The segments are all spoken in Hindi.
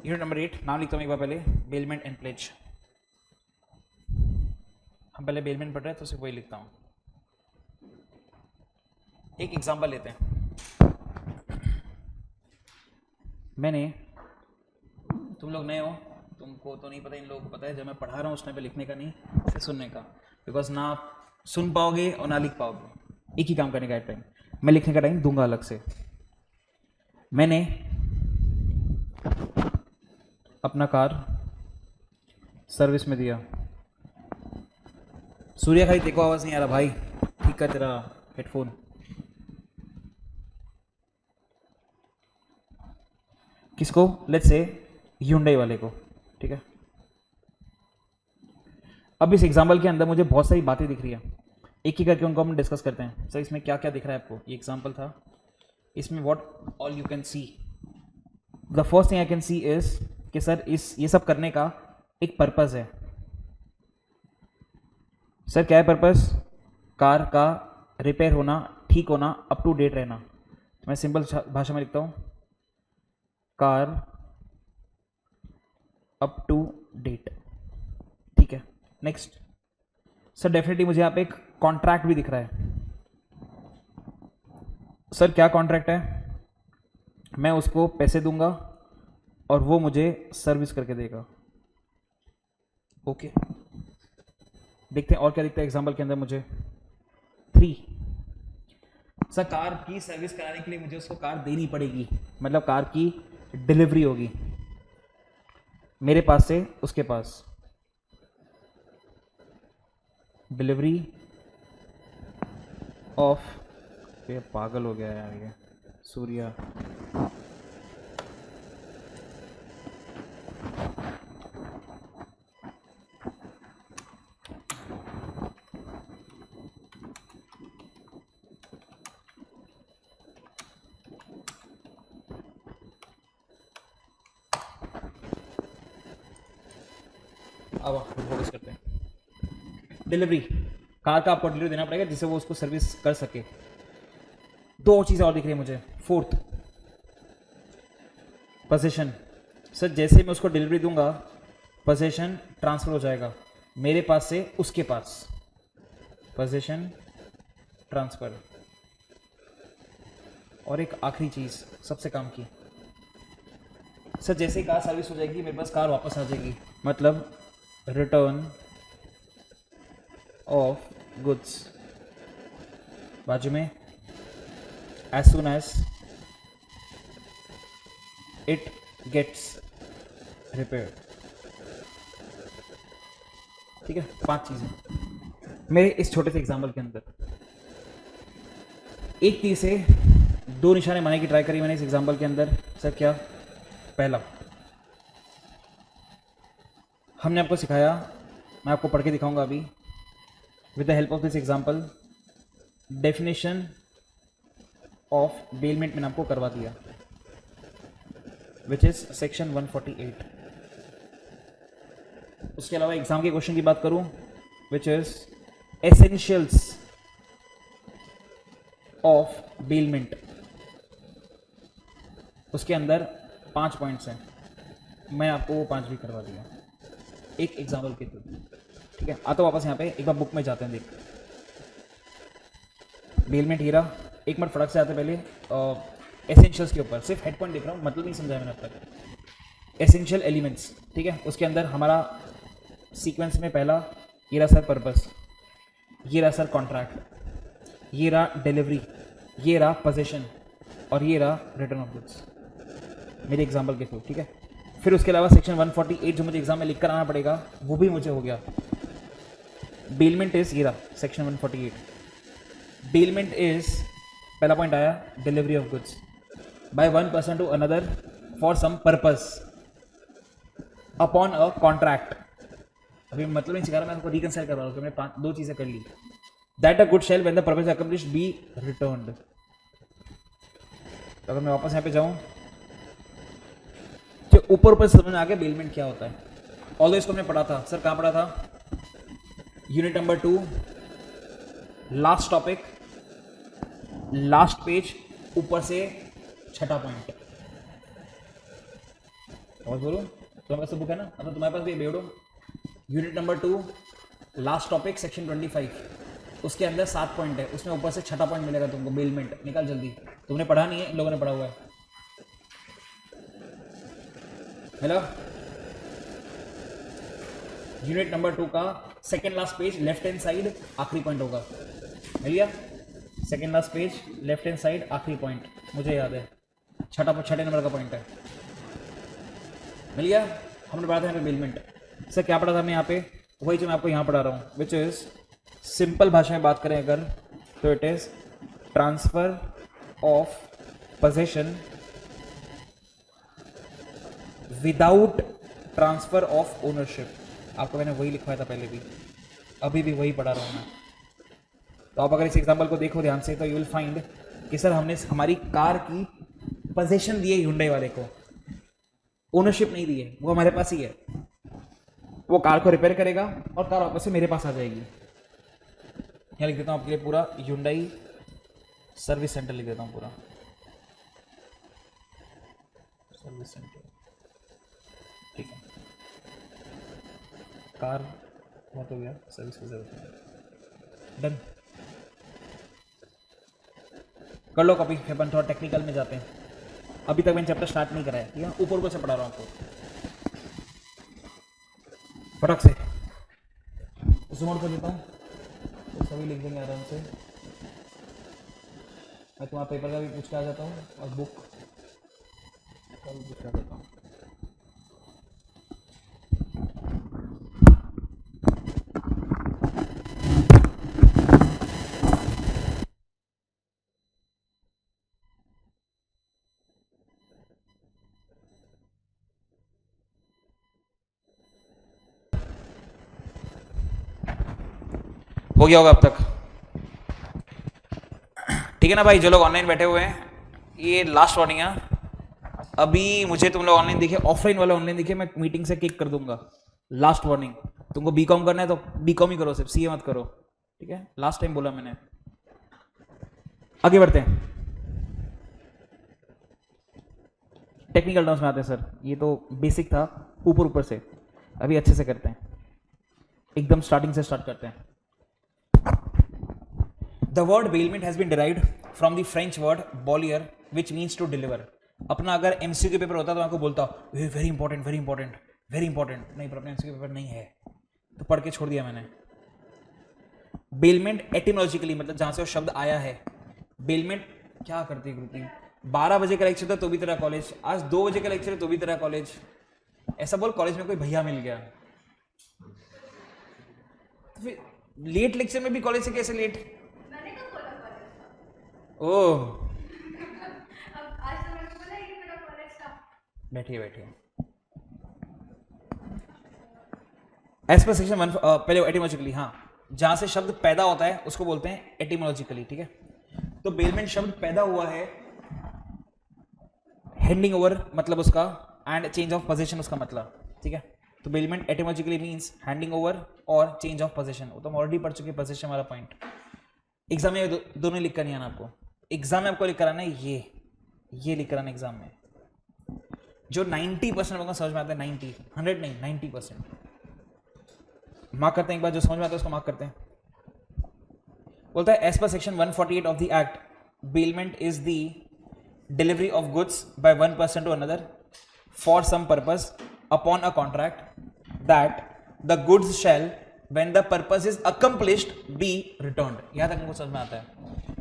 यूनिट नंबर 8 नाम लिखता हूँ एक बार पहले, बेलमेंट एंड प्लेज। हम पहले बेलमेंट पढ़ रहे हैं तो सिर्फ वही लिखता हूँ। एक एग्जांपल लेते हैं। मैंने, तुम लोग नए हो, तुमको तो नहीं पता, इन लोगों को पता है, जब मैं पढ़ा रहा हूँ उस टाइम पे लिखने का नहीं, सिर्फ सुनने का, बिकॉज ना आप सुन पाओगे और ना लिख पाओगे। एक ही काम करने का टाइम, मैं लिखने का टाइम दूंगा अलग से। मैंने अपना कार सर्विस में दिया। सूर्या खाली देखो आवाज़ नहीं आ रहा भाई, ठीक कर तेरा हेडफोन। किसको? लेट्स से Hyundai वाले को, ठीक है। अब इस एग्जाम्पल के अंदर मुझे बहुत सारी बातें दिख रही है, एक ही करके उनको हम डिस्कस करते हैं। सर इसमें क्या क्या दिख रहा है आपको? ये एग्जाम्पल था, इसमें what all you can see. The first thing I can see is कि सर ये सब करने का एक पर्पस है। सर क्या है पर्पस? कार का रिपेयर होना, ठीक होना, अप टू डेट रहना। मैं सिंपल भाषा में लिखता हूँ, कार अप टू डेट, ठीक है। नेक्स्ट सर, डेफिनेटली मुझे यहाँ पे एक कॉन्ट्रैक्ट भी दिख रहा है। सर क्या कॉन्ट्रैक्ट है? मैं उसको पैसे दूंगा और वो मुझे सर्विस करके देगा। ओके, देखते हैं और क्या दिखता है एग्जाम्पल के अंदर मुझे। 3, सर कार की सर्विस कराने के लिए मुझे उसको कार देनी पड़ेगी, मतलब कार की डिलीवरी होगी मेरे पास से उसके पास। डिलीवरी ऑफ, ये पागल हो गया यार ये सूर्या। अब फोकस करते हैं। डिलीवरी, कार का आपको डिलीवरी देना पड़ेगा जिससे वो उसको सर्विस कर सके। दो चीज़ें और दिख रही है मुझे। Fourth, position. सर जैसे मैं उसको डिलीवरी दूंगा, पोजीशन ट्रांसफर हो जाएगा मेरे पास से उसके पास। Position transfer. और एक आखिरी चीज़ सबसे काम की, सर जैसे ही कार सर्विस हो जाएगी मेरे पास कार वापस आ जाएगी, मतलब रिटर्न ऑफ गुड्स। बाजू में as soon as it gets repair, ठीक है। 5 चीजें मेरे इस छोटे से एग्जाम्पल के अंदर। एक तीर से 2 निशाने बनाने की ट्राई करी मैंने इस एग्जाम्पल के अंदर। सर क्या? पहला, हमने आपको सिखाया, मैं आपको पढ़ के दिखाऊंगा अभी with the help of this example, definition of bailment मैंने आपको करवा दिया, विच इज सेक्शन 148। उसके अलावा एग्जाम के क्वेश्चन की बात करूं, which is essentials of bailment. उसके अंदर 5 पॉइंट्स हैं, मैं आपको वो 5 भी करवा दिया एक एग्जाम्पल के थ्रू, ठीक है। आता वापस यहाँ पे एक बार बुक में जाते हैं, देख बेलमेंट हीरा। एक मिनट फटक से आते पहले एसेंशियल्स के ऊपर, सिर्फ हेड पॉइंट देख रहा हूँ, मतलब नहीं समझाया मैंने अब तक। एसेंशियल एलिमेंट्स, ठीक है। उसके अंदर हमारा सीक्वेंस में पहला ये रहा सर पर्पस, ये रहा सर कॉन्ट्रैक्ट, ये रहा डिलीवरी, ये रहा पोजीशन और ये रहा रिटर्न ऑफ गुड्स मेरे एग्जाम्पल के थ्रू, ठीक है। फिर उसके अलावा सेक्शन 148 जो मुझे एग्जाम में लिख कर आना पड़ेगा वो भी मुझे हो गया। बेलमेंट इज ये रहा सेक्शन 148। बेलमेंट इज, पहला पॉइंट आया, delivery of goods by one person to another for some purpose upon a contract. अभी मतलब नहीं सिखा रहा, मैं आपको रिकंसाइल करवा रहा हूँ। मैंने 2 चीजें कर ली। That a good shall when the purpose accomplished be returned. अगर मैं वापस यहाँ पे जाऊँ तो ऊपर समझ में आ गया बेलमेंट क्या होता है। ऑल्दो इसको हमने पढ़ा था, सर कहाँ पढ़ा था? Unit number 2, last topic, last page, ऊपर से छठा पॉइंट। और बोलो, तुम्हारे पास बुक है ना? अब तुम्हारे पास भी बेड़ो unit number 2 last topic section 25, उसके अंदर 7 पॉइंट है, उसमें ऊपर से छठा पॉइंट मिलेगा तुमको, बेलमेंट। निकाल जल्दी, तुमने पढ़ा नहीं है, इन लोगों ने पढ़ा हुआ है। हेलो, यूनिट नंबर 2 का second last page, left hand side आखिरी पॉइंट होगा। भैया second last page, left hand side आखिरी पॉइंट, मुझे याद है, छठे नंबर का पॉइंट है। मिल गया? हमने पढ़ा था यहाँ पे बेलमेंट। सर क्या पढ़ा था हमने यहाँ पे? वही जो मैं आपको यहाँ पढ़ा रहा हूँ, विच इज सिंपल भाषा में बात करें अगर, तो it is transfer of possession without transfer of ownership. आपको मैंने वही लिखवाया था पहले भी, अभी भी वही पढ़ा रहा हूँ मैं। तो आप अगर इस एग्जाम्पल को देखो ध्यान से, तो यू विल फाइंड कि सर हमने हमारी कार की पोजेशन दी है हुंडई वाले को, ओनरशिप नहीं दी है, वो हमारे पास ही है। वो कार को रिपेयर करेगा और कार वापस से मेरे पास आ जाएगी। यहाँ लिख देता हूँ आपके लिए पूरा, हुंडई सर्विस सेंटर लिख देता हूँ पूरा, सर्विस सेंटर, ठीक है। कार बहुत हो गया, सर्विस की जरूरत है, डन। कर लो कॉपी, फिर अपन थोड़ा टेक्निकल में जाते हैं। अभी तक मैंने चैप्टर स्टार्ट नहीं करा है, ठीक है, ऊपर ऊपर से पढ़ा रहा हूँ आपको, फटक से जूम आउट कर देता हूँ तो सभी लिख देंगे आराम से। मैं तुम्हारा पेपर का भी पूछ के आ जाता हूँ और बुक का भी पूछ के आ जाता हूँ। हो गया होगा अब तक, ठीक है ना भाई? जो लोग ऑनलाइन बैठे हुए हैं, ये लास्ट वार्निंग है। अभी मुझे तुम लोग ऑनलाइन दिखे, ऑफलाइन वाले ऑनलाइन दिखे, मैं मीटिंग से किक कर दूंगा। लास्ट वार्निंग, तुमको बीकॉम करना है तो बीकॉम ही करो, सिर्फ सीए मत करो, ठीक है? लास्ट टाइम बोला मैंने। आगे बढ़ते हैं, टेक्निकल टर्म्स में आते हैं सर। ये तो बेसिक था, ऊपर ऊपर से, अभी अच्छे से करते हैं, एकदम स्टार्टिंग से स्टार्ट करते हैं। The word bailment has been derived from the French word bolier, which means to deliver. अपना अगर MCQ पेपर होता तो मैं आपको बोलता very important, very important, very important. नहीं, पर अपना MCQ पेपर नहीं है तो पढ़ के छोड़ दिया मैंने। बेलमेंट एटिमोलॉजिकली मतलब जहां से वो शब्द आया है। बेलमेंट क्या करती है ग्रुपिंग? 12 बजे का लेक्चर था तो भी तेरा कॉलेज, आज 2 बजे का लेक्चर है तो भी तेरा कॉलेज। ऐसा बोल कॉलेज में कोई भैया मिल गया तो फिर लेट लेक्चर में भी कॉलेज से कैसे लेट? ओह, बैठिए बैठिए। एज पर सेक्शन 1 पहले एटिमोलॉजिकली, हाँ, जहां से शब्द पैदा होता है उसको बोलते हैं एटिमोलॉजिकली, ठीक है? तो बेलमेंट शब्द पैदा हुआ है हैंडिंग ओवर मतलब उसका, एंड चेंज ऑफ पोजीशन उसका मतलब, ठीक है? तो बेलमेंट एटिमोलॉजिकली मींस हैंडिंग ओवर और चेंज ऑफ पोजीशन। वो तो हम ऑलरेडी पढ़ चुके, पोजीशन वाला पॉइंट। एग्जाम में दोनों लिख कर नहीं आना आपको, एग्जाम में आपको लिख कर आना है ये लिख कर आना एग्जाम में। जो 90% लोगों को समझ में आता है, 90, 100 नहीं, 90% मार्क करते हैं। एक बार जो समझ में आता है उसको मार्क करते हैं। बोलता है as per section 148 of the act, bailment is the delivery of goods by one person to another for some purpose upon a contract that the goods shall when the purpose is accomplished be returned. यहां तक हमको समझ में आता है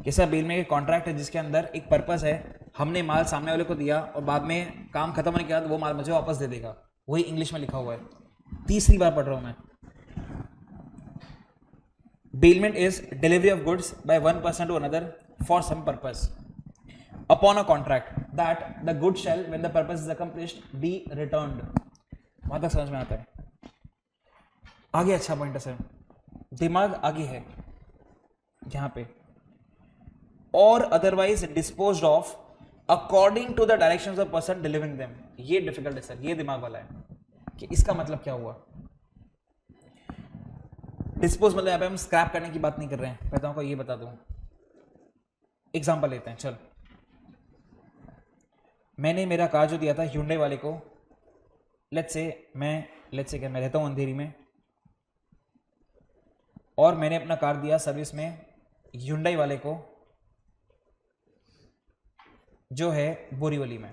कि सर बेलमेंट एक कॉन्ट्रैक्ट है जिसके अंदर एक पर्पस है, हमने माल सामने वाले को दिया और बाद में काम खत्म होने के बाद वो माल मुझे वापस दे देगा। वही इंग्लिश में लिखा हुआ है, तीसरी बार पढ़ रहा हूं मैं। Bailment is delivery of goods by one person to another for some purpose upon a contract that the goods shall, when the purpose is accomplished, be returned. वहां तक समझ में आता है? आगे अच्छा पॉइंट है सर, दिमाग आगे है यहां पे। और otherwise disposed of according to the directions of person delivering them. ये डिफिकल्ट है सर, ये दिमाग वाला है कि इसका मतलब क्या हुआ। डिस्पोज मतलब यहाँ पे हम स्क्रैप करने की बात नहीं कर रहे हैं, मैं तुमको ये बता दूं। एग्जांपल लेते हैं, चल। मैंने मेरा कार जो दिया था Hyundai वाले को लेट्स से मैं रहता हूँ अंधेरी में और मैंने अपना कार दिया सर्विस में Hyundai वाले को जो है बोरीवली में।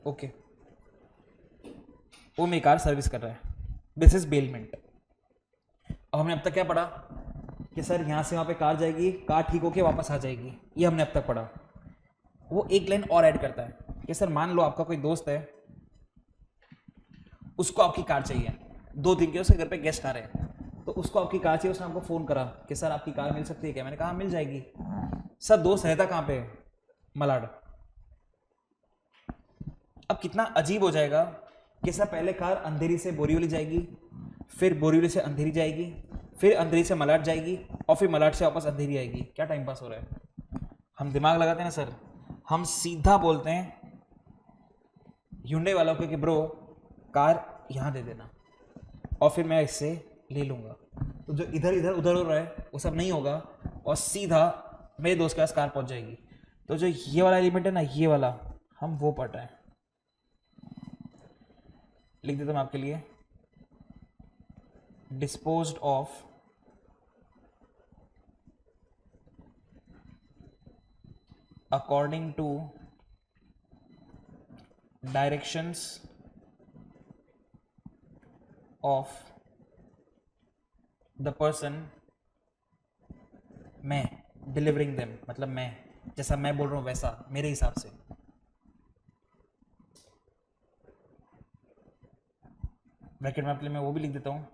ओके, वो मेरी कार सर्विस कर रहा है। This is bailment. अब हमने अब तक क्या पढ़ा कि सर यहाँ से वहाँ पे कार जाएगी, कार ठीक होके वापस आ जाएगी, ये हमने अब तक पढ़ा। वो एक लाइन और ऐड करता है कि सर मान लो आपका कोई दोस्त है, उसको आपकी कार चाहिए, 2 दिन के उसके घर पे गेस्ट आ रहे हैं, तो उसको आपकी कार चाहिए। उसने आपको फ़ोन करा कि सर आपकी कार मिल सकती है क्या? मैंने कहा मिल जाएगी। सर दोस्त रहता कहाँ पे? मलाड। अब कितना अजीब हो जाएगा कि सर पहले कार अंधेरी से बोरीवली जाएगी, फिर बोरीवली से अंधेरी जाएगी, फिर अंधेरी से मलाड जाएगी और फिर मलाड से वापस अंधेरी आएगी। क्या टाइम पास हो रहा है? हम दिमाग लगाते हैं ना सर, हम सीधा बोलते हैं Hyundai वालों को कि ब्रो कार यहाँ दे देना और फिर मैं इससे ले लूँगा। तो जो इधर इधर उधर हो रहा है वो सब नहीं होगा और सीधा मेरे दोस्त के पास कार पहुँच जाएगी। तो जो ये वाला एलिमेंट है ना, ये वाला हम वो पढ़ रहे हैं। लिख देता हूँ आपके लिए, disposed of according to directions of the person मैं डिलीवरिंग देम, मतलब मैं जैसा मैं बोल रहा हूँ वैसा मेरे हिसाब से। ब्रैकेट में अपने मैं वो भी लिख देता हूँ,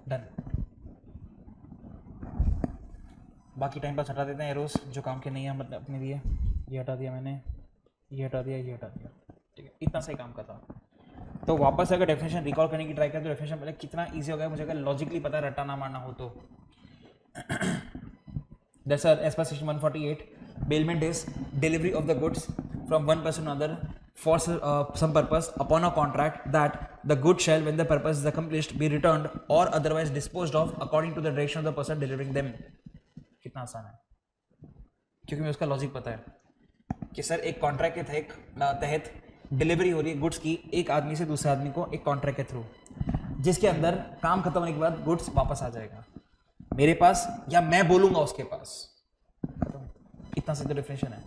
डन। बाकी टाइम पास हटा देते हैं एरोस जो काम के नहीं है मतलब अपने लिए। ये हटा दिया मैंने, ये हटा दिया, ये हटा दिया, ठीक है। इतना सही काम करता। तो वापस अगर डेफिनेशन रिकॉल करने की ट्राई करें तो डेफिनेशन पहले कितना ईजी हो गया मुझे, अगर लॉजिकली पता रटा ना मारना हो तो। That's as per section 148, bailment is delivery of the goods from one person to another for some purpose upon a contract that the good shall, when the purpose is accomplished, be returned or otherwise disposed of according to the direction of the person delivering them। कितना आसान है, क्योंकि मुझे उसका लॉजिक पता है कि सर एक कॉन्ट्रैक्ट के तहत डिलीवरी हो रही है गुड्स की एक आदमी से दूसरे आदमी को, एक कॉन्ट्रैक्ट के थ्रू, जिसके अंदर काम खत्म होने के बाद गुड्स वापस आ जाएगा मेरे पास या मैं बोलूंगा उसके पास। इतना सी तो डेफिनेशन है।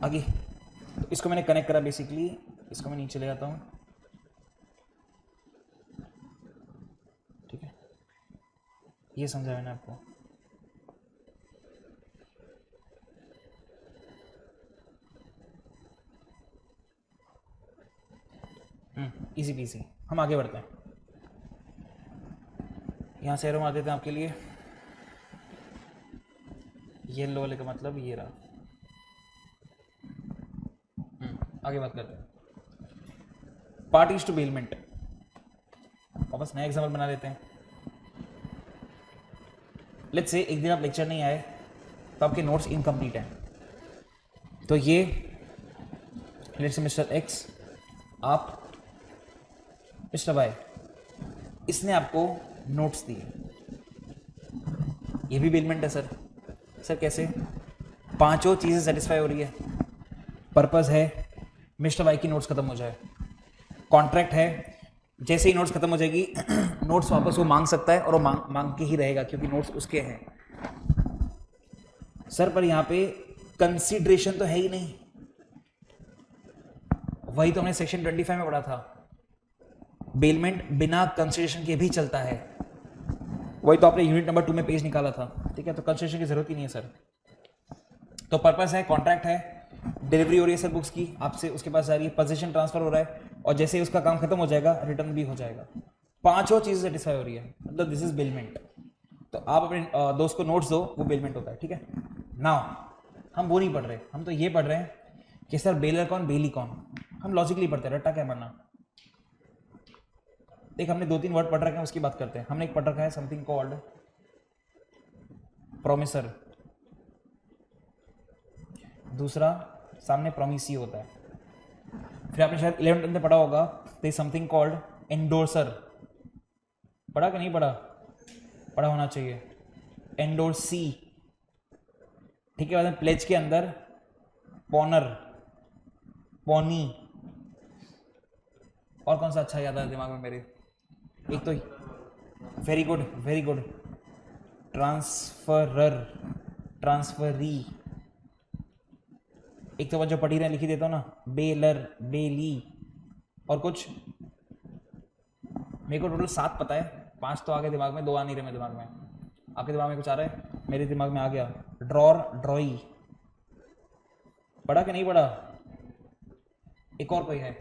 आगे तो इसको मैंने कनेक्ट करा बेसिकली, इसको मैं नीचे ले जाता हूं, ठीक है। ये समझा मैंने आपको। Easy PC. हम आगे बढ़ते हैं, यहाँ से एरो मार देते हैं आपके लिए। येलो वाले का मतलब ये रहा। आगे बात करते हैं पार्टीज टू बेलमेंट। वापस नया एग्जाम्पल बना लेते हैं। लेट्स से एक दिन आप लेक्चर नहीं आए तो आपके नोट्स इनकम्प्लीट हैं, तो ये लेट्स से मिस्टर एक्स, आप मिस्टर वाई, इसने आपको नोट्स दिए, ये भी बेलमेंट है सर। सर कैसे? पांचों चीज़ें सेटिस्फाई हो रही है। पर्पस है मिस्टर वाई की नोट्स खत्म हो जाए, कॉन्ट्रैक्ट है जैसे ही नोट्स खत्म हो जाएगी नोट्स वापस वो मांग सकता है और वो मांग के ही रहेगा क्योंकि नोट्स उसके हैं। सर पर यहाँ पे कंसीडरेशन तो है ही नहीं, वही तो हमने सेक्शन 25 में पढ़ा था, बेलमेंट बिना कंसीडरेशन के भी चलता है। वही तो आपने यूनिट नंबर 2 में पेज निकाला था, ठीक है। तो कंसीडरेशन की जरूरत ही नहीं है सर। तो पर्पस है, कॉन्ट्रैक्ट है, डिलीवरी हो रही है सर बुक्स की आपसे, उसके पास जा रही है, पोजीशन ट्रांसफर हो रहा है और जैसे ही उसका काम खत्म हो जाएगा रिटर्न भी हो जाएगा। पांचों चीजें सेटिस्फाई हो रही है, मतलब दिस इज बेलमेंट। तो आप अपने दोस्त को नोट्स दो, वो बेलमेंट होता है, ठीक है। नाउ हम वो नहीं पढ़ रहे, हम तो ये पढ़ रहे हैं कि सर बेलर कौन बेली कौन। हम लॉजिकली पढ़ते हैं, रट्टा क्या मारना। देख हमने 2-3 वर्ड पढ़ रखे हैं, उसकी बात करते हैं। हमने एक पढ़ रखा है समथिंग कॉल्ड प्रोमिसर, दूसरा सामने प्रोमिसी होता है। फिर आपने शायद 11th में पढ़ा होगा, तो समथिंग कॉल्ड एंडोर्सर, पढ़ा कि नहीं पढ़ा? पढ़ा होना चाहिए। एंडोर्सी, ठीक है। बाद में प्लेज के अंदर पॉनर, पॉनी, और कौन सा अच्छा याद है दिमाग में मेरे? एक तो very good, very good, transferor, transferee. एक तो जो पढ़ी रहे लिखी देता हूँ ना, बेलर, बेली, और कुछ मेरे को टोटल 7 पता है, 5 तो आ गए दिमाग में, 2 आ नहीं रहे मेरे दिमाग में। आपके दिमाग में कुछ आ रहा है? मेरे दिमाग में आ गया। ड्रॉर, ड्रॉई, पढ़ा कि नहीं पढ़ा? एक और कोई है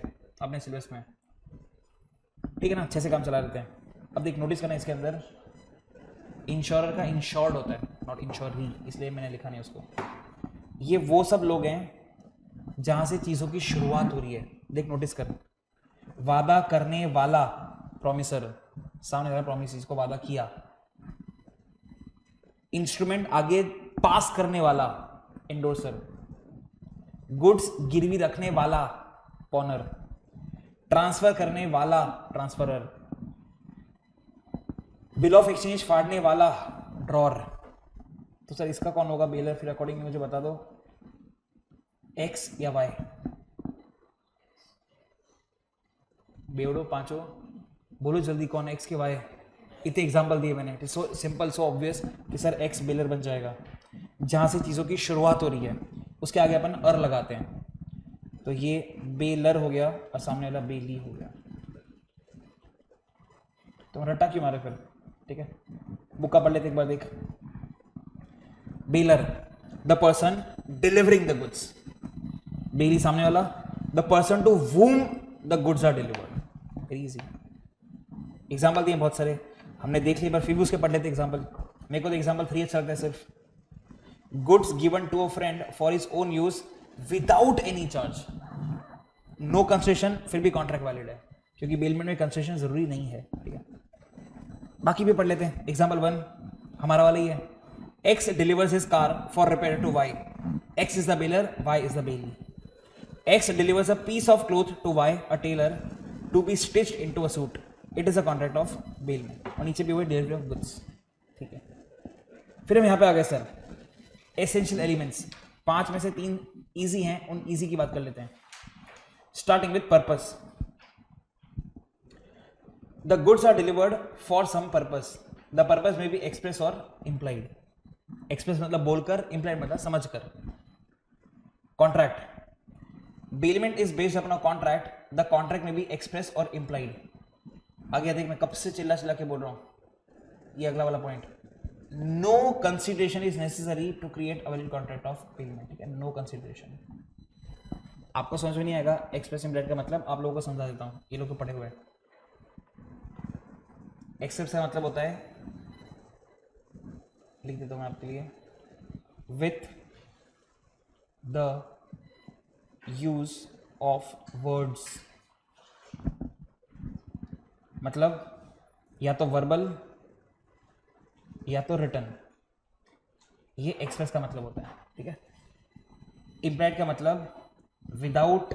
अपने सिलेबस में, ठीक है ना? अच्छे से काम चला लेते हैं। अब देख, नोटिस करना इसके अंदर इंश्योरर का इंश्योर्ड होता है, नॉट इंश्योरी, इसलिए मैंने लिखा नहीं उसको। ये वो सब लोग हैं जहां से चीजों की शुरुआत हो रही है। देख नोटिस कर, वादा करने वाला प्रॉमिसर, सामने वाला प्रॉमिस, इसको वादा किया। इंस्ट्रूमेंट आगे पास करने वाला एंडोर्सर, गुड्स गिरवी रखने वाला पॉनर, ट्रांसफर करने वाला ट्रांसफरर, बिल ऑफ एक्सचेंज फाड़ने वाला ड्रॉर। तो सर इसका कौन होगा बेलर? फिर अकॉर्डिंगली मुझे बता दो, एक्स या वाई? बेवड़ो पांचों, बोलो जल्दी, कौन एक्स के वाई? इतने एग्जाम्पल दिए मैंने, सो सिंपल, सो ऑब्वियस कि सर एक्स बेलर बन जाएगा। जहां से चीजों की शुरुआत हो रही है उसके आगे अपन अर लगाते हैं, तो ये बेलर हो गया और सामने वाला बेली हो गया। तो रट्टा क्यों मारे फिर? ठीक है, बुक का पढ़ लेते एक बार। देख, bailor, the person delivering the goods. Bailee सामने वाला, the person to whom the goods are delivered. Very easy. Example दिए बहुत सारे, हमने देख लिया, पर फिर भी उसके पढ़ लेते एग्जाम्पल। मेरे को तो एग्जाम्पल 3 अच्छा लगता है सिर्फ। Goods given to a friend for his own use without any charge, no concession, फिर भी कॉन्ट्रैक्ट वैलिड है, क्योंकि बेलमेंट में कंसेशन जरूरी नहीं है। ठीक है, बाकी भी पढ़ लेते हैं। एग्जाम्पल 1 हमारा वाला ही है। X delivers his car for repair to Y. X is the bailor, Y is the bailee. X delivers a piece of cloth to Y, a tailor, to be stitched into a suit. It is a contract of bailment. और नीचे भी हुए डिलीवरी ऑफ गुड्स। ठीक है, फिर हम यहां पे आ गए सर, एसेंशियल एलिमेंट्स। 5 में से 3 इजी हैं, उन इजी की बात कर लेते हैं। Starting with purpose. The goods are delivered for some purpose. The purpose may be express or implied. Express मतलब बोलकर, implied मतलब समझकर। Contract. Bailment is based upon a contract. The contract may be express or implied. आगे देख, मैं कब से चिल्ला चिल्ला के बोल रहा हूं, ये अगला वाला point. No consideration is necessary to create a valid contract of payment. ठीक है, no consideration। आपको समझ में नहीं आएगा express implied का मतलब, आप लोगों को समझा देता हूं, ये लोग तो पढ़े हुए हैं। एक्सेप्ट का मतलब होता है, लिख देता हूं मैं आपके लिए, with the use of words. मतलब या तो वर्बल या तो रिटन, ये एक्सप्रेस का मतलब होता है। ठीक है, इम्प्लाइड का मतलब without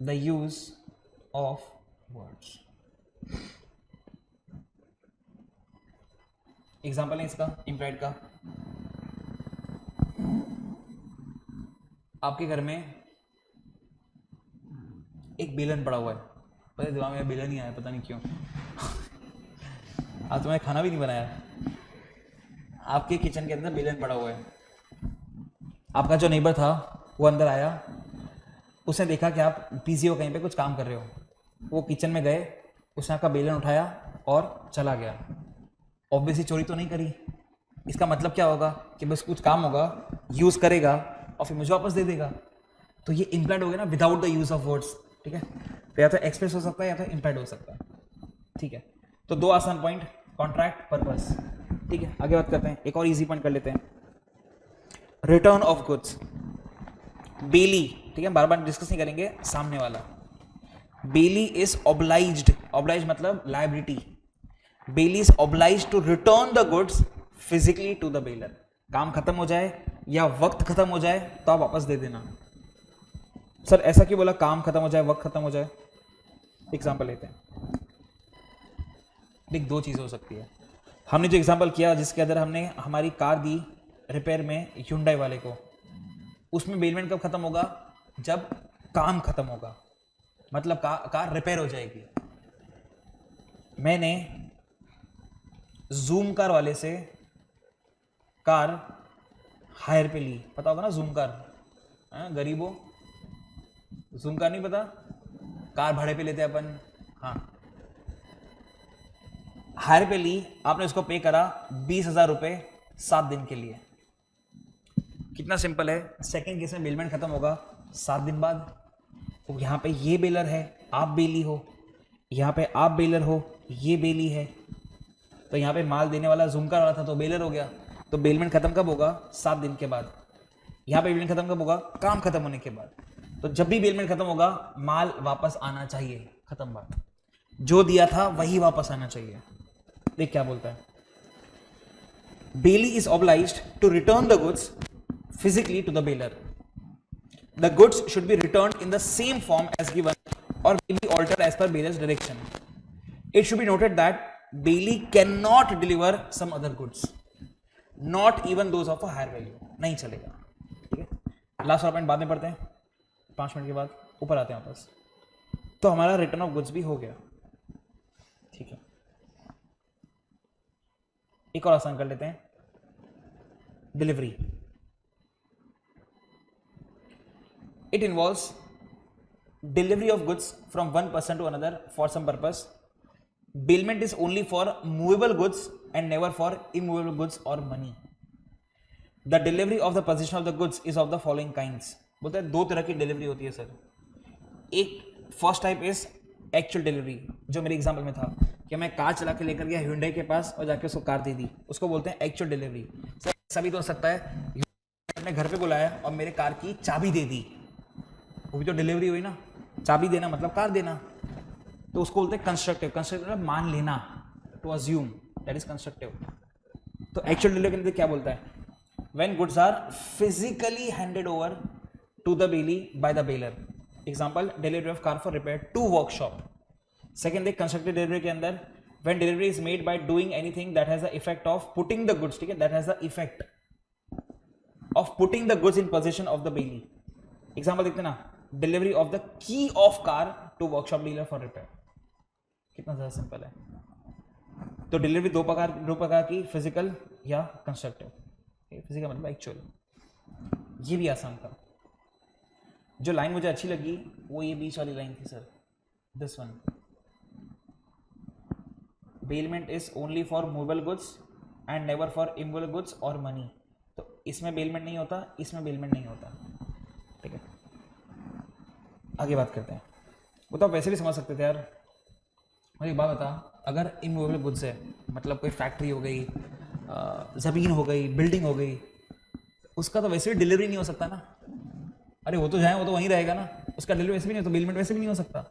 the use of words. Example है इसका इम्प्लाइड का, आपके घर में एक बेलन पड़ा हुआ है, पता दिमाग में बेलन ही आया, पता नहीं क्यों। आज तुम्हें खाना भी नहीं बनाया, आपके किचन के अंदर बेलन पड़ा हुआ है। आपका जो नेबर था वो अंदर आया, उसने देखा कि आप बिजी हो, कहीं पे कुछ काम कर रहे हो। वो किचन में गए, उसने आपका बेलन उठाया और चला गया। ऑब्वियसली चोरी तो नहीं करी। इसका मतलब क्या होगा कि बस कुछ काम होगा, यूज करेगा और फिर मुझे वापस दे देगा। तो ये इम्प्लाइड हो गया ना, without the use of words. ठीक है, तो या तो एक्सप्रेस हो सकता है या तो इम्प्लाइड हो सकता है। ठीक है, तो 2 आसान पॉइंट, कॉन्ट्रैक्ट, पर्पस। ठीक है, आगे बात करते हैं, एक और इजी पॉइंट कर लेते हैं, रिटर्न ऑफ गुड्स। बेली, ठीक है, बार बार डिस्कस नहीं करेंगे, सामने वाला। बेली इज ऑब्लाइज्ड, ऑब्लाइज्ड मतलब liability. Bailee is obliged to return the goods physically to the bailor. काम खत्म हो जाए या वक्त खत्म हो जाए तो आप वापस दे देना। सर ऐसा क्यों बोला, काम खत्म हो जाए, वक्त खत्म हो जाए? एग्जांपल लेते हैं। देख, दो चीज़ें हो सकती है। हमने जो एग्जांपल किया जिसके अंदर हमने हमारी कार दी रिपेयर में Hyundai वाले को, उसमें बेलमेंट कब खत्म होगा? जब काम खत्म होगा, मतलब कार रिपेयर हो जाएगी। मैंने जूम कार वाले से कार हायर पे ली, पता होगा ना जूम कार, गरीबों, जूम कार नहीं पता? कार भाड़े पे लेते अपन, हाँ, हायर पे ली, आपने उसको पे करा 20,000 रुपये 7 दिन के लिए। कितना सिंपल है। सेकंड केस में बेलमेंट खत्म होगा 7 दिन बाद। तो यहाँ पे ये बेलर है, आप बेली हो, यहाँ पे आप बेलर हो, ये बेली है। तो यहाँ पे माल देने वाला जूम कार वाला था तो बेलर हो गया। तो बेलमेंट खत्म कब होगा? 7 दिन के बाद। यहाँ पे बेलमेंट खत्म कब होगा? काम खत्म होने के बाद। तो जब भी बेलमेंट खत्म होगा माल वापस आना चाहिए, खत्म बात। जो दिया था वही वापस आना चाहिए। देख क्या बोलता है, bailee is obliged to return the goods physically to the baler. The goods should be returned in the same form as given or may be altered as per baler's direction. It should be noted that bailey cannot deliver some other goods, not even those of a higher value. नहीं चलेगा, ठीक है। लास्ट पॉइंट बाद में पढ़ते हैं, 5 मिनट के बाद ऊपर आते हैं वापस। तो हमारा रिटर्न ऑफ गुड्स भी हो गया, ठीक है। एक और आसान कर लेते हैं, delivery. It involves delivery of goods from one person to another for some purpose. Bailment is only for movable goods and never for immovable goods or money. The delivery of the possession of the goods is of the following kinds. बोलते हैं दो तरह की डिलीवरी होती है सर। एक first type is actual delivery, जो मेरे एग्जाम्पल में था कि मैं कार चला के लेकर गया Hyundai के पास और जाके उसको कार दे दी, उसको बोलते हैं एक्चुअल डिलीवरी। सर सभी तो हो सकता है अपने घर पे बुलाया और मेरे कार की चाबी दे दी, वो भी तो डिलीवरी हुई ना। चाबी देना मतलब कार देना, तो उसको बोलते हैं कंस्ट्रक्टिव। कंस्ट्रक्टिव मतलब मान लेना, to assume, that is constructive. तो एक्चुअल डिलीवरी के अंदर क्या बोलता है? When goods are physically handed over to the bailee by the bailor. Example, delivery of car for repair to workshop. Second एक कंस्ट्रक्टिव डिलीवरी के अंदर when delivery is made by doing anything that has the effect of putting the goods, ठीक है, that has the effect of putting the goods in possession of the bailee. Example देखते ना, delivery of the key of car to workshop dealer for repair. कितना ज्यादा सिंपल है। तो डिलीवरी दो प्रकार की, फिजिकल या कंस्ट्रक्टिव। फिजिकल मतलब एक्चुअल। ये भी आसान था। जो लाइन मुझे अच्छी लगी वो ये बीच वाली लाइन थी sir, this one. Bailment is only for movable goods and never for immovable goods और मनी। तो इसमें बेलमेंट नहीं होता, इसमें बेलमेंट नहीं होता, ठीक है। आगे बात करते हैं। वो तो आप वैसे भी समझ सकते थे यार। मुझे एक बात बता, अगर इमूवेबल गुड्स है मतलब कोई फैक्ट्री हो गई, ज़मीन हो गई, बिल्डिंग हो गई, उसका तो वैसे भी डिलीवरी नहीं हो सकता ना। अरे वो तो जाए, वो तो वहीं रहेगा ना, उसका डिलीवरी वैसे भी नहीं हो, तो बेलमेंट वैसे भी नहीं हो सकता।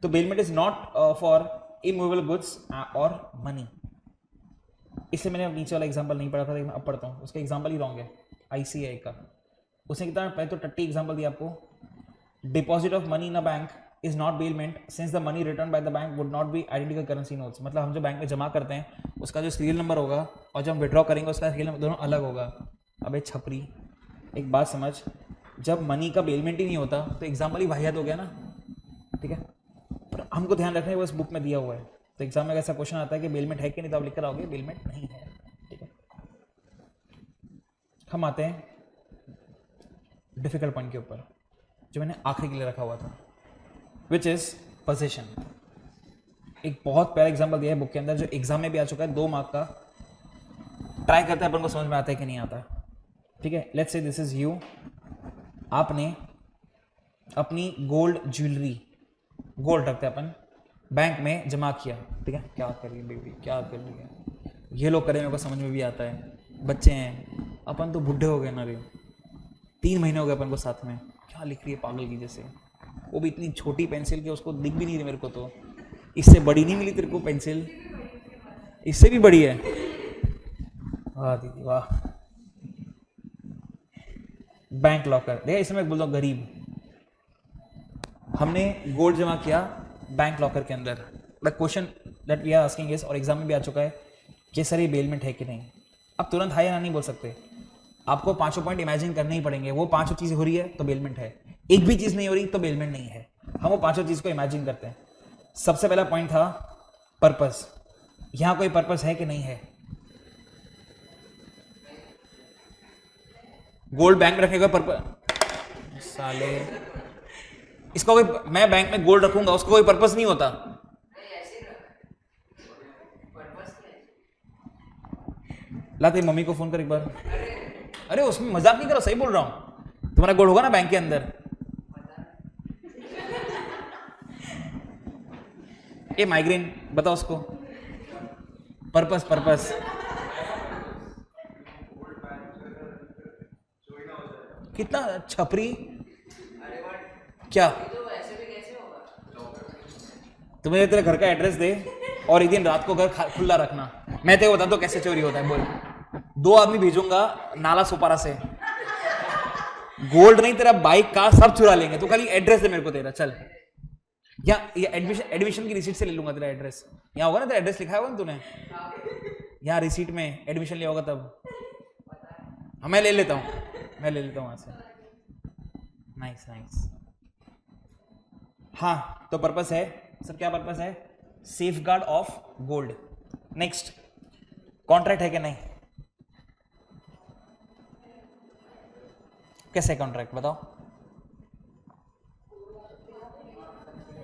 तो bailment is not for immovable goods और मनी। इससे मैंने नीचे वाला एग्जाम्पल नहीं पढ़ा था, लेकिन अब पढ़ता हूँ। उसका एग्जाम्पल ही रॉन्ग है, ICAI का। उसने कितना पहले तो टट्टी एग्जाम्पल दिया आपको। Deposit of money in a bank is not bailment since the money return by the bank would not be identical currency notes. मतलब हम जो बैंक में जमा करते हैं उसका जो सीरियल नंबर होगा और जब हम विड्रॉ करेंगे उसका सीरियल नंबर दोनों अलग होगा। अबे छपरी, एक बात समझ, जब मनी का बेलमेंट ही नहीं होता तो एग्जाम्पल ही वाहियात हो गया ना, ठीक है। पर हमको ध्यान रखना है वो इस बुक में दिया हुआ है। तो एग्जाम में ऐसा क्वेश्चन आता है कि बेलमेंट है कि नहीं, तो आप लिख कर आओगे बेलमेंट नहीं है, ठीक है। हम आते हैं डिफिकल्ट पॉइंट के ऊपर, जो मैंने आखिरी के लिए रखा हुआ था, विच इज पोजीशन। एक बहुत प्यारा एग्जाम्पल दिया है बुक के अंदर, जो एग्जाम में भी आ चुका है, 2 मार्क का। ट्राई करते हैं अपन को समझ में आता है कि नहीं आता, ठीक है। Let's say this is you. आपने अपनी गोल्ड ज्वेलरी, गोल्ड रखते हैं अपन, बैंक में जमा किया, ठीक है। क्या कर रही है बेबी, क्या कर रही है, ये लोग करें, मेरे को समझ में भी आता है। बच्चे हैं अपन, तो बुढ़े हो गए ना रे, 3 महीने हो गए अपन को साथ में। क्या लिख रही है पागल की जैसे, वो भी इतनी छोटी पेंसिल की, उसको दिख भी नहीं रही मेरे को। तो इससे बड़ी नहीं मिली तेरे को पेंसिल, इससे भी बड़ी है। वाह दीदी वाह। बैंक लॉकर, देखा इसमें बोल दो गरीब। हमने गोल्ड जमा किया बैंक लॉकर के अंदर। The question that we are asking is, और एग्जाम में भी आ चुका है कि सर ये बेलमेंट है कि नहीं। अब तुरंत हाँ या ना नहीं बोल सकते, आपको पांचों पॉइंट इमेजिन करने ही पड़ेंगे। वो पांचों चीज़ हो रही है तो बेलमेंट है, एक भी चीज़ नहीं हो रही तो बेलमेंट नहीं है। हम वो पांचों चीज़ को इमेजिन करते हैं। सबसे पहला पॉइंट था पर्पस। यहाँ कोई पर्पस है कि नहीं है? गोल्ड बैंक में रखने का पर्पस, साले इसका कोई, मैं बैंक में गोल्ड रखूंगा उसका कोई पर्पस नहीं होता। ला तेरी मम्मी को फोन कर एक बार। अरे उसमें मजाक नहीं करो, सही बोल रहा हूं। तुम्हारा गोल्ड होगा ना बैंक के अंदर। ये माइग्रेन बताओ उसको, पर्पस पर्पस कितना छपरी क्या। तुम्हें तेरे घर का एड्रेस दे और एक दिन रात को घर खुला रखना, मैं तेरे को बता दो कैसे चोरी होता है। बोल, 2 आदमी भेजूंगा नाला सोपारा से, गोल्ड नहीं तेरा बाइक कार सब चुरा लेंगे। तो खाली एड्रेस दे मेरे को तेरा, चल। या एडमिशन की रिसीट से ले लूंगा तेरा एड्रेस। यहाँ होगा ना तेरा एड्रेस लिखा होगा ना तूने, यहाँ रिसीट में एडमिशन लिया होगा तब। हाँ मैं ले लेता हूँ, मैं ले लेता हूँ वहां से। Nice nice. हाँ तो पर्पस है सर, क्या पर्पस है? Safe guard of gold. Next, contract है कि नहीं? कैसे कॉन्ट्रैक्ट बताओ?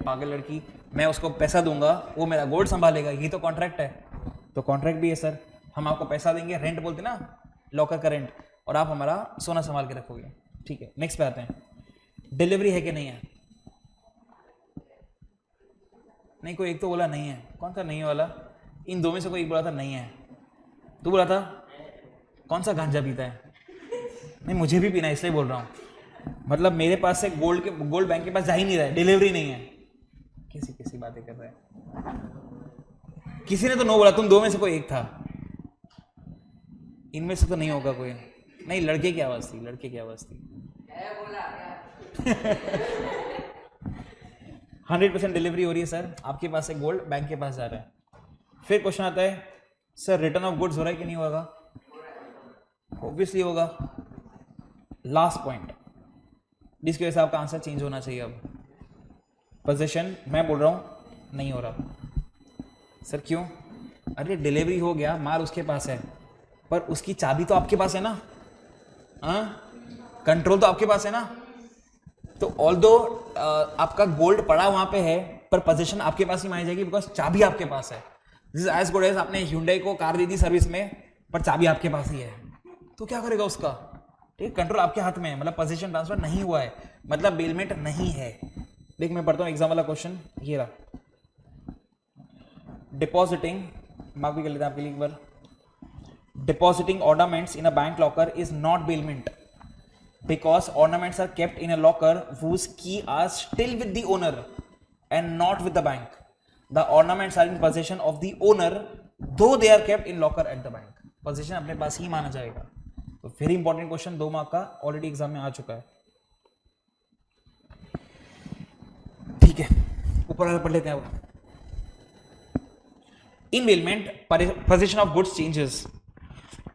पागल लड़की, मैं उसको पैसा दूंगा वो मेरा गोल्ड संभालेगा, ये तो कॉन्ट्रैक्ट है। तो कॉन्ट्रैक्ट भी है सर, हम आपको पैसा देंगे, रेंट बोलते ना, लॉकर का रेंट, और आप हमारा सोना संभाल के रखोगे। ठीक है, नेक्स्ट पे आते हैं। डिलीवरी है कि नहीं है? नहीं, कोई एक तो बोला नहीं है। कौन सा नहीं है वाला? इन दो में से कोई एक बोला था नहीं है। तू बोला था? कौन सा गांजा पीता है? नहीं मुझे भी पीना है इसलिए बोल रहा हूँ। मतलब मेरे पास से गोल्ड बैंक के पास जा ही नहीं रहा है, डिलीवरी नहीं है। किसी बातें कर रहे हैं। किसी ने तो नो बोला, तुम दो में से कोई एक था। इनमें से तो नहीं होगा कोई। नहीं, लड़के की आवाज थी, लड़के की आवाज थी। 100% डिलीवरी हो रही है सर, आपके पास से गोल्ड बैंक के पास जा रहा है। फिर क्वेश्चन आता है सर रिटर्न ऑफ गुड्स हो रहा है कि नहीं होगा? ऑब्वियसली होगा। लास्ट पॉइंट जिसकी वजह से आपका आंसर चेंज होना चाहिए। अब पोजीशन मैं बोल रहा हूं नहीं हो रहा। सर क्यों? अरे डिलीवरी हो गया, माल उसके पास है, पर उसकी चाबी तो आपके पास है ना, कंट्रोल तो आपके पास है ना। तो ऑल्दो आपका गोल्ड पड़ा वहां पे है, पर पोजीशन आपके पास ही मानी जाएगी बिकॉज चाबी आपके पास है। This is as good as आपने Hyundai को कार दी थी सर्विस में, पर चाबी आपके पास ही है, तो क्या करेगा उसका? ठीक है, कंट्रोल आपके हाथ में है, मतलब पोजीशन ट्रांसफर नहीं हुआ है, मतलब बेलमेंट नहीं है। देख मैं पढ़ता हूं एग्जाम वाला क्वेश्चन, ये रहा। डिपॉजिटिंग, मार्क भी कर लेते हैं आपके लिए एक बार। Depositing ornaments in a bank locker is not bailment because ornaments are kept in a locker whose key are still with the owner and not with the bank. The ornaments are in possession of the owner though they are kept in locker at the bank. Possession अपने पास ही माना जाएगा। तो वेरी इंपॉर्टेंट क्वेश्चन, 2 मार्क का, ऑलरेडी एग्जाम में आ चुका है। ठीक है, ऊपर वाला पढ़ लेते हैं अब। In bailment possession of goods changes.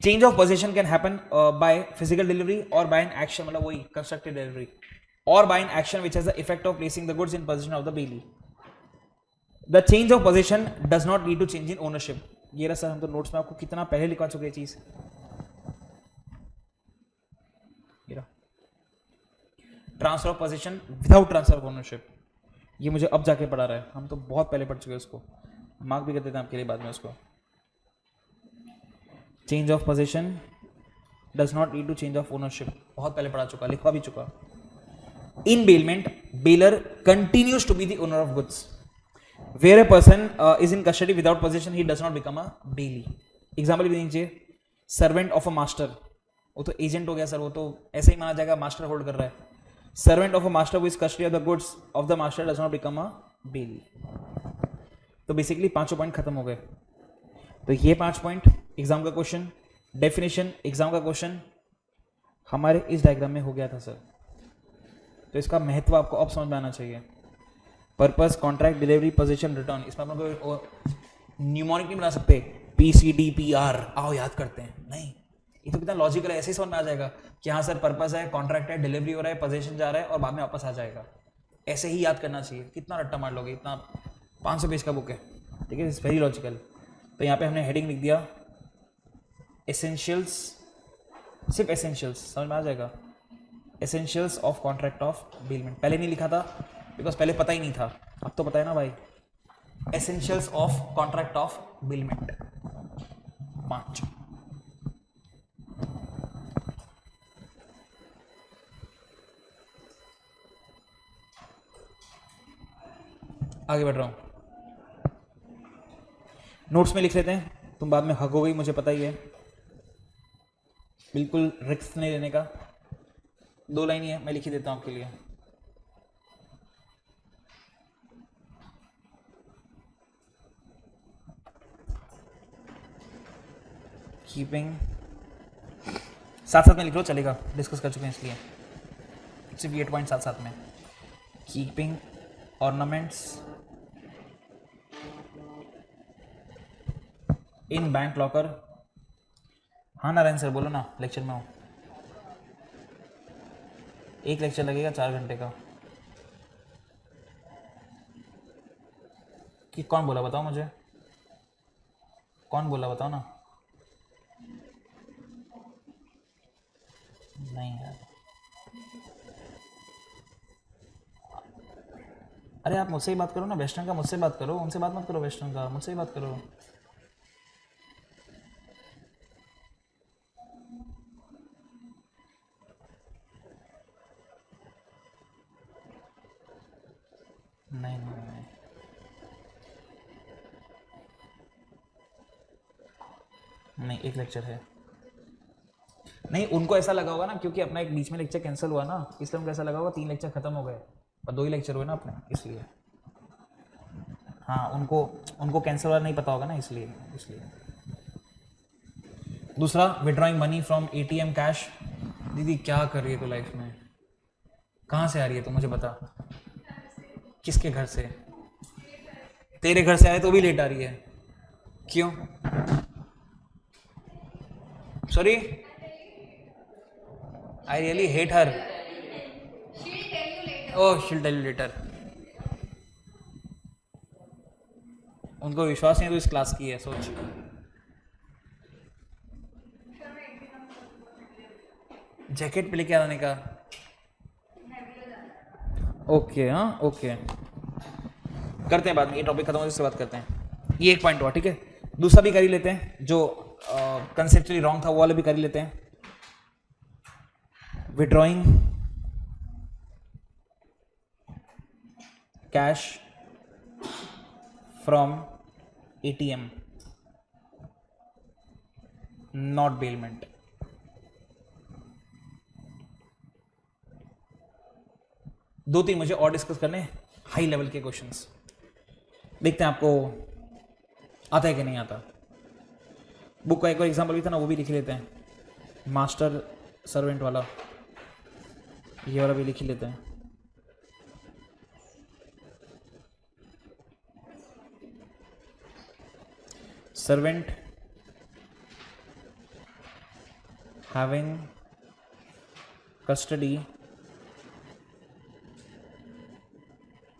Change of possession can happen by physical delivery और बाय एन एक्शन, मतलब वही कंस्ट्रक्टेड डिलीवरी, और by an action which has the effect of placing the goods in possession of the bailee. The change of possession does not lead to change in ownership. ये रहा सर, हम तो नोट्स में आपको कितना पहले लिखवा चुके हैं चीज। Transfer of position without transfer of ownership, ये मुझे अब जाके पढ़ा रहा है, हम तो बहुत पहले पढ़ चुके हैं उसको। मार्क भी कर देते हैं आपके लिए बाद में उसको। Change of possession does not lead to change of ownership, बहुत पहले पढ़ा चुका, लिखवा भी चुका। In bailment bailor continues to be the owner of goods. Where a person is in custody without possession he does not become a bailee. Example भी दीजिए, सर्वेंट ऑफ अ मास्टर, वो तो एजेंट हो गया सर, वो तो ऐसे ही माना जाएगा, मास्टर होल्ड कर रहा है। Servant of a master who is custody of the goods of the master does not become a bailee. तो बेसिकली 5 पॉइंट खत्म हो गए। तो ये 5 पॉइंट एग्जाम का क्वेश्चन, डेफिनेशन एग्जाम का क्वेश्चन हमारे इस डायग्राम में हो गया था सर। तो इसका महत्व आपको अब समझ में आना चाहिए। Purpose, contract, delivery, position, return, इसमें अपन को न्यूमोनिक नहीं बना सकते, PCDPR आओ याद करते हैं, नहीं, ये तो कितना लॉजिकल है, ऐसे ही समझ में आ जाएगा कि हाँ सर पर्पस है, कॉन्ट्रैक्ट है, डिलीवरी हो रहा है, पोजीशन जा रहा है और बाद में वापस आ जाएगा, ऐसे ही याद करना चाहिए। कितना रट्टा मार लोगे, इतना 500 पेज का बुक है, ठीक है, इट्स वेरी लॉजिकल। तो यहाँ पे हमने हेडिंग लिख दिया एसेंशियल्स, सिर्फ एसेंशियल्स, समझ में आ जाएगा, essentials of contract of bailment. पहले नहीं लिखा था बिकॉज पहले पता ही नहीं था, अब तो पता है ना भाई। Essentials of contract of bailment 5। आगे बढ़ रहा हूं, नोट्स में लिख लेते हैं, तुम बाद में हगोगे मुझे पता ही है, बिल्कुल रिस्क नहीं लेने का। 2 लाइन ही है, मैं लिख ही देता हूं आपके लिए। कीपिंग साथ साथ में लिख लो, चलेगा, डिस्कस कर चुके हैं इसलिए, सिर्फ ये पॉइंट साथ साथ में। कीपिंग ऑर्नामेंट्स इन बैंक लॉकर। हाँ नारायण सर बोलो ना, लेक्चर में हूँ, एक लेक्चर लगेगा 4 घंटे का। कि कौन बोला बताओ मुझे, कौन बोला बताओ ना। नहीं यार, अरे आप मुझसे ही बात करो ना, वेस्टर्न का मुझसे बात करो, उनसे बात मत करो, वेस्टर्न का मुझसे ही बात करो। नहीं नहीं नहीं, नहीं एक लेक्चर है। नहीं उनको ऐसा लगा होगा ना, क्योंकि अपना एक बीच में लेक्चर कैंसिल हुआ ना, इसलिए उनको ऐसा लगा होगा 3 लेक्चर खत्म हो गए और 2 ही लेक्चर हुए ना अपने, इसलिए। हाँ उनको कैंसिल हुआ नहीं पता होगा ना, इसलिए। दूसरा, withdrawing money from ATM cash. दीदी क्या कर रही है तू लाइफ में, कहाँ से आ रही है तो मुझे बता, किसके घर से? तेरे घर से आए तो भी लेट आ रही है, क्यों? Sorry, I really hate her. Oh she'll tell you later. उनको विश्वास नहीं है तो इस क्लास की है, सोच। जैकेट पे लेके आने का, ओके, हाँ ओके, करते हैं बाद में, ये टॉपिक खत्म हो उसके बात करते हैं। ये एक पॉइंट हुआ, ठीक है। दूसरा भी कर ही लेते हैं, जो कंसेप्चुअली रॉन्ग था वो वाला भी कर ही लेते हैं। Withdrawing cash from ATM not bailment. दो तीन मुझे और डिस्कस करने, हाई लेवल के क्वेश्चंस, देखते हैं आपको आता है कि नहीं आता। बुक का एक और एग्जाम्पल भी था ना, वो भी लिख लेते हैं, मास्टर सर्वेंट वाला, ये वाला भी लिख ही लेते हैं। Servant having custody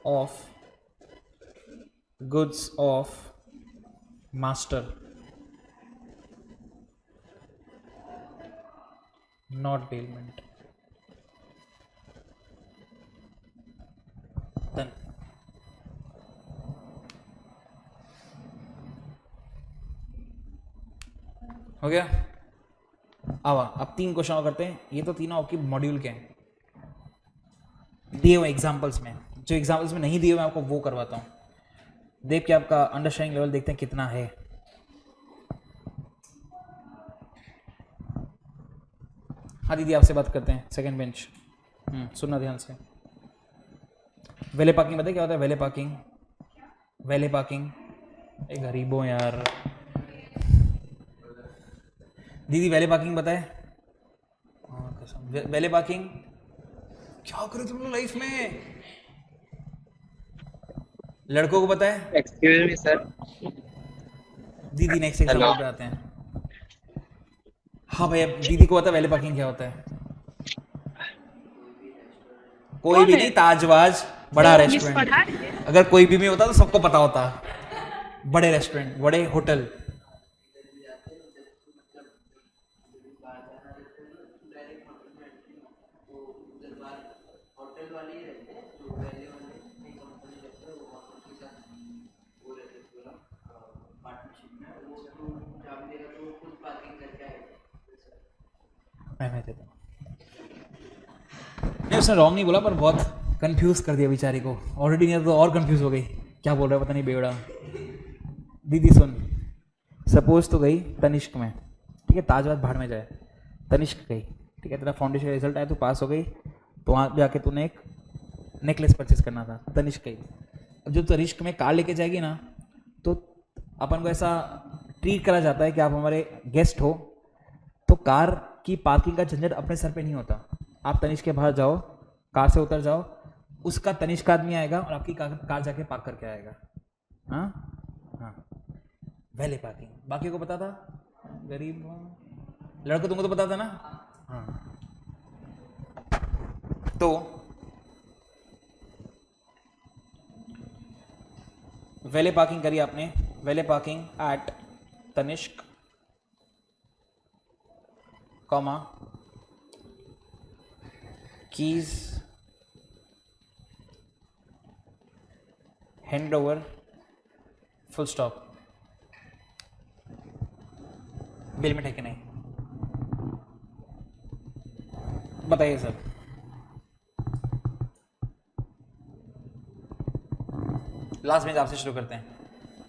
of goods of master not bailment। Done। हो गया। अब 3 क्वेश्चन और करते हैं, ये तो तीनों आपकी मॉड्यूल के हैं, दिए हुए एग्जाम्पल्स में। जो एग्जाम्पल्स में नहीं दिए हुए आपको वो करवाता हूँ, देख के आपका अंडरस्टैंडिंग लेवल देखते हैं कितना है। हाँ दीदी आपसे बात करते हैं, सेकंड बेंच। सुनना ध्यान से। वेले पार्किंग बताए क्या होता है? वेले पार्किंग, वेले पार्किंग, ए गरीबों यार, दीदी वेले पार्किंग बताए? वेले पार्किंग क्या करो तुम लोग लाइफ में? लड़कों को पता है? Excuse me sir. दीदी नेक्स्ट हेलो। एग्जांपल पे आते हैं। हाँ भैया, दीदी को पता है वैले पार्किंग क्या होता है? कोई कौन भी है नहीं, ताजवाज बड़ा जो मिस रेस्टोरेंट। पढ़ा रही है? अगर कोई भी नहीं होता तो सबको पता होता। बड़े रेस्टोरेंट, बड़े होटल। मैं देता हूँ। नहीं, उसने रॉन्ग नहीं बोला, पर बहुत कंफ्यूज कर दिया बेचारी को। ऑलरेडी नहीं तो और कंफ्यूज हो गई, क्या बोल रहा है पता नहीं बेवड़ा। दीदी सुन, सपोज तो गई तनिष्क में, ठीक है, ताजवाज भाड़ में जाए, तनिष्क गई, ठीक है, तेरा फाउंडेशन रिजल्ट आया, तू पास हो गई, तो वहाँ जाके तूने एक नेकलेस परचेज करना था, तनिष्क गई। अब जो तनिष्क में कार लेके जाएगी ना, तो अपन को ऐसा ट्रीट करा जाता है कि आप हमारे गेस्ट हो, तो कार की पार्किंग का झंझट अपने सर पे नहीं होता। आप तनिष्क के बाहर जाओ, कार से उतर जाओ, उसका तनिष्क आदमी आएगा और आपकी कार जाके पार्क करके आएगा। हाँ हाँ, वैले पार्किंग। बाकी को पता था? गरीब लड़को तुमको तो पता था ना? हाँ, तो वैले पार्किंग करी आपने, valet parking at Tanishq, comma keys hand over, full stop. Bill में है कि नहीं? बताइए सर। लास्ट में आपसे शुरू करते हैं।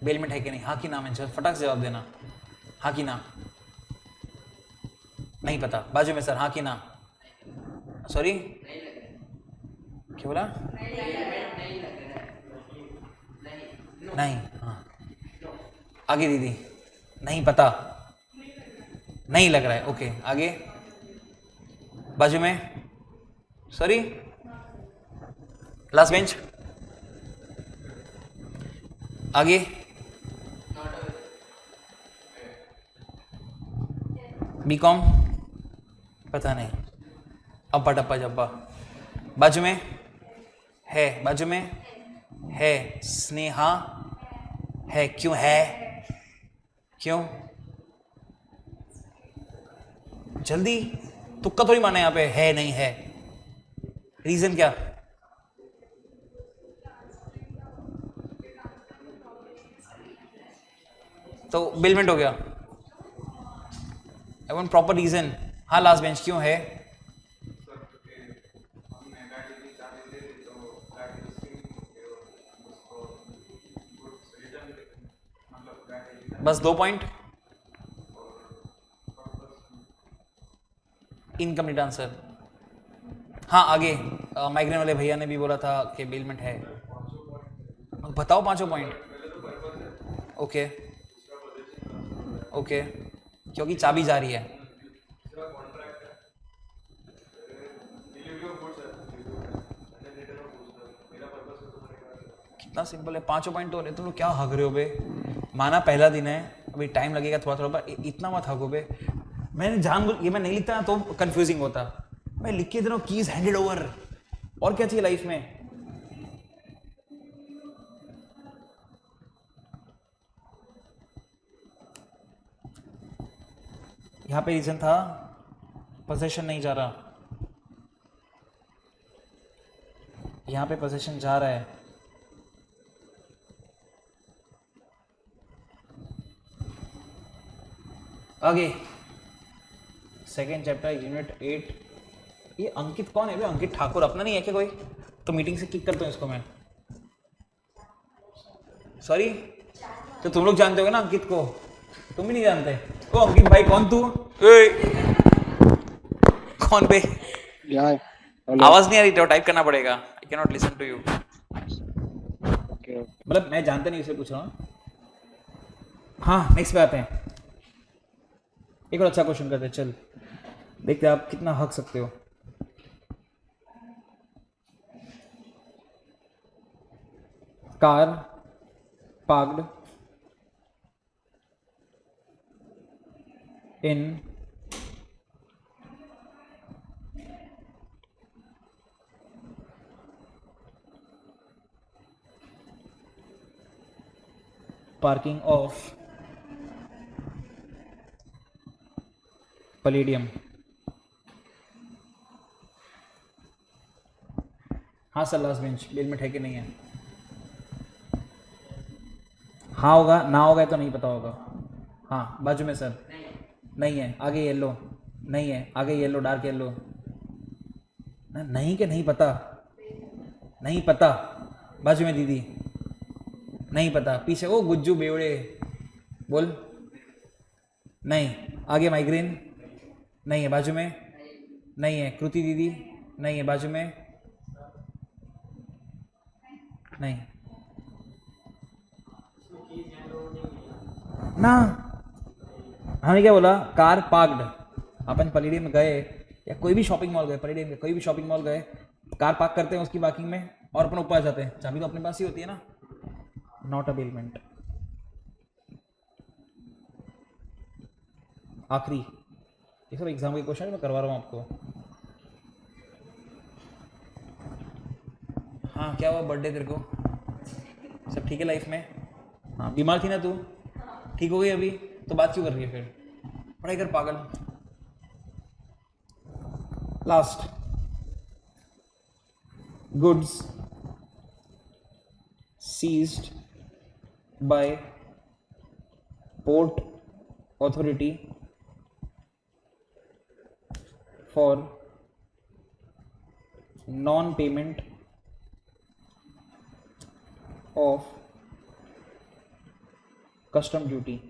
बेल में है कि नहीं? हाँ कि ना मेंशन, फटाक से जवाब देना, हाँ कि ना। नहीं पता, बाजू में सर, हाँ कि ना। सॉरी, क्या बोला? नहीं, हाँ। आगे दीदी, नहीं पता, नहीं लग रहा है, ओके। आगे बाजू में, सॉरी, लास्ट बेंच, आगे बीकॉम, पता नहीं, अप्पा टप्पा जब्बा। बाजू में है, बाजू में है, स्नेहा है, क्यों है? क्यों? जल्दी, तुक्का थोड़ी मारना, यहाँ पे है नहीं है, रीजन क्या? तो बिलमेंट हो गया। I want proper reason. हाँ, लास्ट बेंच क्यों है? बस 2 पॉइंट, इनकम्प्लीट आंसर। हाँ, आगे माइग्रेन वाले भैया ने भी बोला था कि बिलमेंट है। बताओ पांचों पॉइंट। ओके ओके, क्योंकि चाबी जा रही है। कितना सिंपल है, पांचों पॉइंट तो हो रहे, तुम लोग क्या हग रहे हो बे? माना पहला दिन है, अभी टाइम लगेगा थोड़ा थोड़ा, पर इतना मत हगो बे। मैंने ये मैं नहीं लिखता तो कंफ्यूजिंग होता, मैं लिख के दे रहा हूँ कीज हैंडेड ओवर। और क्या चाहिए लाइफ में? यहां पे रीजन था पोजीशन नहीं जा रहा, यहां पे पोजीशन जा रहा है। आगे सेकेंड चैप्टर यूनिट 8। ये अंकित कौन है? अंकित ठाकुर अपना नहीं है क्या कोई? तो मीटिंग से किक करता हूँ इसको मैं। सॉरी, तो तुम लोग जानते हो ना अंकित को? तुम भी नहीं जानते? ओ अंकित भाई, कौन तू? कौन बे? आवाज नहीं आ रही तो टाइप करना पड़ेगा। I can not listen to you. मतलब मैं जानता नहीं, उसे पूछ रहा हूँ। हाँ, नेक्स्ट पे आते हैं। एक और अच्छा क्वेश्चन करते हैं, चल देखते हैं आप कितना हक सकते हो। Car parked in parking of palladium। हाँ सर लास्ट बेंच बिल में है कि नहीं है? हाँ होगा, ना होगा तो नहीं पता होगा। हाँ बाजू में सर नहीं है, आगे येलो नहीं है, आगे येलो डार्क येलो नहीं, के नहीं पता, नहीं पता, बाजू में दीदी नहीं पता, पीछे ओ गुज्जू बेवड़े बोल नहीं, आगे माइग्रेन नहीं है, बाजू में नहीं है, कृति दीदी नहीं है, बाजू में नहीं ना। हमने क्या बोला? कार पार्क्ड, अपन पलेडियम में गए या कोई भी शॉपिंग मॉल गए, पलेडियम में कोई भी शॉपिंग मॉल गए, कार पार्क करते हैं उसकी पार्किंग में और अपन ऊपर जाते हैं, चाबी तो अपने पास ही होती है ना। Not a bailment. आखिरी, ये सब एग्जाम के क्वेश्चन मैं करवा रहा हूँ आपको। हाँ क्या हुआ बर्थडे तेरे को? सब ठीक है लाइफ में? हाँ बीमार थी ना तू, ठीक हो गई अभी? तो बात क्यों कर रही है फिर? पढ़ाई कर पागल। Last, goods seized by port authority for non payment of custom duty.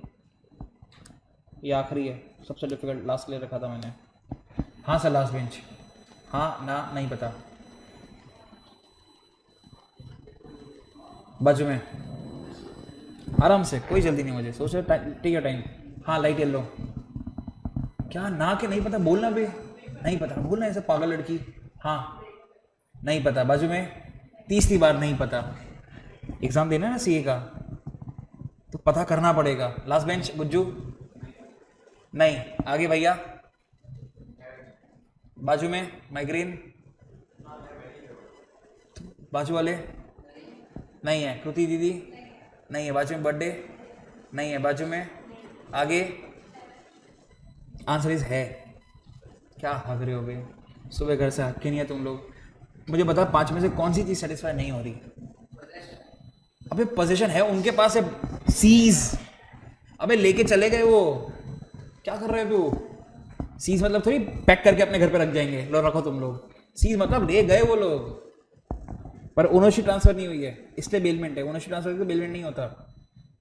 ये आखिरी है, सबसे डिफिकल्ट लास्ट के लिए रखा था मैंने। हाँ सर लास्ट बेंच। हाँ ना नहीं पता, बाजू में आराम से, कोई जल्दी नहीं, मुझे सोच रहे टेक योर टाइम। हाँ लाइट येलो। क्या ना के नहीं पता बोलना भी नहीं पता, बोलना ऐसे पागल लड़की। हाँ नहीं पता, बाजू में तीसरी बार नहीं पता। एग्जाम देना है ना सीए का, तो पता करना पड़ेगा। लास्ट बेंच गुज्जू नहीं, आगे भैया बाजू में माइग्रेन, बाजू वाले नहीं है, कृति दीदी नहीं है, बाजू में बर्थडे नहीं है, बाजू में आगे आंसर इज है। क्या हग रहे हो बे? सुबह घर से हक के नहीं है तुम लोग। मुझे बता 5 में से कौन सी चीज सेटिस्फाई नहीं हो रही? अबे पोजीशन है उनके पास है, सीज। अबे लेके चले गए वो, क्या कर रहे हो तू? सीज मतलब थोड़ी पैक करके अपने घर पे रख जाएंगे, लो रखो तुम लोग। सीज मतलब ले गए वो लोग, पर ओनरशिप ट्रांसफर नहीं हुई है, इसलिए बेलमेंट है। ओनरशिप ट्रांसफर तो बेलमेंट नहीं होता।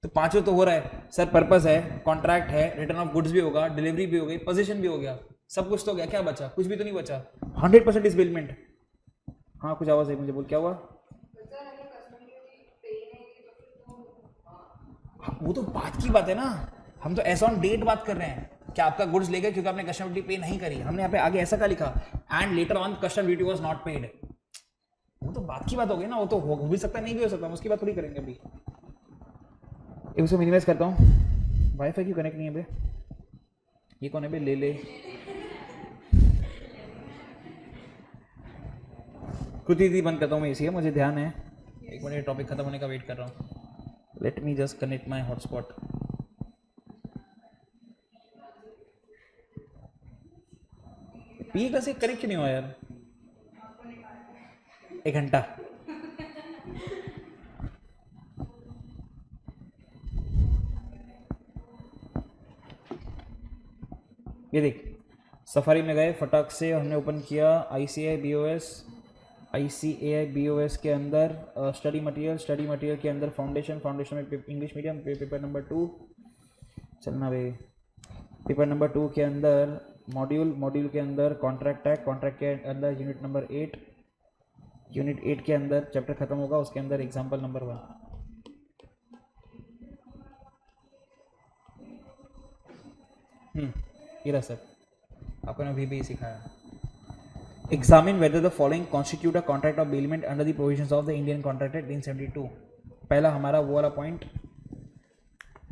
तो पांचों तो हो रहा है सर, पर्पस है, कॉन्ट्रैक्ट है, रिटर्न ऑफ गुड्स भी होगा, डिलीवरी भी हो गई, पोजीशन भी हो गया, सब कुछ तो हो गया। क्या बचा? कुछ भी तो नहीं बचा। 100% इज बेलमेंट। हाँ कुछ आवाज है, मुझे बोल क्या हुआ? वो तो बात की बात है ना, हम तो ऐसा ऑन डेट बात कर रहे हैं कि आपका गुड्स ले गए क्योंकि आपने कस्टम ड्यूटी पे नहीं करी। हमने यहाँ पे आगे ऐसा क्या लिखा? And later on custom duty was not paid. वो तो बात की बात हो गई ना, वो तो हो भी सकता है नहीं भी हो सकता, हम उसकी बात थोड़ी करेंगे अभी। इसको मिनिमाइज करता हूँ। वाईफाई क्यों कनेक्ट नहीं है बे? ये कौन है बे? ले कृति दी बंद करता हूँ मैं इसी, मुझे ध्यान है। एक मिनट टॉपिक खत्म होने का वेट कर रहा हूँ। Let me just connect my hotspot. P कैसे कनेक्ट क्यों नहीं हुआ यार? 1 घंटा। ये देख, सफारी में गए, फटाक से हमने ओपन किया ICAI BOS के अंदर स्टडी मटेरियल के अंदर फाउंडेशन में इंग्लिश मीडियम पेपर नंबर 2 चलना वे। पेपर नंबर 2 के अंदर मॉड्यूल के अंदर कॉन्ट्रैक्ट के अंदर यूनिट नंबर 8 के अंदर चैप्टर खत्म होगा, उसके अंदर एग्जाम्पल नंबर 1। ये रहा सर, आपको ने भी सिखाया। Examine whether the following constitute a contract of bailment under the provisions of the Indian Contract Act 1972। पहला हमारा वो वाला पॉइंट,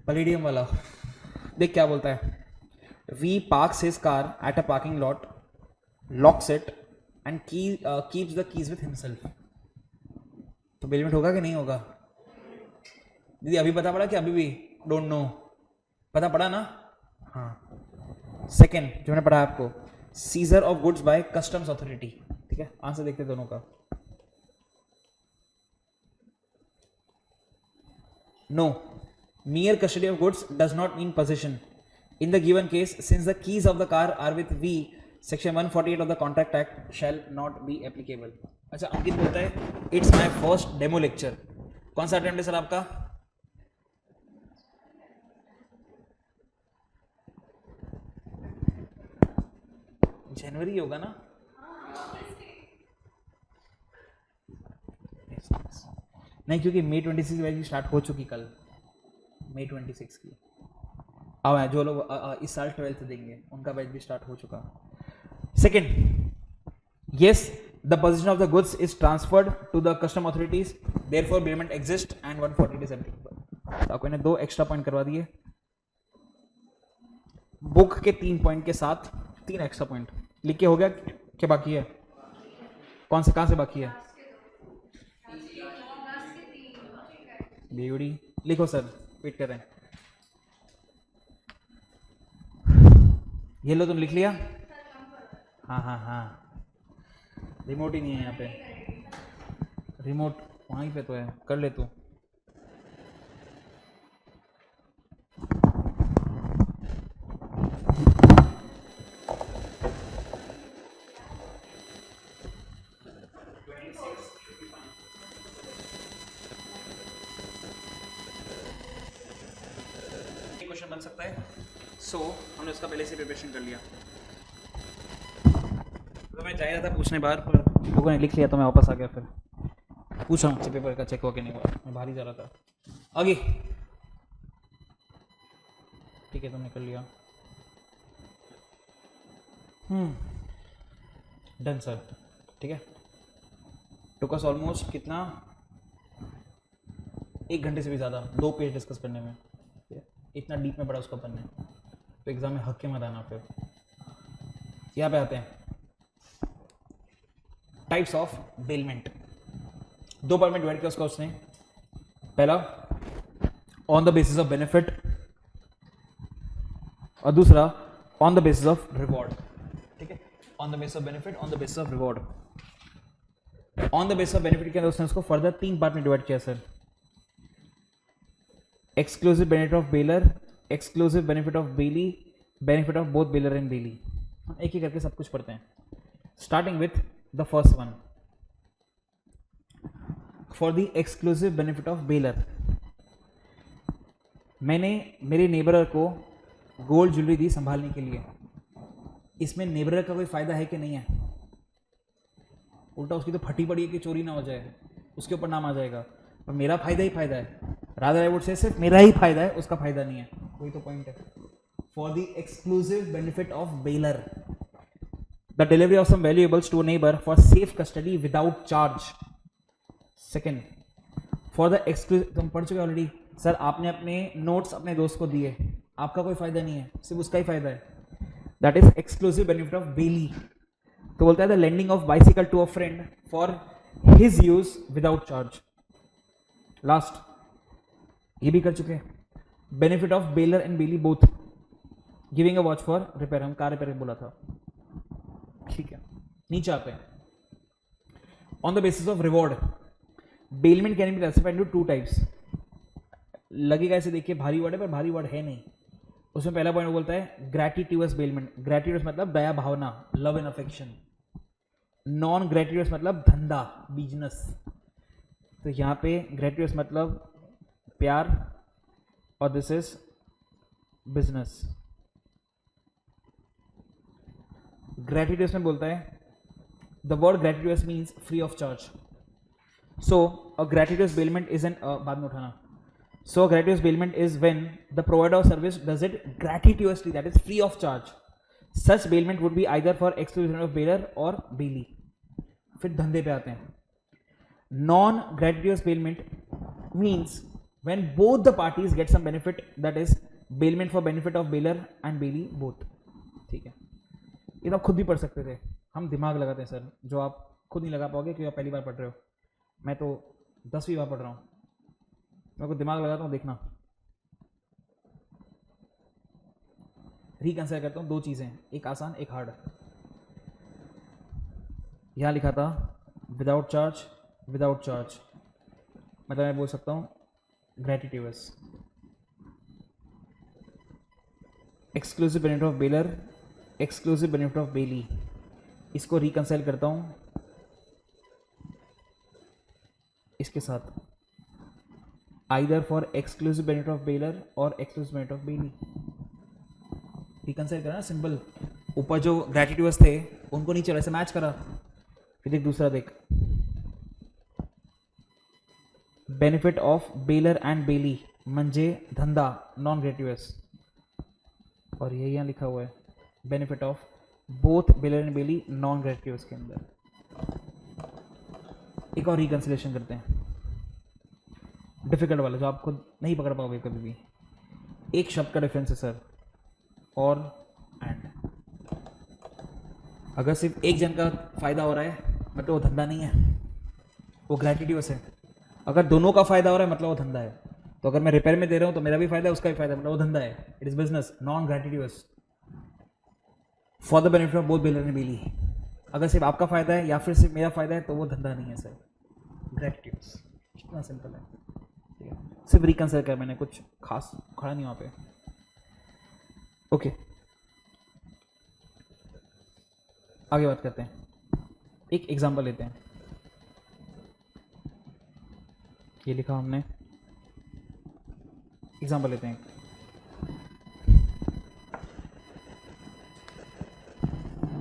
पलेडियम वाला। देख क्या बोलता है, V parks his car at a parking lot, locks it and keeps the keys with himself. तो बेलमेंट होगा कि नहीं होगा? दीदी अभी पता पड़ा कि अभी भी डोंट नो? पता पड़ा ना? हाँ. सेकेंड जो मैंने पढ़ा आपको, seizure of goods by customs authority. ठीक है, आंसर देखते दोनों का. No, mere custody of goods does not mean possession. In the given case, since the keys of the car are with V, section 148 of the Contract Act shall not be applicable. अच्छा, अंकित बोलता है it's my first demo lecture. कौन सा अटेम्प्ट है सर आपका? जनवरी होगा ना? नहीं, क्योंकि मई 26 बैच स्टार्ट हो चुकी कल, मई 26 की. अब जो लोग इस साल 12th देंगे उनका बैच भी स्टार्ट हो चुका. Second, yes, the possession of the goods is transferred to the custom authorities, therefore bailment exists and 148 is applicable. तो आपको इन्हें 2 एक्स्ट्रा पॉइंट करवा दिए. बुक के 3 पॉइंट के साथ 3 एक्स्ट्रा पॉइंट लिख के हो गया. क्या बाकी है? कौन से, कहां से बाकी है? बेवड़ी लिखो सर, वेट कर रहे हैं. ये लो, तुम लिख लिया? हाँ हाँ हाँ, रिमोट ही नहीं है यहाँ पे. रिमोट वहीं पे तो है, कर ले तू. क्वेश्चन बन सकता है. सो हमने उसका पहले से प्रिपरेशन कर लिया. तो मैं जा रहा था पूछने बाहर, पर लोगों ने लिख लिया तो मैं वापस आ गया. फिर पूछा मुझसे पेपर का चेक हुआ कि नहीं हुआ, मैं बाहर ही जा रहा था. आगे ठीक है, तुमने कर लिया. Done sir. ठीक है, टुक अस ऑलमोस्ट कितना, 1 घंटे से भी ज़्यादा, 2 पेज डिस्कस करने में. इतना डीप में पड़ा उसको पढ़ने, तो एग्जाम में हक के मत आना. फिर यहाँ पे आते हैं टाइप्स ऑफ बेलमेंट. 2 पार्ट में डिवाइड किया उसका उसने. पहला on the basis of benefit और दूसरा on the basis of reward. ठीक है, on the basis of benefit, on the basis of reward. On the basis of benefit के अंदर उसने उसको फर्दर 3 पार्ट में डिवाइड किया sir. Exclusive benefit of bailor, exclusive benefit of bailee, benefit of both bailor and bailee. एक ही करके सब कुछ पढ़ते हैं. Starting with the first one. For the exclusive benefit of baler, मैंने मेरे नेबरर को गोल्ड ज्वेलरी दी संभालने के लिए. इसमें नेबरर का कोई फायदा है कि नहीं है? उल्टा उसकी तो फटी पड़ी है कि चोरी ना हो जाए, उसके ऊपर नाम आ जाएगा. पर मेरा फायदा ही फायदा है. रादर आई वुड से सिर्फ मेरा ही फायदा है, उसका फायदा नहीं है. वही तो पॉइंट है. For the exclusive benefit of bailor, the delivery of some valuables to neighbour for safe custody without charge. Second, for the exclusive, तुम पढ़ चुके ऑलरेडी सर. आपने अपने नोट्स अपने दोस्त को दिए, आपका कोई फायदा नहीं है, सिर्फ उसका ही फायदा है. That is exclusive benefit of bailee. तो बोलता है the lending of bicycle to a friend for his use without charge. Last, ये भी कर चुके हैं. Benefit of bailor and bailee both, giving a watch for repair. हम कार रिपेयर बोला था. ठीक है, नीचे आते हैं. On the basis of reward, bailment can be classified into 2 types. लगेगा ऐसे देखिए भारी वर्ड है, पर भारी वर्ड है नहीं. उसमें पहला पॉइंट बोलता है ग्रेटिट्यूअस बेलमेंट. ग्रेटिट्यूअस मतलब दया भावना, लव एंड अफेक्शन. नॉन ग्रेटिट्यूअस मतलब धंधा, बिजनेस. तो यहाँ पे ग्रेटिट्यूअस मतलब प्यार और दिस इज बिजनेस. ग्रेटिट्यूअस में बोलता है the word gratuitous means free of charge. So a gratuitous bailment is an, बाद में उठाना. So gratuitous bailment is when the provider of service does it gratuitously, that is free of charge. Such bailment would be either for exclusion of bailer or bailee. फिर धंधे पे आते हैं. Non gratuitous bailment means when both the parties get some benefit, that is bailment for benefit of bailer and bailee both. ठीक है, ये तो आप खुद भी पढ़ सकते थे, हम दिमाग लगाते हैं सर, जो आप खुद नहीं लगा पाओगे क्योंकि आप पहली बार पढ़ रहे हो। मैं तो 10वीं बार पढ़ रहा हूँ, मैं को दिमाग लगाता हूँ। देखना, रिकंसिडर करता हूँ, दो चीज़ें, एक आसान एक हार्ड। यहाँ लिखा था विदाउट चार्ज, विदाउट चार्ज, मतलब मैं बोल सकता हूँ gratuitous, exclusive benefit of bailor, exclusive benefit of bailee. इसको रिकंसाइल करता हूँ इसके साथ, either for exclusive benefit of bailor और exclusive benefit of bailee. Reconcile करा सिंपल, ऊपर जो ग्रेटिट्यूस थे उनको नीचे वैसे मैच करा, फिर एक दूसरा देख, बेनिफिट ऑफ बेलर एंड बेली म्हणजे धंधा नॉन ग्रेटिट्यूस, और ये यहाँ लिखा हुआ है benefit of both bailor and bailee non gratuitous के अंदर। एक और रिकंसिलेशन करते हैं, डिफिकल्ट वाला जो आप खुद नहीं पकड़ पाओगे कभी भी। एक शब्द का डिफरेंस है सर, और एंड। अगर सिर्फ एक जन का फायदा हो रहा है मतलब वो धंधा नहीं है, वो ग्रेटिट्यूस है। अगर दोनों का फायदा हो रहा है मतलब वो धंधा है। तो अगर मैं रिपेयर में दे रहा हूँ तो मेरा भी फायदा है, उसका भी फायदा है, मतलब वो धंधा है। It is business non gratuitous for the benefit of both bailor and bailee. अगर सिर्फ आपका फायदा है या फिर सिर्फ मेरा फायदा है तो वो धंधा नहीं है सर, ग्रेटिट्यूस। इतना सिंपल है, ठीक है। सिर्फ रिकंसिडर कर, मैंने कुछ खास खड़ा नहीं वहाँ पे। ओके, आगे बात करते हैं, एक एग्जांपल लेते हैं। ये लिखा हमने, एग्जांपल लेते हैं।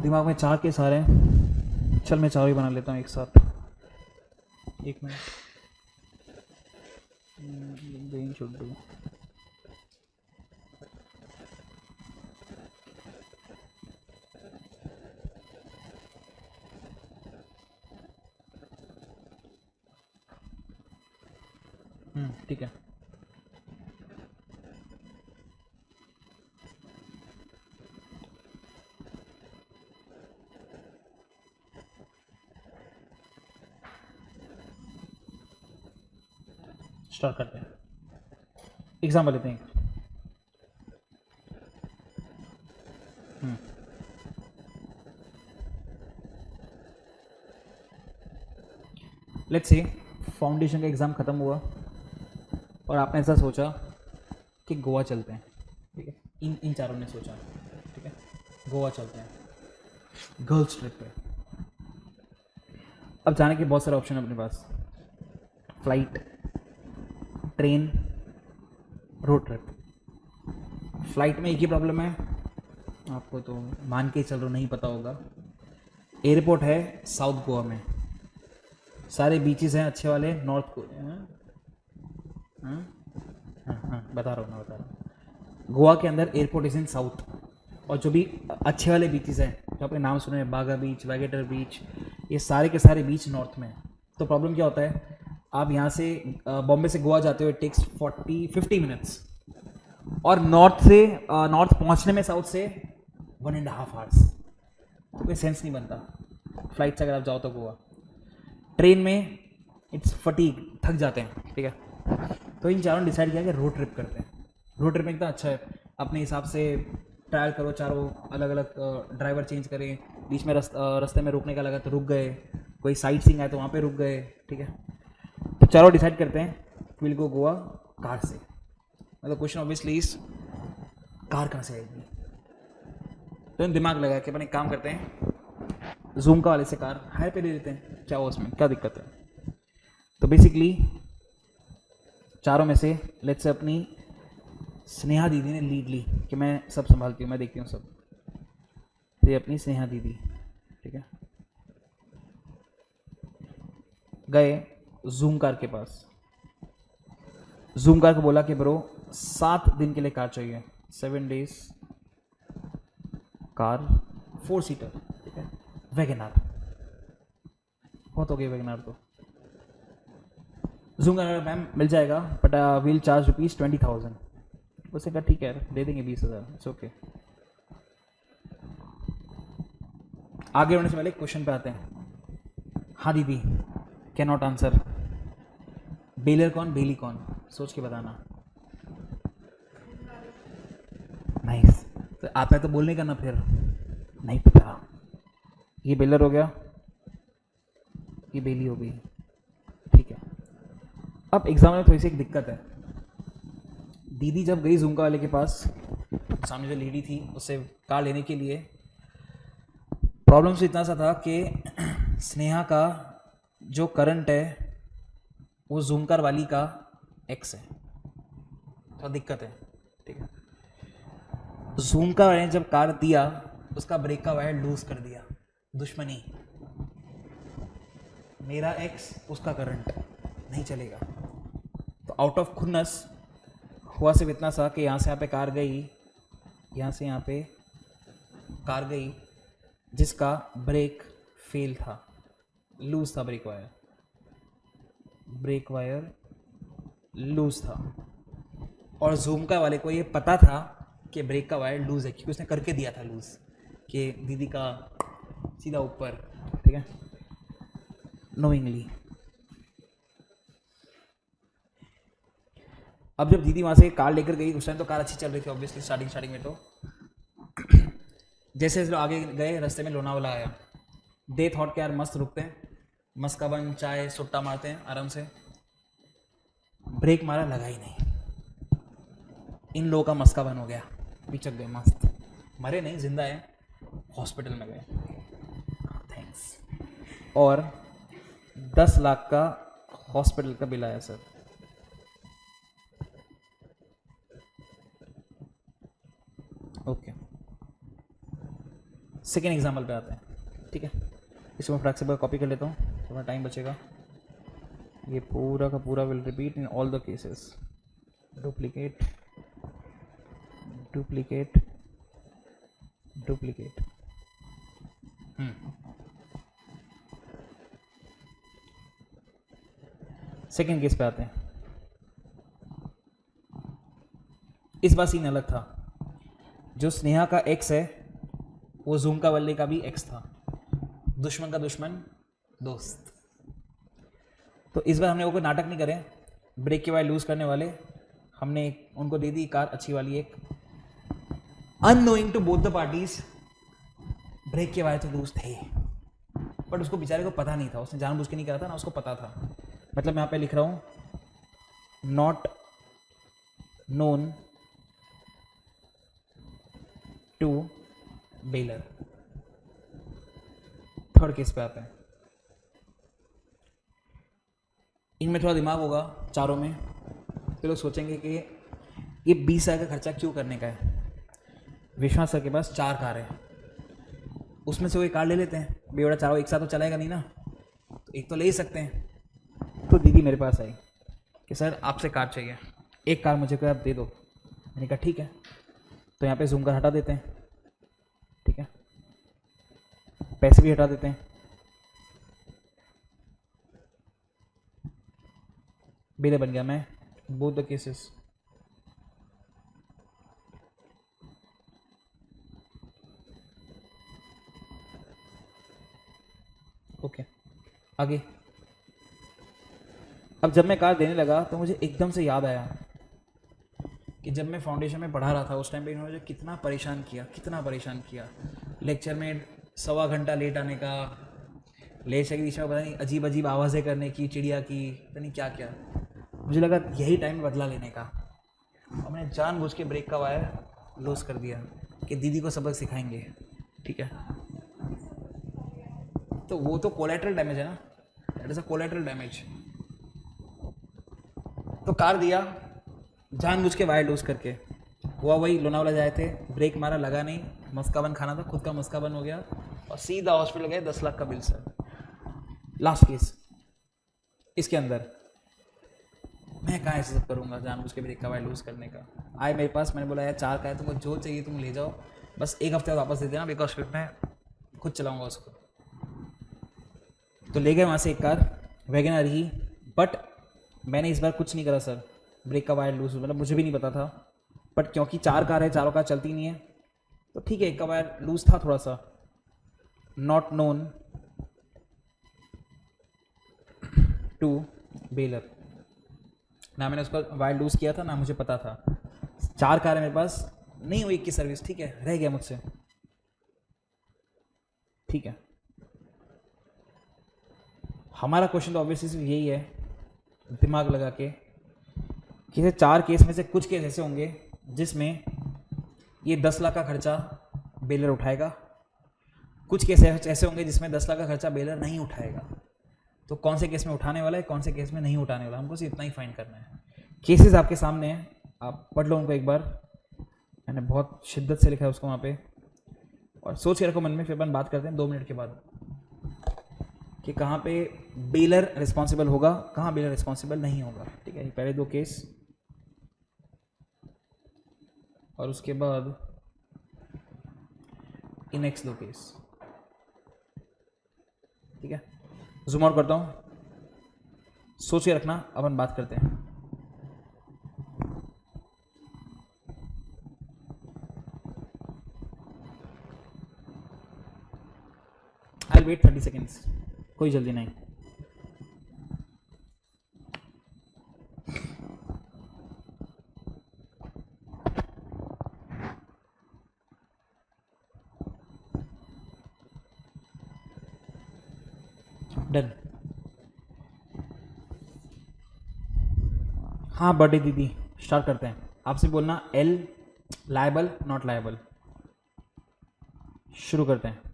दिमाग में चार केस आ रहे हैं, चल मैं चारों ही बना लेता हूँ एक साथ। एक मिनट, ब्रेन शुड डू। ठीक है, स्टार्ट करते हैं। एग्जाम्पल लेते हैं। लेट्स से फाउंडेशन का एग्ज़ाम ख़त्म हुआ और आपने ऐसा सोचा कि गोवा चलते हैं, ठीक है। इन चारों ने सोचा, ठीक है, गोवा चलते हैं गर्ल्स ट्रिप पे। अब जाने के बहुत सारे ऑप्शन है अपने पास, flight, train, road trip. Flight में एक ही प्रॉब्लम है, आपको तो मान के चलो नहीं पता होगा। एयरपोर्ट है साउथ गोवा में, सारे बीचेस हैं अच्छे वाले, नॉर्थ को बता रहा हूँ गोवा के अंदर एयरपोर्ट इज इन साउथ, और जो भी अच्छे वाले बीचेस हैं जो आपने नाम सुने हैं, बागा बीच, वैगेटर बीच, ये सारे के सारे बीच नॉर्थ में। तो प्रॉब्लम क्या होता है, आप यहाँ से बॉम्बे से गोवा जाते हुए टेक्स 40-50 मिनट्स, और नॉर्थ पहुँचने में साउथ से 1.5 आवर्स। तो कोई सेंस नहीं बनता फ्लाइट से अगर आप जाओ तो गोवा। ट्रेन में इट्स फटीग, थक जाते हैं, ठीक है। तो इन चारों ने डिसाइड किया कि रोड ट्रिप करते हैं। रोड ट्रिप में इतना अच्छा है, अपने हिसाब से ट्रायल करो, चारों अलग अलग ड्राइवर चेंज करें, बीच में रास्ते में रुकने का लगा तो रुक गए, कोई साइट सीइंग आए तो वहाँ पे रुक गए, ठीक है। तो चारों डिसाइड करते हैं विल गो गोवा कार से। मतलब क्वेश्चन ऑब्वियसली इस कार कहाँ से आएगी, तो दिमाग लगा के अपन एक काम करते हैं, जूम का वाले से कार हायर पे ले लेते हैं, क्या हो उसमें क्या दिक्कत है। तो बेसिकली चारों में से लेट्स से अपनी स्नेहा दीदी ने लीड ली कि मैं सब संभालती हूँ, मैं देखती हूँ सब। तो ये अपनी स्नेहा दीदी, ठीक है, गए जूम कार के पास। जूम कार को बोला कि ब्रो 7 दिन के लिए कार चाहिए, 7 डेज कार, 4 सीटर, ठीक है, वैगनार। बहुत हो गई वैगनार तो। जूम कार मैम मिल जाएगा बट विल चार्ज ₹20,000। उससे कहा ठीक है दे देंगे 20,000, इट्स ओके। आगे बढ़ने से पहले क्वेश्चन पे आते हैं। हाँ दीदी, कैन नॉट आंसर। बेलर कौन, बेली कौन, सोच के बताना। नाइस, तो आता है तो बोलने का ना, फिर नहीं पता। ये बेलर हो गया, ये बेली हो गई, ठीक है। अब एग्जाम में थोड़ी सी एक दिक्कत है। दीदी जब गई जूमका वाले के पास, सामने जो लेडी थी उससे कार लेने के लिए, प्रॉब्लम से इतना सा था कि स्नेहा का जो करंट है वो जूमकार वाली का एक्स है, तो दिक्कत है, ठीक है। जूमकार वाले ने जब कार दिया, उसका ब्रेक का वायर लूज कर दिया। दुश्मनी, मेरा एक्स, उसका करंट, नहीं चलेगा। तो आउट ऑफ खुन्नस हुआ सिर्फ इतना सा कि यहाँ से यहाँ पे कार गई, यहाँ से यहाँ पे कार गई, जिसका ब्रेक फेल था, लूज था brake wire, brake wire loose था। और जूमका वाले को ये पता था कि ब्रेक का वायर लूज है, क्योंकि उसने करके दिया था लूज, कि दीदी का सीधा ऊपर, ठीक है, नोइंगली। अब जब दीदी वहाँ से कार लेकर गई, उस टाइम तो कार अच्छी चल रही थी ऑब्वियसली, स्टार्टिंग में तो जैसे लोग आगे गए, रास्ते में लोनावाला आया। दे थॉट के यार मस्त रुकते हैं, मस्का बन चाय सुट्टा मारते हैं आराम से। ब्रेक मारा, लगा ही नहीं। इन लोगों का मस्का बन हो गया, पिचक गए मस्त, मरे नहीं, जिंदा है, हॉस्पिटल में गए, थैंक्स। और 10 लाख का हॉस्पिटल का बिल आया सर। ओके, सेकेंड एग्जाम्पल पे आते हैं, ठीक है। इसको मैं फटाक से कॉपी कर लेता हूँ, थोड़ा टाइम बचेगा। ये पूरा का पूरा will repeat in all the cases. Duplicate, duplicate, duplicate. Second case पे आते हैं। इस बार सीन अलग था। जो स्नेहा का एक्स है वो जूमका वाले का भी एक्स था, दुश्मन का दुश्मन दोस्त। तो इस बार हमने वो कोई नाटक नहीं करे, ब्रेक के वायर लूज करने वाले, हमने उनको दे दी कार अच्छी वाली एक। Unknowing to both the parties, brake के वायर तो लूज थे, बट उसको बेचारे को पता नहीं था, उसने जानबूझ के नहीं करा था ना, उसको पता था। मतलब मैं यहाँ पे लिख रहा हूँ, not known to bailor. Third case पे आते हैं। इनमें थोड़ा दिमाग होगा चारों में, तो लोग सोचेंगे कि ये 20,000 का खर्चा क्यों करने का है। विश्वास सर के पास 4 कार है, उसमें से कोई कार ले लेते हैं, बेवड़ा चारों एक साथ तो चलाएगा नहीं ना, तो एक तो ले ही सकते हैं। तो दीदी मेरे पास आई कि सर आपसे कार चाहिए, एक कार मुझे कोई आप दे दो। मैंने कहा ठीक है, तो यहाँ पे जूम कर हटा देते हैं, ठीक है, पैसे भी हटा देते हैं। बेले बन गया मैं, बोथ द केसेस। ओके, आगे। अब जब मैं कार देने लगा तो मुझे एकदम से याद आया कि जब मैं फाउंडेशन में पढ़ा रहा था उस टाइम पे इन्होंने मुझे कितना परेशान किया, कितना परेशान किया। लेक्चर में 1.25 घंटा लेट आने का, लेक्चर के बीच में पता नहीं अजीब अजीब आवाज़ें करने की, चिड़िया की, पता नहीं क्या क्या। मुझे लगा यही टाइम बदला लेने का, और मैंने जानबूझ के ब्रेक का वायर लूज कर दिया कि दीदी को सबक सिखाएंगे, ठीक है। तो वो तो कोलेटरल डैमेज है ना, that is a collateral damage. तो कार दिया जानबूझ के वायर लूज करके, हुआ वही, लोनावाला जाए थे, ब्रेक मारा, लगा नहीं, मस्का बन खाना था, खुद का मस्का बन हो गया और सीधा हॉस्पिटल गए, 10 लाख का बिल सर। लास्ट केस, इसके अंदर मैं कहाँ ऐसे सब करूँगा जानबूझ के ब्रेक का वायर लूज करने का। आए मेरे पास, मैंने बोला यार 4 का है, तुमको जो चाहिए तुम ले जाओ, बस 1 हफ्ते बाद वापस दे देना, बिकॉज फिर मैं खुद चलाऊँगा उसको। तो ले गए वहाँ से एक कार, वैगनर ही, बट मैंने इस बार कुछ नहीं करा सर, ब्रेक का वायर लूज, मतलब मुझे भी नहीं पता था, बट क्योंकि 4 कार है, चारों कार चलती नहीं है, तो ठीक है, एक का वायर लूज था थोड़ा सा, नॉट नोन टू बेलर। ना मैंने उसका वाइल लूज किया था, ना मुझे पता था। 4 कार है मेरे पास, नहीं हुई की सर्विस, ठीक है, रह गया मुझसे, ठीक है। हमारा क्वेश्चन तो ऑब्वियसली सिर्फ यही है, दिमाग लगा के, कि ये 4 केस में से कुछ केस ऐसे होंगे जिसमें ये 10 लाख का खर्चा बेलर उठाएगा, कुछ केस ऐसे होंगे जिसमें 10 लाख का खर्चा बेलर नहीं उठाएगा। तो कौन से केस में उठाने वाला है, कौन से केस में नहीं उठाने वाला, हमको सिर्फ इतना ही फाइंड करना है। केसेस आपके सामने हैं, आप पढ़ लो उनको एक बार, मैंने बहुत शिद्दत से लिखा है उसको वहाँ पे, और सोच के रखो मन में, फिर अपन बात करते हैं 2 मिनट के बाद कि कहाँ पे बेलर रिस्पॉन्सिबल होगा, कहाँ बेलर रिस्पॉन्सिबल नहीं होगा, ठीक है। पहले 2 केस और उसके बाद ये नेक्स्ट 2 केस, ठीक है। जूम आउट करता हूँ, सोच के रखना, अपन बात करते हैं। I'll wait 30 seconds, कोई जल्दी नहीं। डन। हाँ बर्थडे दीदी, स्टार्ट करते हैं। आपसे बोलना एल लायबल नॉट लायबल, शुरू करते हैं।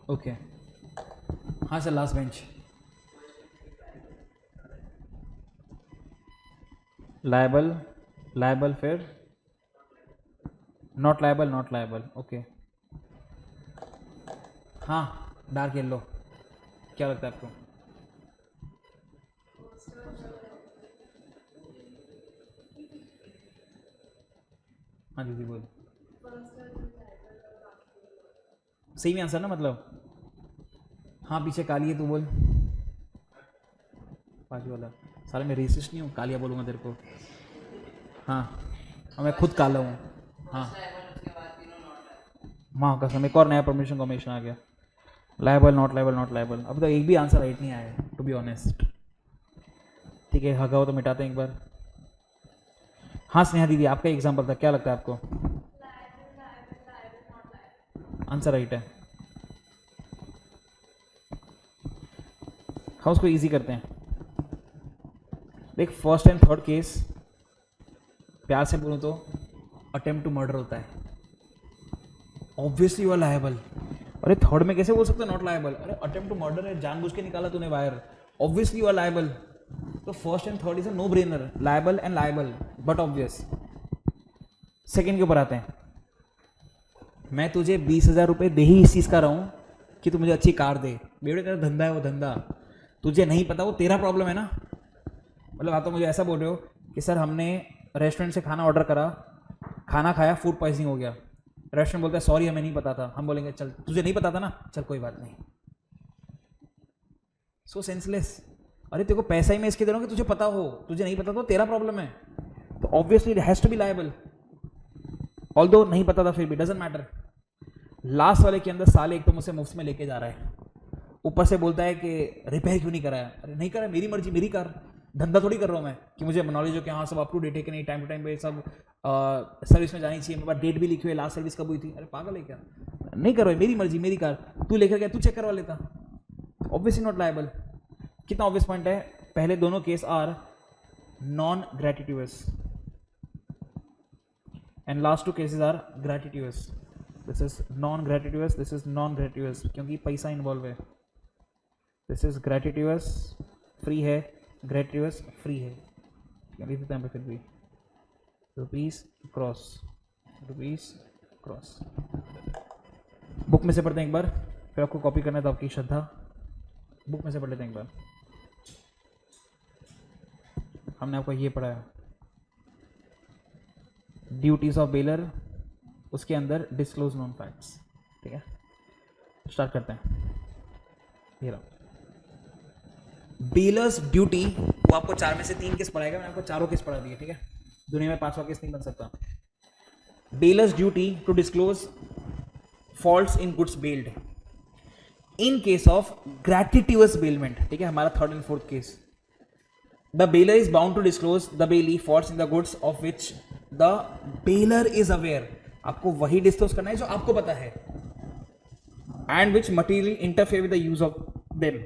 ओके हाँ sir, last bench. Liable liable, फिर not liable not liable, okay. हाँ डार्क येलो, क्या लगता है आपको? हाँ दीदी बोल, सही में आंसर ना, मतलब हाँ पीछे काली है, तू बोल। बाकी वाला सारे मैं रेसिस्ट नहीं हूँ, कालिया बोलूँगा तेरे को। हाँ और मैं खुद काला हूँ। हाँ माँ कसम, एक और नया परमिशन कॉम्बिनेशन आ गया, liable not liable not liable. अब तो एक भी आंसर राइट नहीं आया है टू बी ऑनेस्ट, ठीक है। हगा हो तो मिटाते हैं एक बार। हाँ स्नेहा दीदी, आपका एग्जाम्पल था, क्या लगता है आपको? आंसर राइट है। हाँ उसको इजी करते हैं। देख फर्स्ट एंड थर्ड केस, प्यार से बोलूँ तो अटेम्प्ट टू मर्डर होता है, ऑब्वियसली यू आर लायबल। अरे थर्ड में कैसे बोल सकते नॉट लायबल? अरे अटेम्प्ट टू मर्डर है, जानबूझ के निकाला तूने wire, obviously you are liable. तो first and third is a no brainer, liable and liable, but obvious. Second के ऊपर आते हैं। मैं तुझे 20,000 रुपये दे ही इस चीज़ का रहा हूँ कि तू मुझे अच्छी कार दे, बेटे तेरा धंधा है वो धंधा, तुझे नहीं पता वो तेरा प्रॉब्लम है ना। मतलब आप तो मुझे ऐसा बोल रहे हो कि सर हमने रेस्टोरेंट से खाना ऑर्डर करा, खाना खाया, फूड पॉइजनिंग हो गया, रेस्टोरेंट बोलता है सॉरी हमें नहीं पता था, हम बोलेंगे चल तुझे नहीं पता था ना, चल कोई बात नहीं। सो सेंसलेस। अरे तेरे को पैसा ही मैं इसके दे रहा हूँ कि तुझे पता हो, तुझे नहीं पता तो तेरा प्रॉब्लम है, तो obviously it has to be liable. Although नहीं पता था फिर भी डजंट मैटर। लास्ट वाले के अंदर साले एक तो मुझसे मुफ्त में लेके जा रहा है, ऊपर से बोलता है कि रिपेयर क्यों नहीं कराया। अरे नहीं करा, मेरी मर्जी, मेरी कार, धंधा थोड़ी कर रहा हूँ मैं कि मुझे नॉलेज हो कि हाँ सब अप टू डेट है कि नहीं, टाइम टू टाइम पे सब सर्विस में जानी चाहिए, मेरे पास डेट भी लिखी हुई है, लास्ट सर्विस कब हुई थी। अरे पागल है क्या? नहीं करो, मेरी मर्जी मेरी कार, तू लेकर गया तू चेक करवा लेता, ऑब्वियसली नॉट लायबल। कितना ऑब्वियस पॉइंट है, पहले दोनों case are non gratuitous and last 2 cases are gratuitous. This is non gratuitous, this is non gratuitous क्योंकि पैसा इन्वॉल्व है। दिस इज ग्रेटिट्यूअस फ्री है, ग्रेटिट्यूअस फ्री है, लिख देते हैं पे फिर भी रुपीस क्रॉस बुक में से पढ़ते हैं एक बार, फिर आपको कॉपी करना है तो आपकी श्रद्धा, बुक में से पढ़ लेते हैं एक बार। हमने आपको ये पढ़ाया ड्यूटीज ऑफ बेलर, उसके अंदर डिस्क्लोज नॉन फैक्ट्स, ठीक है। स्टार्ट करते हैं। ये रहा, बेलर्स ड्यूटी वो आपको 4 में से 3 केस पढ़ाएगा, मैंने आपको चारों केस पढ़ा दिए, ठीक है। दुनिया में 5वां केस नहीं बन सकता। Bailor's duty to disclose faults in goods bailed in case of gratuitous bailment, ठीक है, हमारा third and fourth case. The bailor is bound to disclose the bailee faults in the goods of which the bailor is aware, आपको वही डिस्क्लोज करना है जो आपको पता है, and which materially interfere with the use of them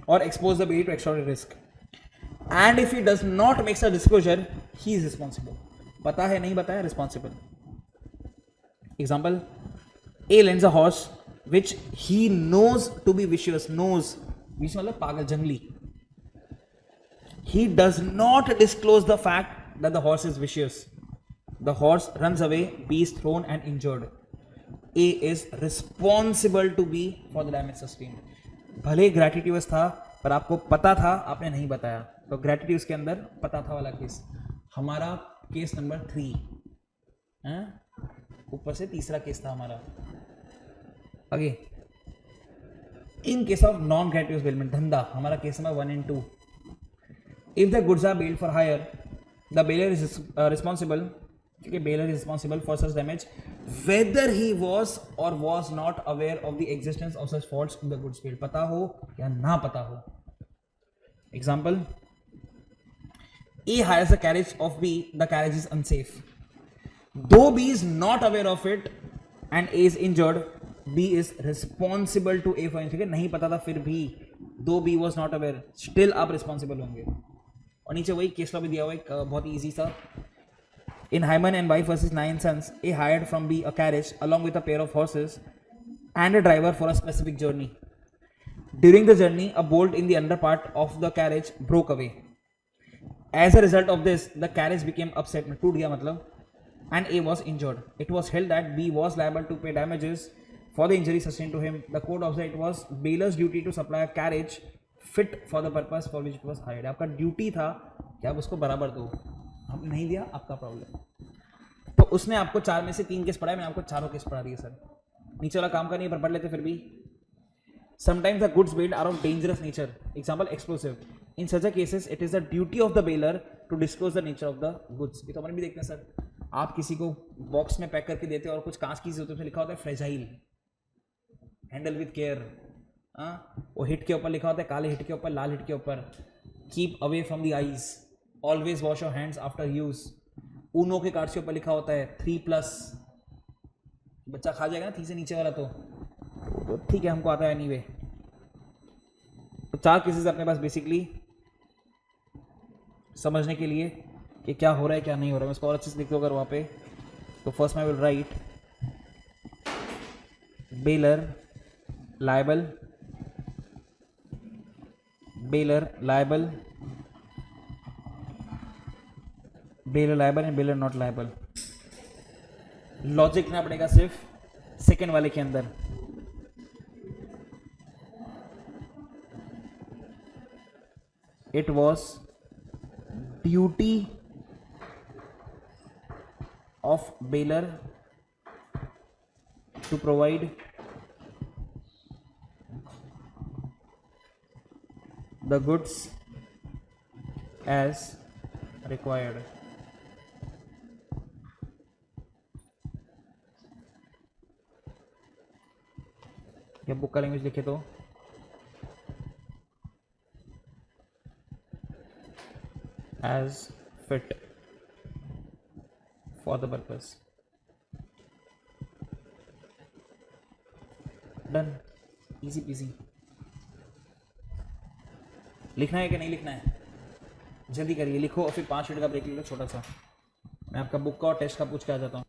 or expose the baby to extraordinary risk. And if he does not make such disclosure, he is responsible. पता है नहीं बताया, responsible. Example: A lends a horse which he knows to be vicious. Knows, vicious मतलब पागल, जंगली. He does not disclose the fact that the horse is vicious. The horse runs away, B is thrown and injured. A is responsible to B for the damage sustained. भले ग्रेटिट्यूस था पर आपको पता था, आपने नहीं बताया, तो ग्रेटिट्यूस के अंदर पता था वाला केस। हमारा केस नंबर 3, ऊपर से तीसरा केस था हमारा। आगे, in case of non gratuitous bailment, धंधा, हमारा case number 1 and 2। If the goods are bailed for hire, the bailor is responsible, okay, bailor is responsible for such damage whether he was or was not aware of the existence of such faults in the goods field, पता हो या ना पता हो। Example: A hires a carriage of B, the carriage is unsafe. Though B is not aware of it and A is injured, B is responsible to A for injury, ठीक है, नहीं पता था फिर भी, though B was not aware, still आप responsible होंगे। और नीचे वही केस लॉ भी दिया हुआ है, एक बहुत ईजी सा। In Hyman and Wife versus Nine Sons, A hired from B a carriage along with a pair of horses and a driver for a specific journey. During the journey, a bolt in the under part of the carriage broke away. As a result of this, the carriage became upset, टूट गया मतलब, and A was injured. It was held that B was liable to pay damages for the injury sustained to him. The court observed it was bailor's duty to supply a carriage fit for the purpose for which it was hired. आपका ड्यूटी था कि आप उसको बराबर दो, हम नहीं दिया, आपका प्रॉब्लम। तो उसने आपको 4 में से 3 केस पढ़ाया, मैंने आपको चारों केस पढ़ा दिए सर। नीचे वाला काम का नहीं, पर पढ़ लेते फिर भी। Sometimes the goods bailed are of dangerous nature, example explosive. In such a cases it is the duty of the bailor to disclose the nature of the goods. ये तो अपन भी देखते हैं सर, आप किसी को बॉक्स में पैक करके देते हो और कुछ कांच की चीज होती है, लिखा होता है फ्रेजाइल, हैंडल विद केयर। वो हिट के ऊपर लिखा होता है, काले हिट के ऊपर, लाल हिट के ऊपर, keep away from the eyes, always wash your hands after use. Uno के कार्ड्स के ऊपर लिखा होता है 3+, बच्चा खा जाएगा ना 3 से नीचे वाला, तो ठीक है, हमको आता है एनीवे। तो 4 केसेस अपने पास बेसिकली समझने के लिए कि क्या हो रहा है क्या नहीं हो रहा है। मैं इसको और अच्छे से लिख दूँ अगर वहाँ पे, तो फर्स्ट मैं will write bailor liable, bailor liable, bailor liable and bailor not liable. Logic ना पड़ेगा सिर्फ सेकेंड वाले के अंदर। It was duty of bailor to provide the goods as required. या बुक का लैंग्वेज लिखे तो as fit for the purpose. Done, easy peasy. लिखना है कि नहीं लिखना है, जल्दी करिए, लिखो और फिर 5 मिनट का ब्रेक ले लो छोटा सा। मैं आपका बुक का और टेस्ट का पूछ के आ जाता हूँ।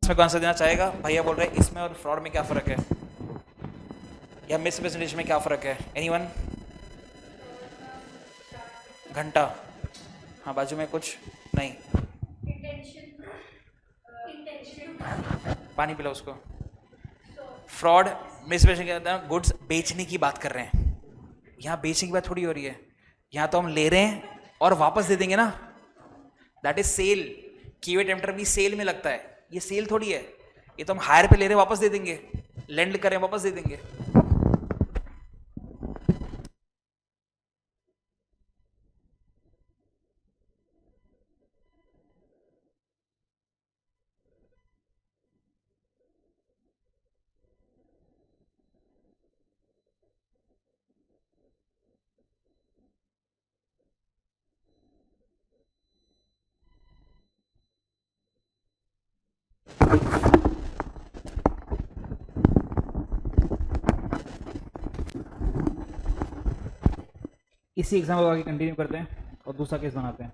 इसमें कौन सा देना चाहेगा? भैया बोल रहे हैं इसमें और फ्रॉड में क्या फ़र्क है, या मिसप्रेजेंटेशन में क्या फ़र्क है? एनीवन? घंटा, हाँ बाजू में कुछ नहीं, पानी पिलाओ उसको। फ्रॉड मिसप्रेजेंटेशन क्या होता है? गुड्स बेचने की बात कर रहे हैं, यहाँ बेचने की बात थोड़ी हो रही है, यहाँ तो हम ले रहे हैं और वापस दे देंगे ना, दैट इज सेल। कीवर्ड टेम्पटर भी सेल में लगता है, ये सेल थोड़ी है, ये तो हम हायर पे ले रहे हैं वापस दे देंगे, लेंड करें वापस दे देंगे। इसी एग्जाम को आगे कंटिन्यू करते हैं और दूसरा केस बनाते हैं।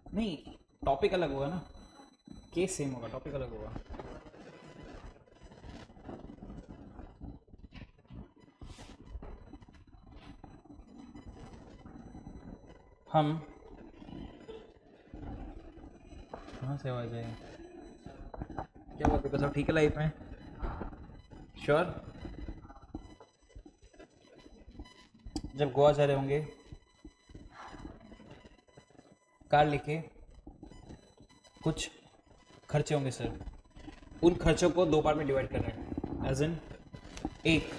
नहीं, टॉपिक अलग होगा ना, केस सेम होगा, टॉपिक अलग होगा। हम कहाँ से आवाज आएगी? क्या बात है, सब ठीक है लाइफ में? श्योर? जब गोवा जा रहे होंगे, कार लेके, कुछ खर्चे होंगे सर, उन खर्चों को दो पार्ट में डिवाइड कर रहे हैं, एज इन एक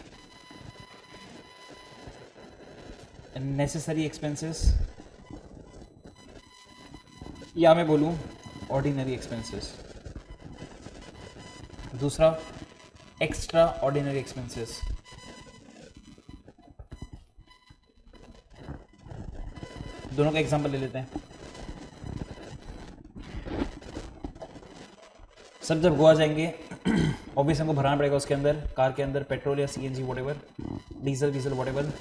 नेसेसरी एक्सपेंसेस, या मैं बोलूँ ऑर्डिनरी एक्सपेंसेस, दूसरा एक्स्ट्रा ऑर्डिनरी एक्सपेंसेस। दोनों का एग्जांपल ले लेते हैं। सर जब गोवा जाएंगे ऑब्वियस हमको भराना पड़ेगा उसके अंदर, कार के अंदर पेट्रोल या सीएनजी व्हाटएवर, डीजल व्हाटएवर।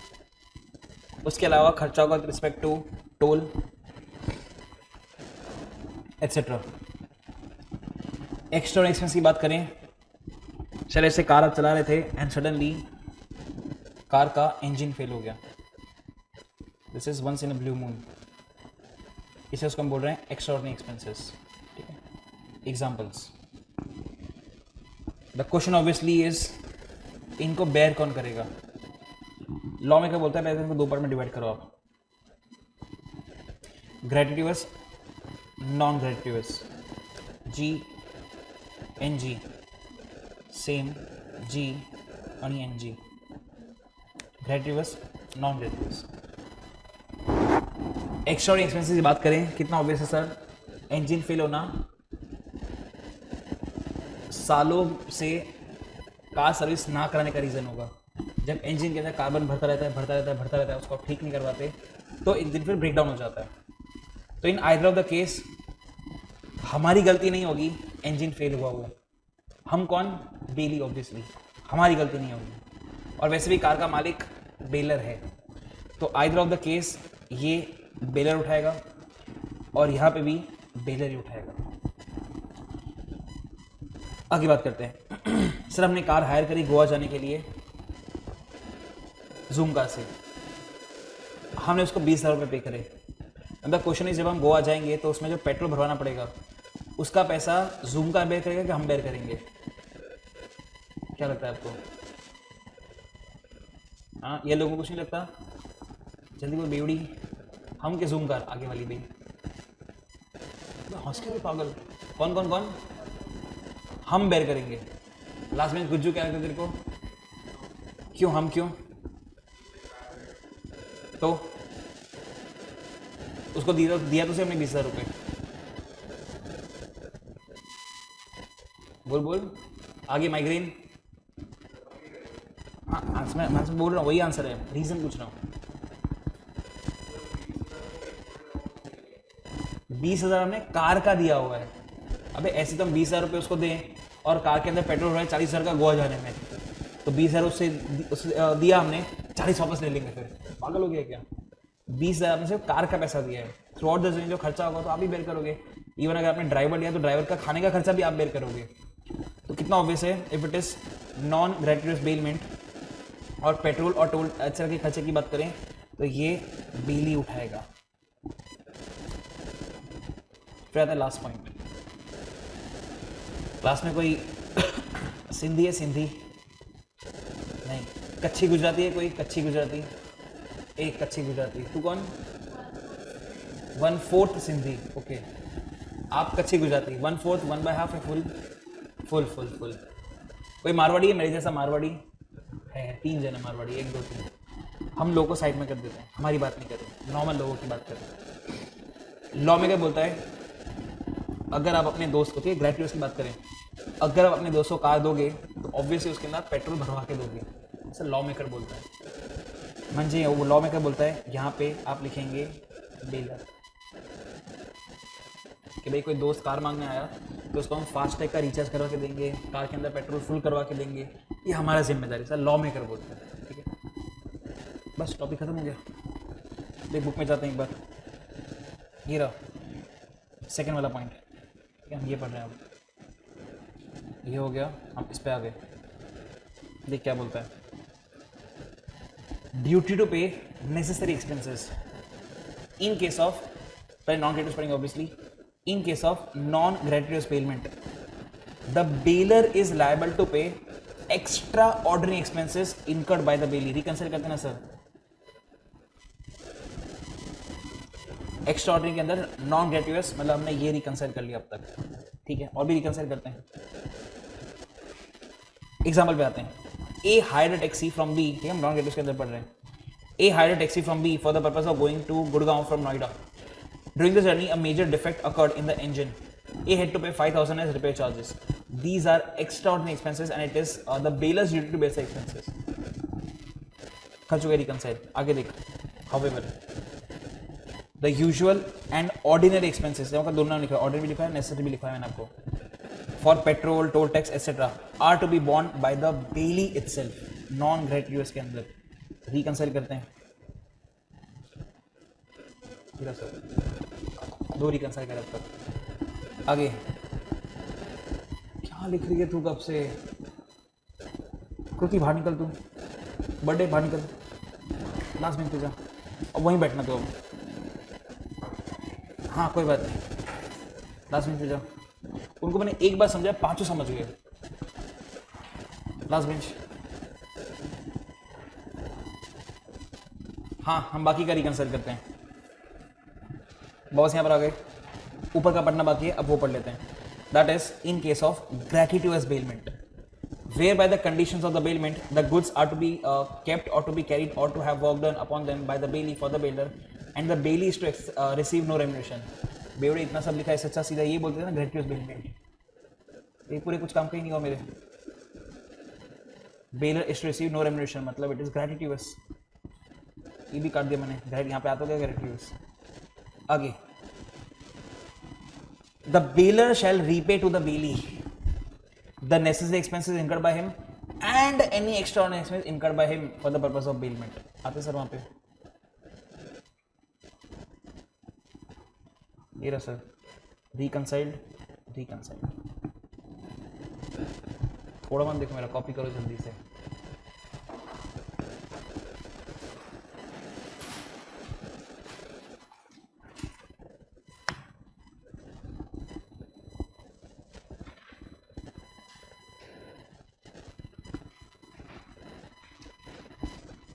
उसके अलावा खर्चा होगा with respect to toll etcetera. Extra expense की बात करें, चले ऐसे कार आप चला रहे थे एंड सडनली कार का इंजन फेल हो गया, this is once in a blue moon, इसे उसको हम बोल रहे हैं एक्स्ट्राऑर्डिनरी एक्सपेंसेस। ठीक है, examples. The question obviously is इनको बेयर कौन करेगा? लॉ में क्या बोलता है, पहले इनको दो पार्ट में डिवाइड करो आप, gratuitous non gratuitous, G N G same G आणि N G, gratuitous non gratuitous. Extra expenses की बात करें, कितना ऑब्वियस है सर, इंजन फेल होना सालों से कार सर्विस ना कराने का रीज़न होगा। जब इंजन के अंदर कार्बन भरता रहता है, उसको आप ठीक नहीं करवाते तो इंजन फिर ब्रेक डाउन हो जाता है। तो in either of the case हमारी गलती नहीं होगी, इंजन फेल हुआ वो, हम कौन? बेली, ऑब्वियसली हमारी गलती नहीं होगी, और वैसे भी कार का मालिक बेलर है, तो आइदर ऑफ द केस ये बेलर उठाएगा और यहाँ पे भी बेलर ही उठाएगा। आगे बात करते हैं। सर हमने कार हायर करी गोवा जाने के लिए जूम कार से, हमने उसको 20,000 रुपये पे करे। अब द क्वेश्चन इज, जब हम गोवा जाएंगे तो उसमें जो पेट्रोल भरवाना पड़ेगा उसका पैसा जूम कार बेयर करेगा कि हम बेयर करेंगे? क्या लगता है आपको? हाँ, ये लोगों को कुछ नहीं लगता? जल्दी बोल बेवड़ी, हम के जूम कार आगे वाली भी हंस के भी पागल, कौन कौन कौन? हम बेयर करेंगे। लास्ट में गुज्जू क्या लगता तेरे को? क्यों हम, क्यों? तो उसको दिया तो उसे हमने 20,000 रुपये। बोल बोल आगे, माइग्रेन। हाँ मैं बोल रहा हूँ, वही आंसर है, रीजन पूछ रहा हूँ। 20,000 हमने कार का दिया हुआ है। अबे ऐसे तो हम 20,000 रुपये उसको दें और कार के अंदर पेट्रोल हो 40,000 का गोवा जाने में, तो 20,000 उससे दिया हमने, 40 वापस ले लेंगे, फिर पागल हो गया क्या? 20,000 में सिर्फ कार का पैसा दिया है, थ्रू आउट द जर्नी जो खर्चा होगा तो आप ही बेयर करोगे। इवन अगर आपने ड्राइवर लिया तो ड्राइवर का खाने का खर्चा भी आप बेयर करोगे। तो कितना ऑब्वियस है, if it is non gratuitous bailment और पेट्रोल और टोल एक्सेट्रा के खर्चे की बात करें तो ये बेली उठाएगा। फिर आता है लास्ट पॉइंट। क्लास में कोई सिंधी है, सिंधी नहीं, कच्ची गुजराती है कोई, कच्ची गुजराती, एक कच्ची गुजराती, तू कौन? 1/4 सिंधी, ओके। आप कच्ची गुजराती, 1/4, 1/2 है फुल फुल फुल फुल। कोई मारवाड़ी है मेरे जैसा? मारवाड़ी है, 3 जन है मारवाड़ी, 1 2 3। हम लोगों को साइड में कर देते हैं, हमारी बात नहीं करते, नॉर्मल लोगों की बात करते हैं। लॉ में क्या बोलता है, अगर आप अपने दोस्त को, ग्रेचुइटस की बात करें, अगर आप अपने दोस्त को कार दोगे तो ऑब्वियसली उसके अंदर पेट्रोल भरवा के दोगे, ऐसा लॉ मेकर बोलता है। म्हणजे वो लॉ मेकर बोलता है यहाँ पे आप लिखेंगे बेलर, कि भाई कोई दोस्त कार मांगने आया तो उसको हम फास्टैग का रिचार्ज करवा के देंगे, कार के अंदर पेट्रोल फुल करवा के देंगे, ये हमारा जिम्मेदारी, सर लॉ मेकर बोलते हैं, ठीक है। बस टॉपिक खत्म हो गया। देख बुक में जाते हैं एक बार, ये रहा सेकेंड वाला पॉइंट, ठीक है, हम ये पढ़ रहे हैं अब। ये हो गया, हम इस पे आ गए। देख क्या बोलता है, ड्यूटी टू पे necessary expenses in case of, पहले नॉन ग्रेचुइटस पढ़ेंगे obviously. In case of non-gratuitous payment, the bailor is liable to pay extraordinary expenses incurred by the bailee. Reconcile करते हैं ना सर, extraordinary के अंदर non-gratuitous मतलब हमने ये reconcile कर लिया अब तक, ठीक है, और भी reconcile करते हैं। एग्जाम्पल पे आते हैं। A hired a taxi from B, ठीक है, हम non-gratuitous के अंदर पढ़ रहे हैं। A hired a taxi from B for the purpose of going to Gurgaon from Noida. During the journey, a major defect occurred in the engine. A had to pay 5,000 as repair charges. These are extraordinary expenses, and it is the bailor's duty to bear the expenses. खर्च हो गया reconcile. आगे देख. However, the usual and ordinary expenses, जब का दोनों लिखा है, ordinary भी लिखा है, necessary भी लिखा है मैंने आपको, for petrol, toll tax, etc., are to be borne by the bailey itself. Non-gratuitous के अंदर reconcile करते हैं। दो रिकंसाइल कर अब तक। आगे क्या लिख रही है तू कब से? क्योंकि बाहर निकल, तू बर्थडे बाहर निकल, लास्ट बेंच पे जा, अब वहीं बैठना तो। अब हाँ कोई बात नहीं, लास्ट बेंच पे जा। उनको मैंने एक बार समझाया, पांचों समझ गए। Last bench. हाँ हम बाकी का रिकंसाइल करते हैं। बॉस यहाँ पर आ गए, ऊपर का पढ़ना बाकी है, अब वो पढ़ लेते हैं। That is in case of gratuitous bailment, where by the conditions of the bailment the goods are to be kept और टू बी कैरिड और to have work done upon them by the bailee for the bailor and the bailee is to receive no remuneration. बेवड़े इतना सब लिखा है, सच्चा सीधा ये बोलते हैं ना ग्रेचुइटस बेलमेंट, ये पूरे कुछ काम का ही नहीं हुआ मेरे। Bailor is to receive no remuneration मतलब इट इज ग्रेचुइटस, ये भी काट दिया मैंने, यहाँ पे आता गया ग्रेचुइटस। आगे, the bailor shall repay to the bailee the necessary expenses incurred by him and any extraordinary expenses incurred by him for the purpose of bailment. आते सर वहां पे ये रहा सर, reconciled। थोड़ा मान देखो मेरा, कॉपी करो जल्दी से।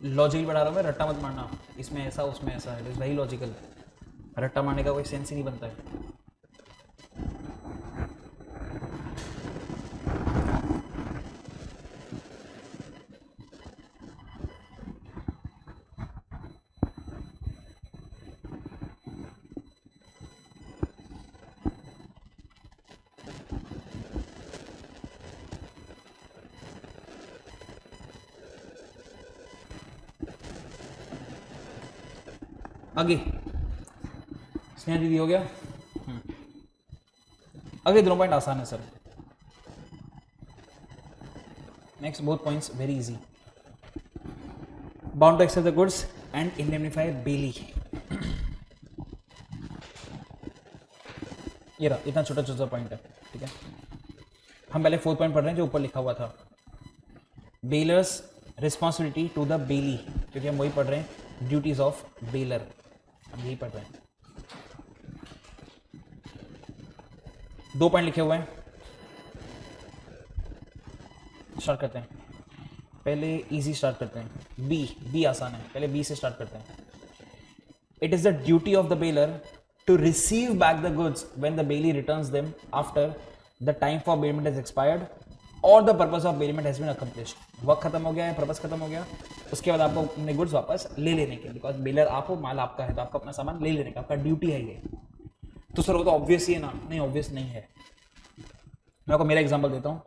लॉजिकल बढ़ा रहा हूँ मैं, रट्टा मत मारना, इसमें ऐसा उसमें ऐसा है, वही लॉजिकल। रट्टा मारने का कोई सेंस ही नहीं बनता है। आगे स्नेहा दीदी हो गया। आगे दोनों पॉइंट आसान है sir. Next both points very easy. Bound to accept the goods and indemnify bailee. ये रहा, इतना छोटा छोटा पॉइंट है, ठीक है। हम पहले 4 पॉइंट पढ़ रहे हैं जो ऊपर लिखा हुआ था, बेलर्स रिस्पॉन्सिबिलिटी टू द बेली, क्योंकि हम वही पढ़ रहे हैं, ड्यूटीज ऑफ बेलर, हम यही पढ़ रहे हैं। 2 पॉइंट लिखे हुए हैं, स्टार्ट करते हैं। पहले इजी स्टार्ट करते हैं, बी आसान है, पहले बी से स्टार्ट करते हैं। It is the duty of the bailor to receive back the goods when the bailee returns them after the time for bailment is expired और the purpose of bailment has been accomplished. वक्त खत्म हो गया है, पर्पस खत्म हो गया, उसके बाद आपको अपने गुड्स वापस ले लेने के, बिकॉज बेलर आप हो, माल आपका है, तो आपका अपना सामान ले लेने का आपका ड्यूटी है ये। तो सर वो तो ऑब्वियस ही है ना, नहीं ऑब्वियस नहीं है। मैं आपको मेरा एग्जांपल देता हूँ।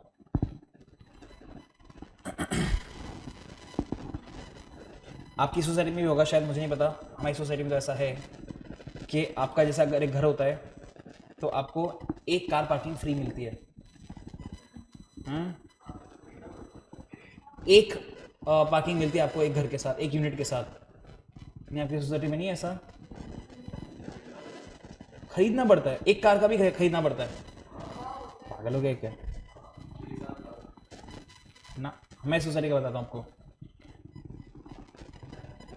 आपकी सोसाइटी में भी होगा शायद, मुझे नहीं पता, हमारी सोसाइटी में तो ऐसा है कि आपका जैसा अगर एक घर होता है तो आपको एक कार पार्किंग फ्री मिलती है। एक पार्किंग मिलती है आपको एक घर के साथ, एक यूनिट के साथ। नहीं, आपकी सोसाइटी में नहीं है ऐसा? खरीदना पड़ता है, एक कार का भी खरीदना पड़ता है। पागल हो गए क्या ना। मैं सोसाइटी का बताता हूँ आपको।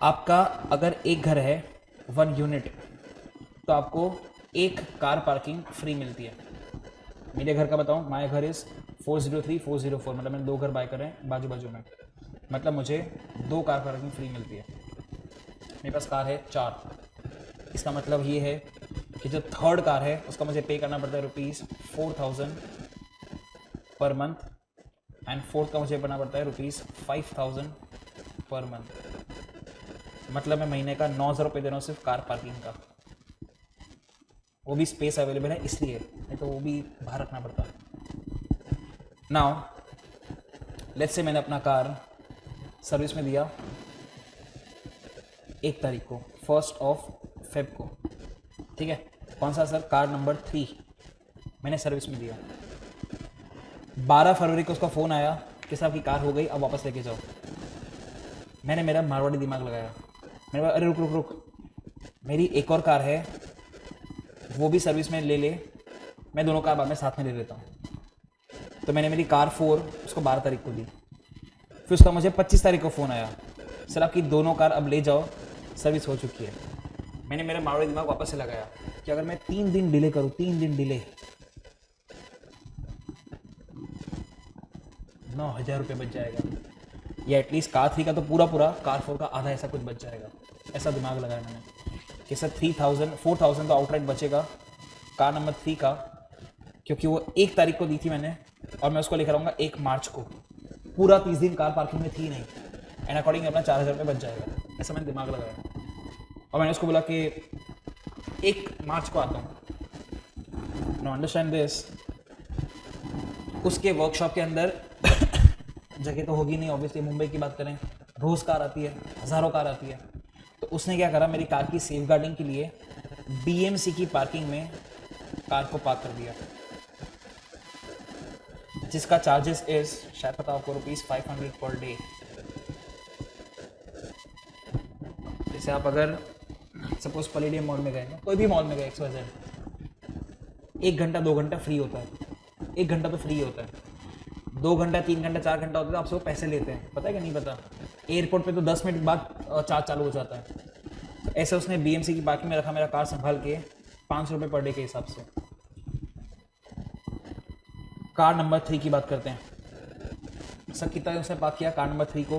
आपका अगर एक घर है 1 यूनिट, तो आपको एक कार पार्किंग फ्री मिलती है। मेरे घर का बताऊं, माय घर इज 403 404, मतलब मैंने 2 घर बाय करे हैं बाजू बाजू में, मतलब मुझे 2 कार पार्किंग फ्री मिलती है। मेरे पास कार है 4, इसका मतलब ये है कि जो थर्ड कार है उसका मुझे पे करना पड़ता है ₹4000 पर मंथ, एंड फोर्थ का मुझे करना पड़ता है ₹5000 पर मंथ। मतलब मैं महीने का 9000 रुपये दे रहा हूँ सिर्फ कार पार्किंग का, वो भी स्पेस अवेलेबल है इसलिए, नहीं तो वो भी बाहर रखना पड़ता है। नाउ लेट्स से मैंने अपना कार सर्विस में दिया 1 तारीख को, 1 फेब को, ठीक है। कौन सा सर? कार नंबर 3 मैंने सर्विस में दिया। 12 फरवरी को उसका फ़ोन आया कि साहब की कार हो गई, अब वापस लेके जाओ। मैंने मेरा मारवाड़ी दिमाग लगाया, मैंने बोला अरे रुक रुक रुक, मेरी एक और कार है वो भी सर्विस में ले ले, मैं दोनों कार बाद में साथ में ले लेता हूँ। तो मैंने मेरी कार 4 उसको 12 तारीख को दी। फिर उसका मुझे 25 तारीख को फ़ोन आया, सर आपकी दोनों कार अब ले जाओ, सर्विस हो चुकी है। मैंने मेरा मारवाड़ी दिमाग वापस से लगाया कि अगर मैं 3 दिन डिले करूँ, 3 दिन डिले, 9000 रुपये बच जाएगा, या एटलीस्ट कार 3 का तो पूरा कार 4 का आधा ऐसा कुछ बच जाएगा। ऐसा दिमाग लगाया मैंने कि सर 4000 तो आउटराइट बचेगा कार नंबर 3 का, क्योंकि वो 1 तारीख को दी थी मैंने, और मैं उसको लेकर आऊँगा 1 मार्च को। पूरा 30 दिन कार पार्किंग में थी नहीं, एंड अकॉर्डिंग अपना 4000 रुपये बच जाएगा। ऐसा मैंने दिमाग लगाया और मैंने उसको बोला कि 1 मार्च को आता हूँ। No understand this. उसके वर्कशॉप के अंदर जगह तो होगी नहीं, ऑब्वियसली मुंबई की बात करें, रोज़ कार आती है, हज़ारों कार आती है। तो उसने क्या करा, मेरी कार की सेफ गार्डिंग के लिए BMC की पार्किंग में कार को पार्क कर दिया, जिसका चार्जेस इज, शायद पता आपको, ₹500 पर डे। जैसे आप अगर सपोज पलेडियम मॉल में गए, कोई भी मॉल में गए XYZ, 1 घंटा 2 घंटा फ्री होता है, 1 घंटा तो फ्री होता है, 2 घंटा 3 घंटा 4 घंटा होता है, आपसे वो पैसे लेते हैं, पता है कि नहीं पता। एयरपोर्ट पे तो 10 मिनट बाद चार्ज चालू हो जाता है। तो ऐसे उसने BMC की पार्किंग में रखा मेरा कार संभाल के, 500 रुपये पर डे के हिसाब से। कार नंबर 3 की बात करते हैं। सर कितना दिन उसने पार्क किया कार नंबर 3 को?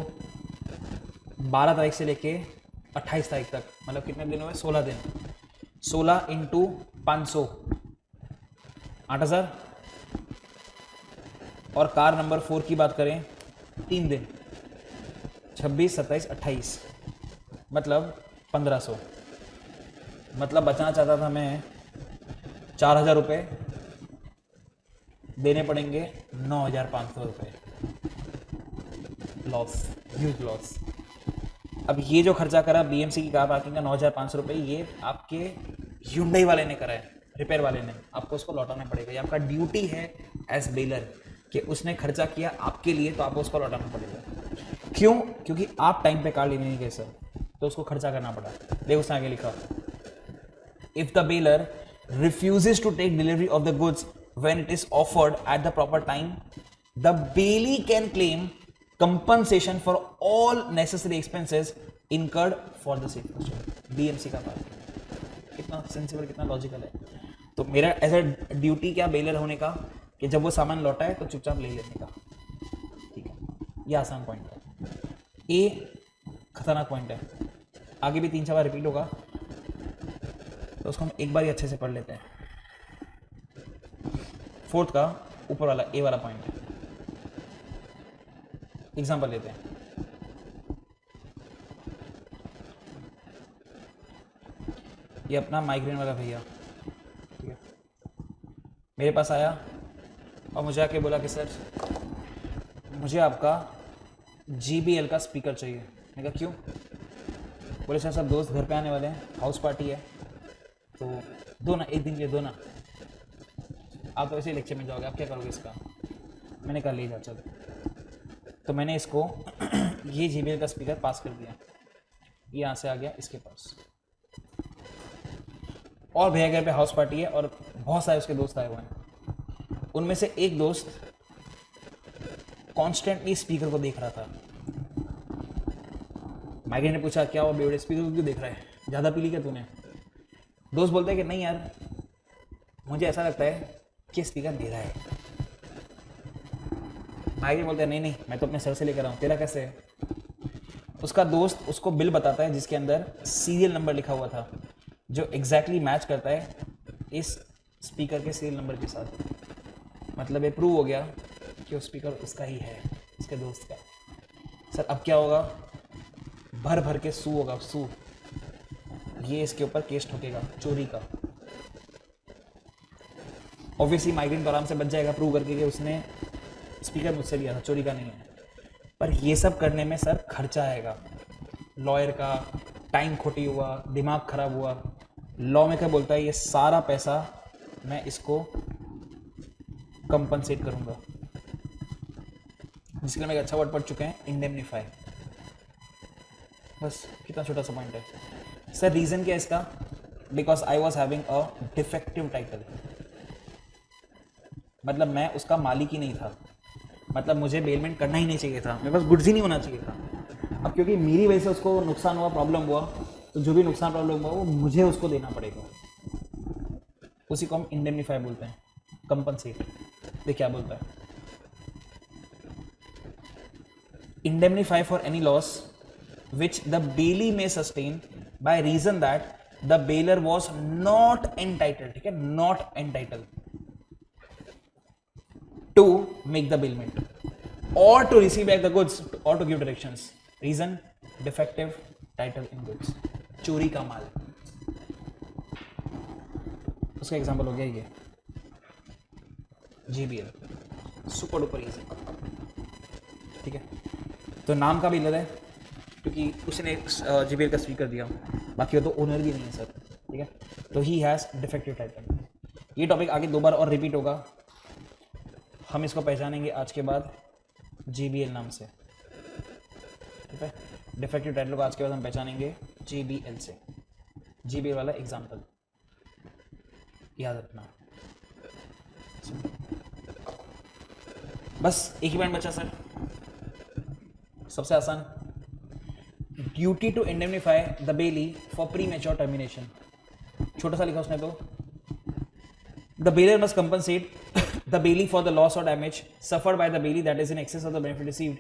12 तारीख से लेके 28 तारीख तक, मतलब कितने दिन हुए? 16 दिन। 16 × 500 8000। और कार नंबर 4 की बात करें, 3 दिन, 26 27 28, मतलब 1500। मतलब बचाना चाहता था मैं 4000 रुपये, देने पड़ेंगे 9500 रुपये। Loss, huge loss. अब ये जो खर्चा करा BMC की कार पार्किंग का 9500 रुपये, ये आपके Hyundai वाले ने करा है, रिपेयर वाले ने, आपको उसको लौटाना पड़ेगा। ये आपका ड्यूटी है एज बेलर कि उसने खर्चा किया आपके लिए, तो आपको उसको लौटाना पड़ेगा। क्यों? क्योंकि आप टाइम पे कार लेने नहीं गए सर, तो उसको खर्चा करना पड़ा। देखो उसने आगे लिखा, if the baler refuses to take delivery of the goods when it is offered at the proper time, the bailee can claim compensation for all necessary expenses incurred for the same purchase. DMC का पार्ट कितना सेंसिबल, कितना लॉजिकल है। तो मेरा एज अ ड्यूटी क्या बेलर होने का कि जब वो सामान लौटा है तो चुपचाप ले लेने का, ठीक है। ये आसान पॉइंट है, ए खतरनाक पॉइंट है, आगे भी 3-4 बार रिपीट होगा, तो उसको हम एक बार ही अच्छे से पढ़ लेते हैं। फोर्थ का ऊपर वाला ए वाला पॉइंट है। एग्जांपल लेते हैं, ये अपना माइग्रेन वाला भैया, ठीक है, मेरे पास आया और मुझे आके बोला कि सर मुझे आपका JBL का स्पीकर चाहिए। मैं कहा क्यों? बोले सर सब दोस्त घर पे आने वाले हैं, हाउस पार्टी है, तो दो ना, एक दिन के लिए दो ना। आप तो ऐसे लेक्चर में जाओगे, आप क्या करोगे इसका? मैंने कहा ले जा चलो। तो मैंने इसको ये JBL का स्पीकर पास कर दिया, ये यहाँ से आ गया इसके पास, और भैया घर पे हाउस पार्टी है और बहुत सारे उसके दोस्त आए हुए हैं। उनमें से एक दोस्त कॉन्स्टेंटली स्पीकर को देख रहा था। माइग्रेन ने पूछा क्या हुआ बेवड़े, स्पीकर को क्यों देख रहा है, ज़्यादा पी ली क्या तूने? दोस्त बोलते हैं कि नहीं यार मुझे ऐसा लगता है कि स्पीकर दे रहा है। माइग्रेन बोलते हैं नहीं नहीं मैं तो अपने सर से लेकर आऊँ, तेरा कैसे है? उसका दोस्त उसको बिल बताता है जिसके अंदर सीरियल नंबर लिखा हुआ था, जो एग्जैक्टली मैच करता है इस स्पीकर के सीरियल नंबर के साथ। मतलब ये प्रूव हो गया कि वो स्पीकर उसका ही है, उसके दोस्त का। सर अब क्या होगा? भर भर के सू होगा, सू, ये इसके ऊपर केस ठोकेगा चोरी का। ऑब्वियसली माइग्रेन तो आराम से बच जाएगा प्रूव करके कि उसने स्पीकर मुझसे लिया था, चोरी का नहीं है। पर ये सब करने में सर खर्चा आएगा, लॉयर का टाइम खोटी हुआ, दिमाग खराब हुआ। लॉ में क्या बोलता है? ये सारा पैसा मैं इसको कंपनसेट करूंगा, जिसके लिए मैं एक अच्छा वर्ड पढ़ चुके हैं, इंडेमनीफाई। बस कितना छोटा सा पॉइंट है सर। रीजन क्या है इसका? Because I was having a defective title, मतलब मैं उसका मालिक ही नहीं था, मतलब मुझे बेलमेंट करना ही नहीं चाहिए था, मेरे पास गुड्स ही नहीं होना चाहिए था। अब क्योंकि मेरी वजह से उसको नुकसान हुआ, प्रॉब्लम हुआ, तो जो भी नुकसान प्रॉब्लम हुआ वो मुझे उसको देना पड़ेगा। उसी को हम इंडेमनीफाई बोलते हैं, कंपनसेट। ये क्या बोलता है? Indemnify for any loss which the bailee may sustain by reason that the bailer was not entitled, ठीक है, not entitled to make the bailment or to receive back the goods or to give directions. Reason defective title in goods, चोरी का माल। उसका एग्जांपल हो गया ये JBL, सुपर डुपर इजी, ठीक है। तो नाम का भी लग है क्योंकि उसने JBL का स्पीकर दिया, बाकी वो तो ओनर भी नहीं है सर, ठीक है। तो ही हैज़ डिफेक्टिव टाइटल। ये टॉपिक आगे 2 बार और रिपीट होगा, हम इसको पहचानेंगे आज के बाद JBL नाम से, ठीक है। डिफेक्टिव टाइटल को आज के बाद हम पहचानेंगे JBL से। JBL वाला एग्जाम्पल याद रखना। बस एक ही पॉइंट बचा सर, सबसे आसान, duty to indemnify the bailee for premature termination. छोटा सा लिखा उसने तो, the bailor must compensate the bailee for the loss और damage suffered by the bailee that is in excess of the benefit received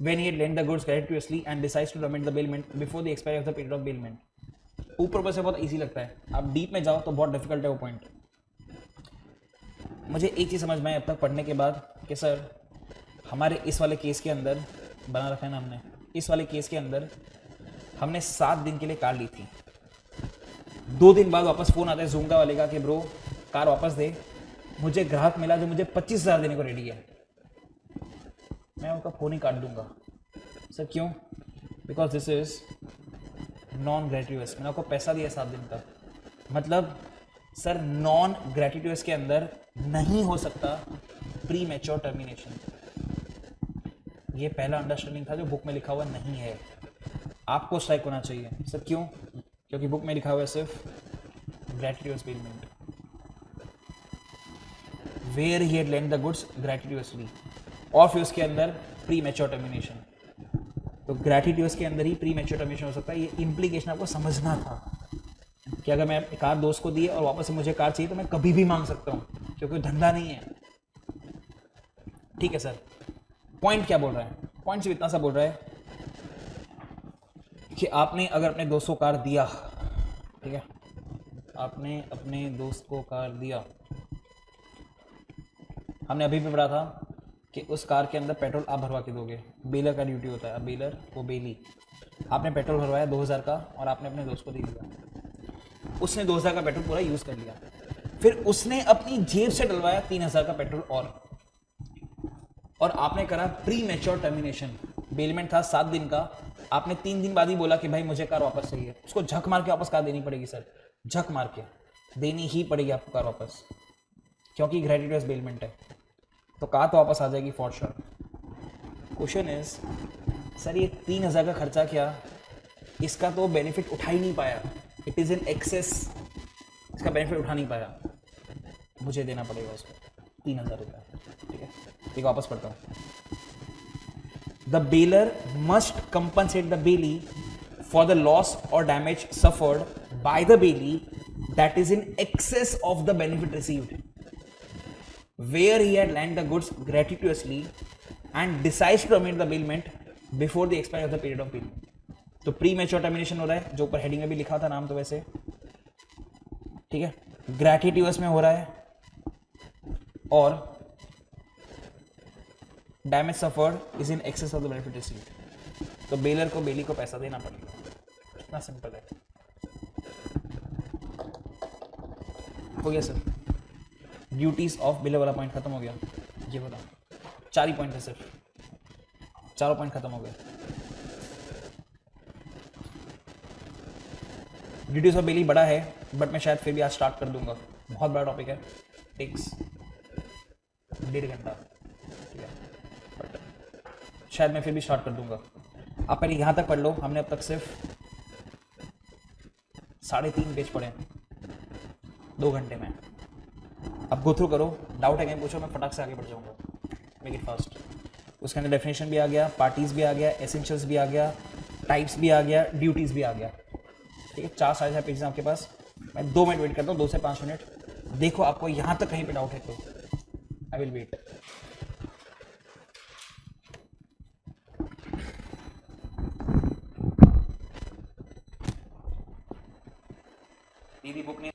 when he lent the goods gratuitously and decides to terminate the bailment before the expiry of the period of bailment. ऊपर से बहुत ईजी लगता है, आप डीप में जाओ तो बहुत डिफिकल्ट है वो पॉइंट। मुझे एक चीज़ समझ में आई अब तक पढ़ने के बाद कि सर हमारे इस वाले केस के अंदर बना रखा है ना हमने, इस वाले केस के अंदर हमने 7 दिन के लिए कार ली थी। 2 दिन बाद वापस फ़ोन आता है जूमका वाले का कि ब्रो कार वापस दे, मुझे ग्राहक मिला जो मुझे 25,000 देने को रेडी है। मैं उनका फ़ोन ही काट दूंगा। सर क्यों? Because this is non gratuitous. मैंने आपको पैसा दिया 7 दिन का, मतलब सर नॉन ग्रेट्यूअस के अंदर नहीं हो सकता प्री मैच्योर टर्मिनेशन। ये पहला अंडरस्टैंडिंग था जो बुक में लिखा हुआ नहीं है, आपको स्ट्राइक होना चाहिए। सर क्यों? क्योंकि बुक में लिखा हुआ है सिर्फ gratuitous bailment. Where he had lent the goods gratuitously, और फिर उसके अंदर प्री मैच्योर टर्मिनेशन। तो ग्रेटिट्यूअस के अंदर ही प्री मैच्योर टर्मिनेशन हो सकता है। ये इम्प्लीकेशन आपको समझना था कि अगर मैं कार दोस्त को दी और वापस से मुझे कार चाहिए तो मैं कभी भी मांग सकता हूँ, क्योंकि धंधा नहीं है। ठीक है सर, पॉइंट क्या बोल रहा है? पॉइंट सिर्फ इतना सा बोल रहा है कि आपने अगर अपने दोस्त को कार दिया, ठीक है, आपने अपने दोस्त को कार दिया, हमने अभी भी पढ़ा था कि उस कार के अंदर पेट्रोल आप भरवा के दोगे, बेलर का ड्यूटी होता है। अब बेलर वो बेली, आपने पेट्रोल भरवाया 2000 का और आपने अपने दोस्त को दे दिया। उसने 2000 का पेट्रोल पूरा यूज़ कर लिया, फिर उसने अपनी जेब से डलवाया 3000 का पेट्रोल और आपने करा प्री मैच्योर टर्मिनेशन। बेलमेंट था 7 दिन का, आपने 3 दिन बाद ही बोला कि भाई मुझे कार वापस चाहिए। उसको झक मार के वापस कार देनी पड़ेगी सर, झक मार के देनी ही पड़ेगी आपको कार वापस, क्योंकि ग्रेटिट्यूअस बेलमेंट है। तो कार तो वापस आ जाएगी for sure. Question is sir ये 3000 का खर्चा क्या, इसका तो बेनिफिट उठा ही नहीं पाया, इट इज़ इन एक्सेस, इसका बेनिफिट उठा नहीं पाया, मुझे देना पड़ेगा उसको 3000 रुपये। ठीक है, एक वापस पढ़ता हूँ। The bailor must compensate the bailee for the loss और damage suffered by the bailee that is in excess of the benefit received where he had lent the goods gratuitously and decides to terminate the bailment before the expiry of the period of bailment। तो प्री मैच्योर टर्मिनेशन हो रहा है, जो ऊपर हेडिंग में भी लिखा था नाम तो वैसे, ठीक है, ग्रेटिट्यूअस में हो रहा है और damage suffered is in excess of the benefit received. तो बेलर को बेली को पैसा देना पड़ेगा, इतना सिंपल है। हो गया सर, ड्यूटीज ऑफ बिलर वाला पॉइंट खत्म हो गया। ये बोला 4 ही पॉइंट है सिर्फ, चारों पॉइंट खत्म हो गए। ड्यूटीज ऑफ बेली बड़ा है, बट मैं शायद फिर भी आज स्टार्ट कर दूंगा, बहुत बड़ा टॉपिक है, टेक्स 1.5 घंटा, ठीक है, बट शायद मैं फिर भी स्टार्ट कर दूंगा। आप पहले यहाँ तक पढ़ लो, हमने अब तक सिर्फ 3.5 पेज पढ़े 2 घंटे में। अब गो थ्रू करो, डाउट है कहीं पूछो, मैं फटाक से आगे बढ़ जाऊंगा, मेक इट फास्ट। उसके अंदर डेफिनेशन भी आ गया, पार्टीज भी आ गया, एसेंशियल्स भी आ गया, टाइप्स भी आ गया, ड्यूटीज भी आ गया। ठीक है, 4 साढ़े 4 पेज आपके पास। मैं 2 मिनट वेट करता हूँ, 2 से 5 मिनट। देखो आपको यहाँ तक कहीं पे डाउट है तो आई विल वेट। दीदी बुक नहीं,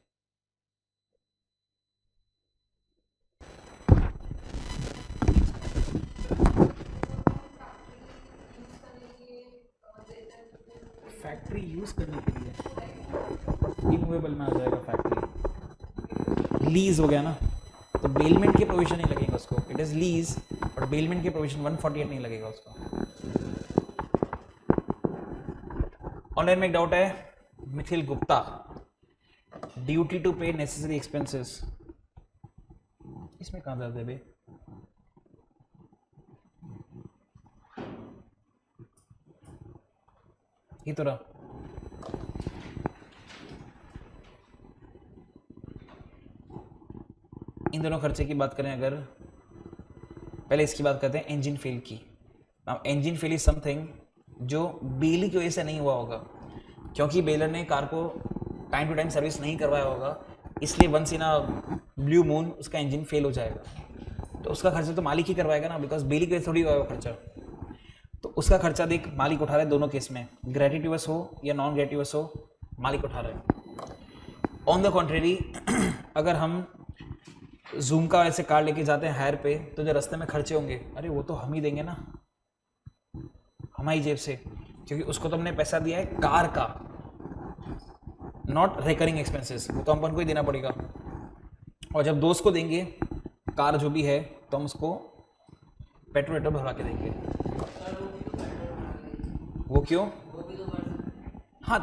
फैक्ट्री यूज करने के लिए इमूवेबल में आ जाएगा फैक्ट्री। लीज हो गया ना, तो बेलमेंट के प्रोविजन नहीं लगेगा उसको, इट इज लीज, और बेलमेंट के प्रोविजन 148 नहीं लगेगा उसको। ऑनलाइन में एक डाउट है, मिथिल गुप्ता, ड्यूटी टू पे नेसेसरी एक्सपेंसेस, इसमें कहां दर्द है बे? ये तो रहा, इन दोनों खर्चे की बात करें अगर, पहले इसकी बात करते हैं इंजन फेल की। अब इंजन फेल इज समथिंग जो बेली की वजह से नहीं हुआ होगा, क्योंकि बेलर ने कार को टाइम टू टाइम सर्विस नहीं करवाया होगा, इसलिए once in a blue moon उसका इंजन फेल हो जाएगा। तो उसका खर्चा तो मालिक ही करवाएगा ना, बिकॉज बेली की वजह से थोड़ी हुआ खर्चा। तो उसका खर्चा देख मालिक उठा रहा है, दोनों केस में ग्रेटिट्यूअस हो या नॉन ग्रेटिट्यूअस हो, मालिक उठा रहा है। ऑन द कॉन्ट्रेरी, अगर हम जूम का ऐसे कार लेके जाते हैं हायर पे, तो जो रास्ते में खर्चे होंगे, अरे वो तो हम ही देंगे ना, हमारी जेब से, क्योंकि उसको तो हमने पैसा दिया है कार का, नॉट रिकरिंग एक्सपेंसेस, वो तो अपन को ही देना पड़ेगा। और जब दोस्त को देंगे कार जो भी है, तो हम उसको पेट्रोल वेट्रोल भरवा के देंगे। वो क्यों? हाँ,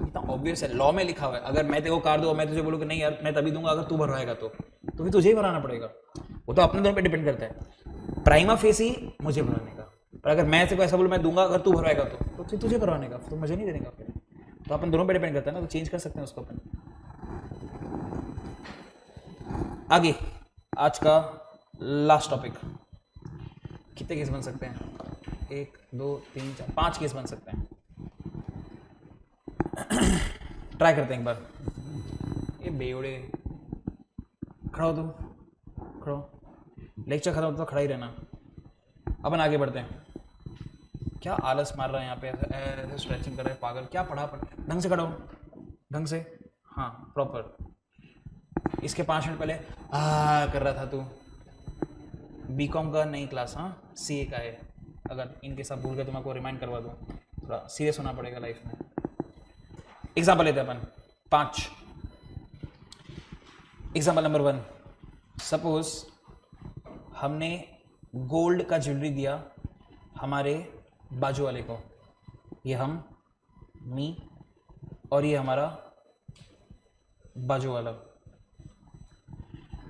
इतना ऑब्वियस है, लॉ में लिखा हुआ है। अगर मैं तेरे को कार दूँ और मैं तुझे बोलूँ कि नहीं यार मैं तभी दूंगा अगर तू भरवाएगा, तो फिर तुझे ही भराना पड़ेगा। वो तो अपने दोनों पे डिपेंड करता है, प्राइमा फेसी मुझे भराने का, पर अगर मैं तेरे को ऐसा बोलूँ मैं दूंगा अगर तू भरवाएगा तो फिर तुझे भरवाने का, तो मुझे नहीं देने का। फिर तो अपन दोनों पे डिपेंड करता है ना, तो चेंज कर सकते हैं उसको अपन। आगे आज का लास्ट टॉपिक। कितने केस बन सकते हैं? 1 2 3 4 5 केस बन सकते हैं। ट्राई करते हैं एक बार। ये बेवड़े, खड़ा हो तुम, खड़ा हो। लेक्चर खत्म होता तो खड़ा ही रहना। अपन आगे बढ़ते हैं। क्या आलस मार रहा है यहाँ पे, ऐसे स्ट्रेचिंग कर रहा है पागल। क्या पढ़ा ढंग से खड़ा हो, ढंग से, हाँ प्रॉपर। इसके 5 मिनट पहले कर रहा था तू। बीकॉम का नई क्लास, हाँ सीए का है। अगर इनके साथ भूल गए तो मैं आपको रिमाइंड करवा दूँ। थोड़ा सीरियस होना पड़ेगा लाइफ में। एग्जाम्पल लेते हैं अपन 5। एग्जाम्पल नंबर 1, सपोज हमने गोल्ड का ज्वेलरी दिया हमारे बाजू वाले को। ये हम, मी, और ये हमारा बाजू वाला।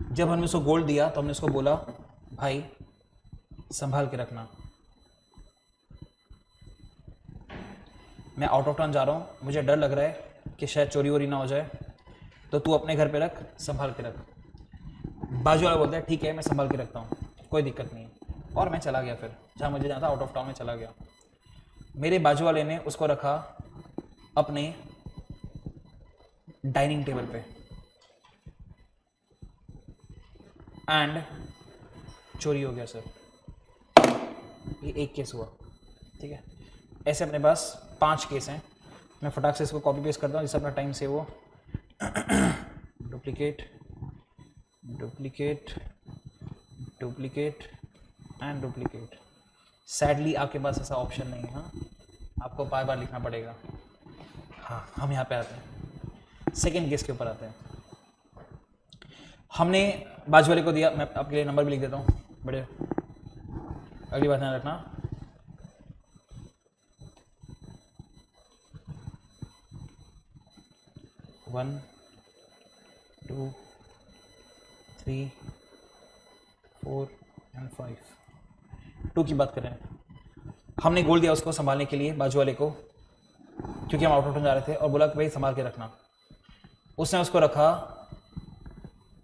जब हमने उसको गोल्ड दिया तो हमने उसको बोला भाई संभाल के रखना, मैं आउट ऑफ टाउन जा रहा हूँ, मुझे डर लग रहा है कि शायद चोरी वोरी ना हो जाए, तो तू अपने घर पे रख, संभाल के रख। बाजू वाला बोलता है ठीक है मैं संभाल के रखता हूँ, कोई दिक्कत नहीं। और मैं चला गया, फिर जहाँ मुझे जाना था आउट ऑफ टाउन में चला गया। मेरे बाजू वाले ने उसको रखा अपने डाइनिंग टेबल पे एंड चोरी हो गया सर। ये एक केस हुआ, ठीक है। ऐसे अपने पास 5 केस हैं। मैं फटाक से इसको कॉपी पेस्ट करता हूँ जिससे अपना टाइम सेव हो। Duplicate, duplicate, duplicate and duplicate. Sadly आपके पास ऐसा ऑप्शन नहीं है, हाँ आपको बार बार लिखना पड़ेगा। हाँ हम यहाँ पे आते हैं, सेकेंड केस के ऊपर आते हैं। हमने बाजू वाले को दिया, मैं आपके लिए नंबर भी लिख देता हूँ बड़े, अगली बात ध्यान रखना। One 2 3 4 and 5। 2 की बात करें, हमने गोल्ड दिया उसको संभालने के लिए बाजू वाले को, क्योंकि हम आउट ऑफ टाउन जा रहे थे, और बोला कि भाई संभाल के रखना। उसने उसको रखा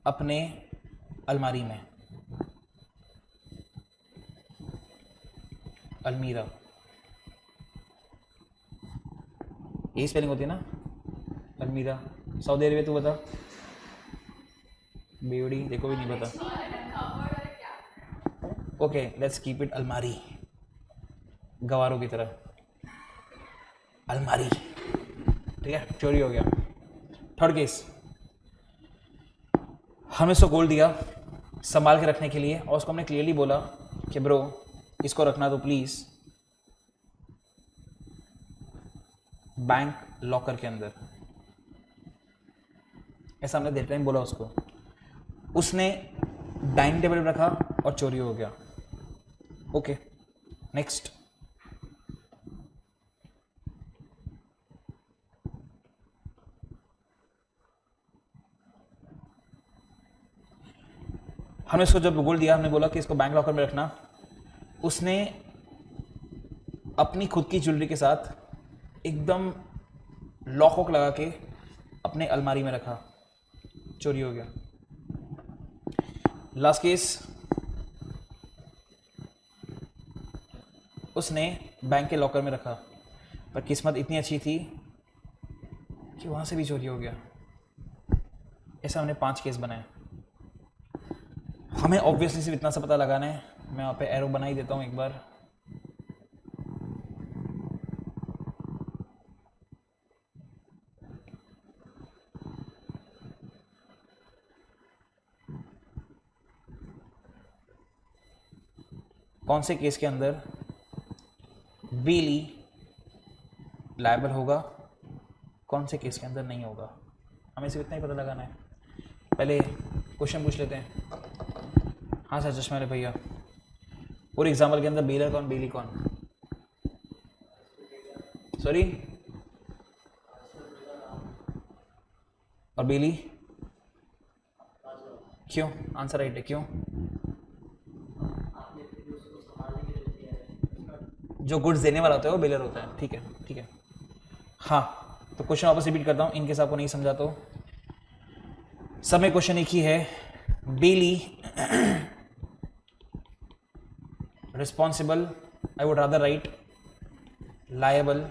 अपने अलमारी में, अलमीरा। यही स्पेलिंग होती है ना, अलमीरा। सऊदी अरेबिया तू बता, बेवड़ी देखो भी नहीं पता। ओके लेट्स कीप इट अलमारी, गवारों की तरह अलमारी, ठीक है। चोरी हो गया। थर्ड केस, हमने उसको गोल्ड दिया संभाल के रखने के लिए, और उसको हमने क्लियरली बोला कि ब्रो इसको रखना तो प्लीज बैंक लॉकर के अंदर। ऐसा हमने देर टाइम बोला उसको। उसने डाइनिंग टेबल पर रखा और चोरी हो गया। Okay next. हमने उसको जब गोल्ड दिया, हमने बोला कि इसको बैंक लॉकर में रखना। उसने अपनी खुद की ज्वेलरी के साथ एकदम लॉक वॉक लगा के अपने अलमारी में रखा, चोरी हो गया। लास्ट केस, उसने बैंक के लॉकर में रखा, पर किस्मत इतनी अच्छी थी कि वहाँ से भी चोरी हो गया। ऐसा हमने 5 केस बनाए। हमें ऑब्वियसली सिर्फ इतना सा पता लगाना है। मैं वहाँ पे एरो बना ही देता हूँ एक बार। कौन से केस के अंदर बेली लायबल होगा, कौन से केस के अंदर नहीं होगा, हमें सिर्फ इतना ही पता लगाना है। पहले क्वेश्चन पूछ लेते हैं। हाँ सर चश्मा वाले भैया, पूरे एग्जाम्पल के अंदर बेलर कौन, बेली कौन? सॉरी, और बेली क्यों? आंसर राइट है, क्यों? जो गुड्स देने वाला होता है वो बेलर होता है, ठीक है ठीक है। हाँ तो क्वेश्चन वापस रिपीट करता हूँ इन केस आपको नहीं समझा तो। सब में क्वेश्चन एक ही है, bailee responsible, I would rather write liable,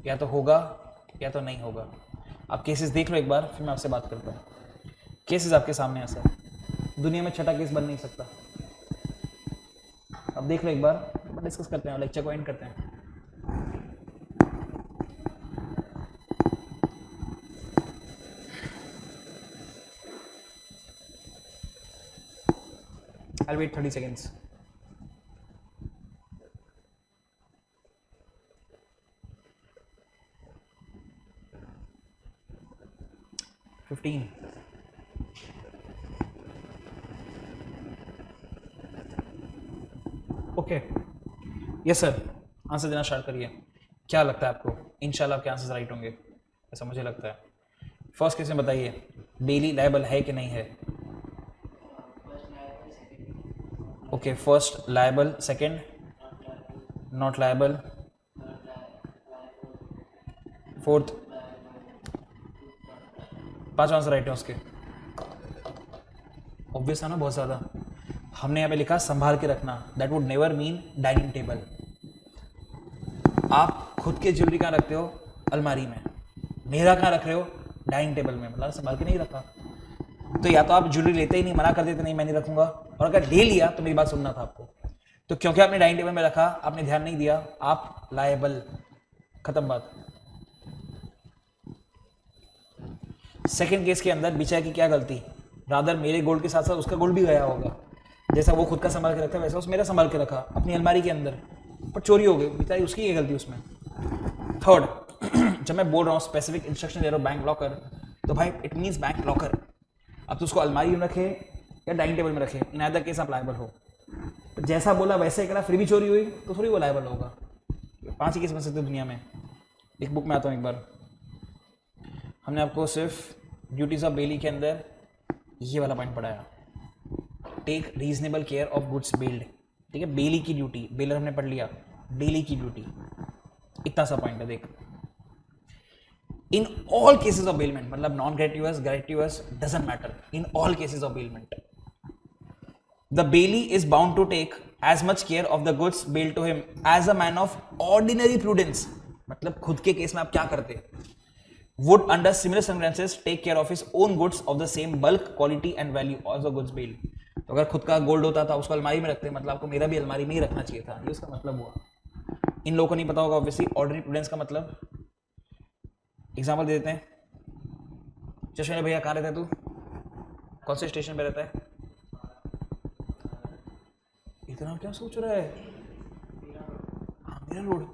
या तो होगा या तो नहीं होगा। आप केसेस देख लो एक बार, फिर मैं आपसे बात करता हूँ। केसेस आपके सामने है सर, दुनिया में छठा केस बन नहीं सकता। अब देख लो एक बार, डिस्कस करते हैं, लेक्चर को एंड करते हैं। I'll wait 30 seconds. Okay, yes sir, answer देना स्टार्ट करिए। क्या लगता है आपको? इंशाल्लाह आपके आंसर्स राइट होंगे, ऐसा मुझे लगता है। फर्स्ट क्वेश्चन बताइए, बेली लायबल है कि नहीं है? Okay, first liable, second not liable, fourth, 5 answer right है उसके। ऑब्वियस है ना, बहुत ज़्यादा। हमने यहाँ पे लिखा संभाल के रखना, that would never mean dining table. आप खुद के ज्वेलरी कहाँ रखते हो? अलमारी में। मेरा कहाँ रख रहे हो? डाइनिंग टेबल में। मतलब संभाल के नहीं रखा, तो या तो आप ज्वेलरी लेते ही नहीं, मना कर देते नहीं मैं नहीं रखूंगा, और अगर ले लिया तो मेरी बात सुनना था आपको। तो क्योंकि आपने डाइनिंग टेबल में रखा, आपने ध्यान नहीं दिया, आप लायबल, खत्म बात। सेकंड केस के अंदर बिचा की क्या गलती? रादर मेरे गोल्ड के साथ साथ उसका गोल्ड भी गया होगा। जैसा वो खुद का संभाल के रखता है वैसा उस मेरा संभाल के रखा अपनी अलमारी के अंदर, पर चोरी हो गई, बेचारी उसकी ये गलती उसमें। थर्ड, जब मैं बोल रहा हूँ स्पेसिफिक इंस्ट्रक्शन दे रहा हूँ बैंक लॉकर, तो भाई इट मीन्स बैंक लॉकर। अब तो उसको अलमारी में रखे या डाइनिंग टेबल में रखे, इन अदर केस आप लायबल हो। जैसा बोला वैसे ही करा, फिर भी चोरी हुई तो थोड़ी वो लायबल होगा। 5 ही केस बन सकते दुनिया में। एक बुक में आता हूँ एक बार, हमने आपको सिर्फ ड्यूटीज ऑफ बेली के अंदर ये वाला पॉइंट पढ़ाया, take reasonable care of goods bailed. ठीक है, बेली की ड्यूटी, बेलर हमने पढ़ लिया, डेली की ड्यूटी, इतना सा पॉइंट है देख। In all cases of bailment, मतलब non gratuitous gratuitous doesn't matter, in all cases of bailment the bailee is bound to take as much care of the goods bailed to him as a man of ordinary prudence. मतलब खुद के केस में आप क्या करते? would under similar circumstances take care of his own goods of the same bulk, quality and value as the goods bailed। तो अगर खुद का गोल्ड होता था उसको अलमारी में रखते, मतलब आपको मेरा भी अलमारी में ही रखना चाहिए था, ये उसका मतलब हुआ। इन लोगों को नहीं पता होगा ऑब्वियसली ऑर्डिनरी प्रूडेंस का मतलब। एग्जांपल दे देते हैं। चश्मे भैया कहाँ रहता है तू? कौन से स्टेशन पे रहता है? इतना क्या सोच रहा है? मीरा रोड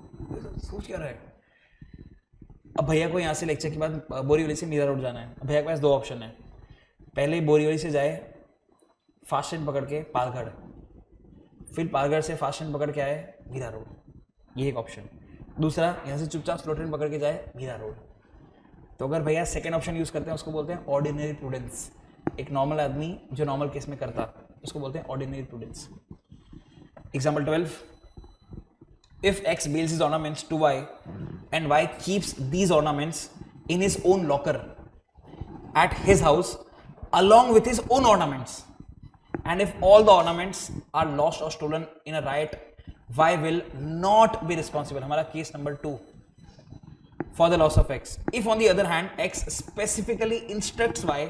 सोच क्या रहा है? अब भैया को यहाँ से लेक्चर के बाद बोरीवली से मीरा रोड जाना है। अब भैया के पास 2 ऑप्शन है, पहले बोरीवली से जाए फास्ट ट्रेन पकड़ के पालगढ़, फिर पालगढ़ से फास्ट ट्रेन पकड़ के आए मीरा रोड, ये एक ऑप्शन। दूसरा, यहाँ से चुपचाप स्लो ट्रेन पकड़ के जाए मीरा रोड। तो अगर भैया सेकेंड ऑप्शन यूज करते हैं उसको बोलते हैं ऑर्डिनरी प्रूडेंस। एक नॉर्मल आदमी जो नॉर्मल केस में करता उसको बोलते हैं ordinary prudence. Example 12, if X bails his ornaments to Y and Y keeps these ornaments in his own locker at his house along with his own ornaments, and if all the ornaments are lost or stolen in a riot, Y will not be responsible। हमारा case number 2 for the loss of X। if on the other hand X specifically instructs Y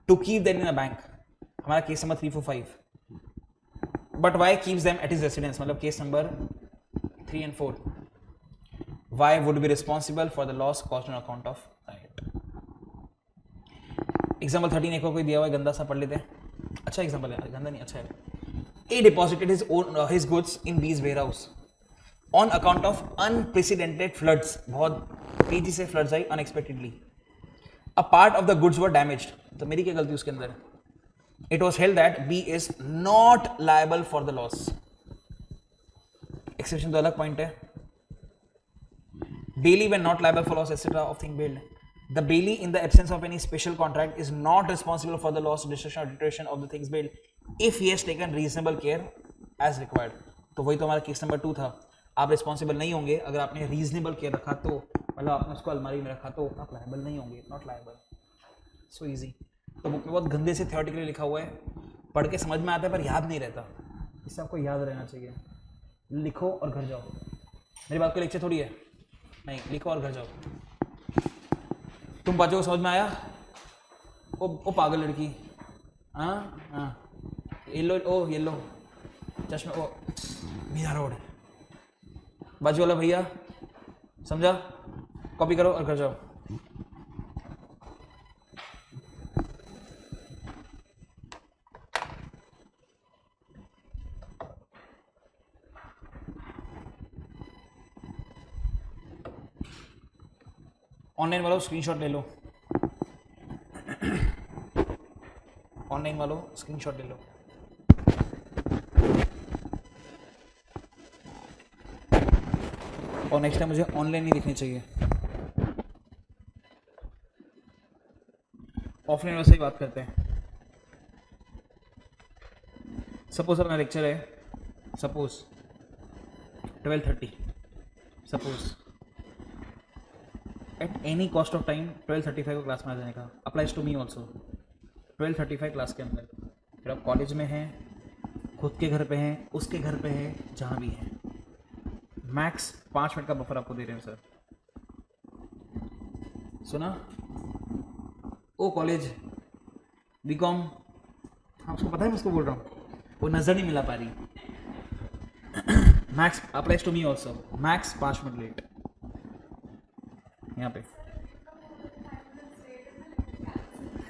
to keep them in a bank, हमारा case number 3, 4, 5, but Y keeps them at his residence, मतलब case number 3 and 4, Y would be responsible for the loss caused on account of riot। Example 13 एक कोई दिया हुआ है, गंदा सा पढ़ लेते हैं। अच्छा एग्जाम्पल है, गंदा नहीं, अच्छा है। A deposited his goods in B's warehouse on account of unprecedented floods। बहुत तेजी से floods I unexpectedly. A part of the goods were damaged। तो मेरी क्या गलती उसके अंदर? It was held that B is not liable for the loss। Exception तो अलग पॉइंट है। Bailey when not liable for loss etc. of thing bailed। The bailey in the absence of any special contract is not responsible for the loss, destruction or deterioration of the things bailed if he has taken reasonable care as required। तो वही तो हमारा केस नंबर 2 था। आप रिस्पॉन्सिबल नहीं होंगे अगर आपने रीजनेबल केयर रखा, तो मतलब आपने उसको अलमारी में रखा तो आप लायबल नहीं होंगे, नॉट लायबल। So easy. तो बुक में बहुत गंदे से थियोरेटिकली लिखा हुआ है, पढ़ के समझ में आता है पर याद नहीं रहता, इससे आपको याद रहना चाहिए। लिखो और घर जाओ। मेरी बात को लेक्चर थोड़ी है, नहीं, लिखो और घर जाओ। तुम बच्चों को समझ में आया? ओ पागल लड़की, हाँ हाँ, येलो, ओ येलो चश्मे, ओ मीरा रोड, बाजू वाला भैया, समझा? कॉपी करो और घर जाओ। ऑनलाइन वालों स्क्रीनशॉट ले लो, ऑनलाइन वालों स्क्रीनशॉट ले लो। और नेक्स्ट टाइम मुझे ऑनलाइन नहीं दिखनी चाहिए, ऑफलाइन वैसे ही बात करते हैं। सपोज अपना लेक्चर है, suppose 12:30, suppose at any cost of time 12:35 को क्लास में आ जाने का, applies to me also. 12:35 class के अंदर, फिर आप कॉलेज में हैं, खुद के घर पे हैं, उसके घर पे हैं, जहाँ भी हैं, मैक्स 5 मिनट का बफर आपको दे रहे हैं सर। सुना? ओ कॉलेज बीकॉम, हाँ उसको पता है मैं उसको बोल रहा हूँ, वो नज़र नहीं मिला पा रही। Max applies to me also, max 5 minute late यहाँ पे।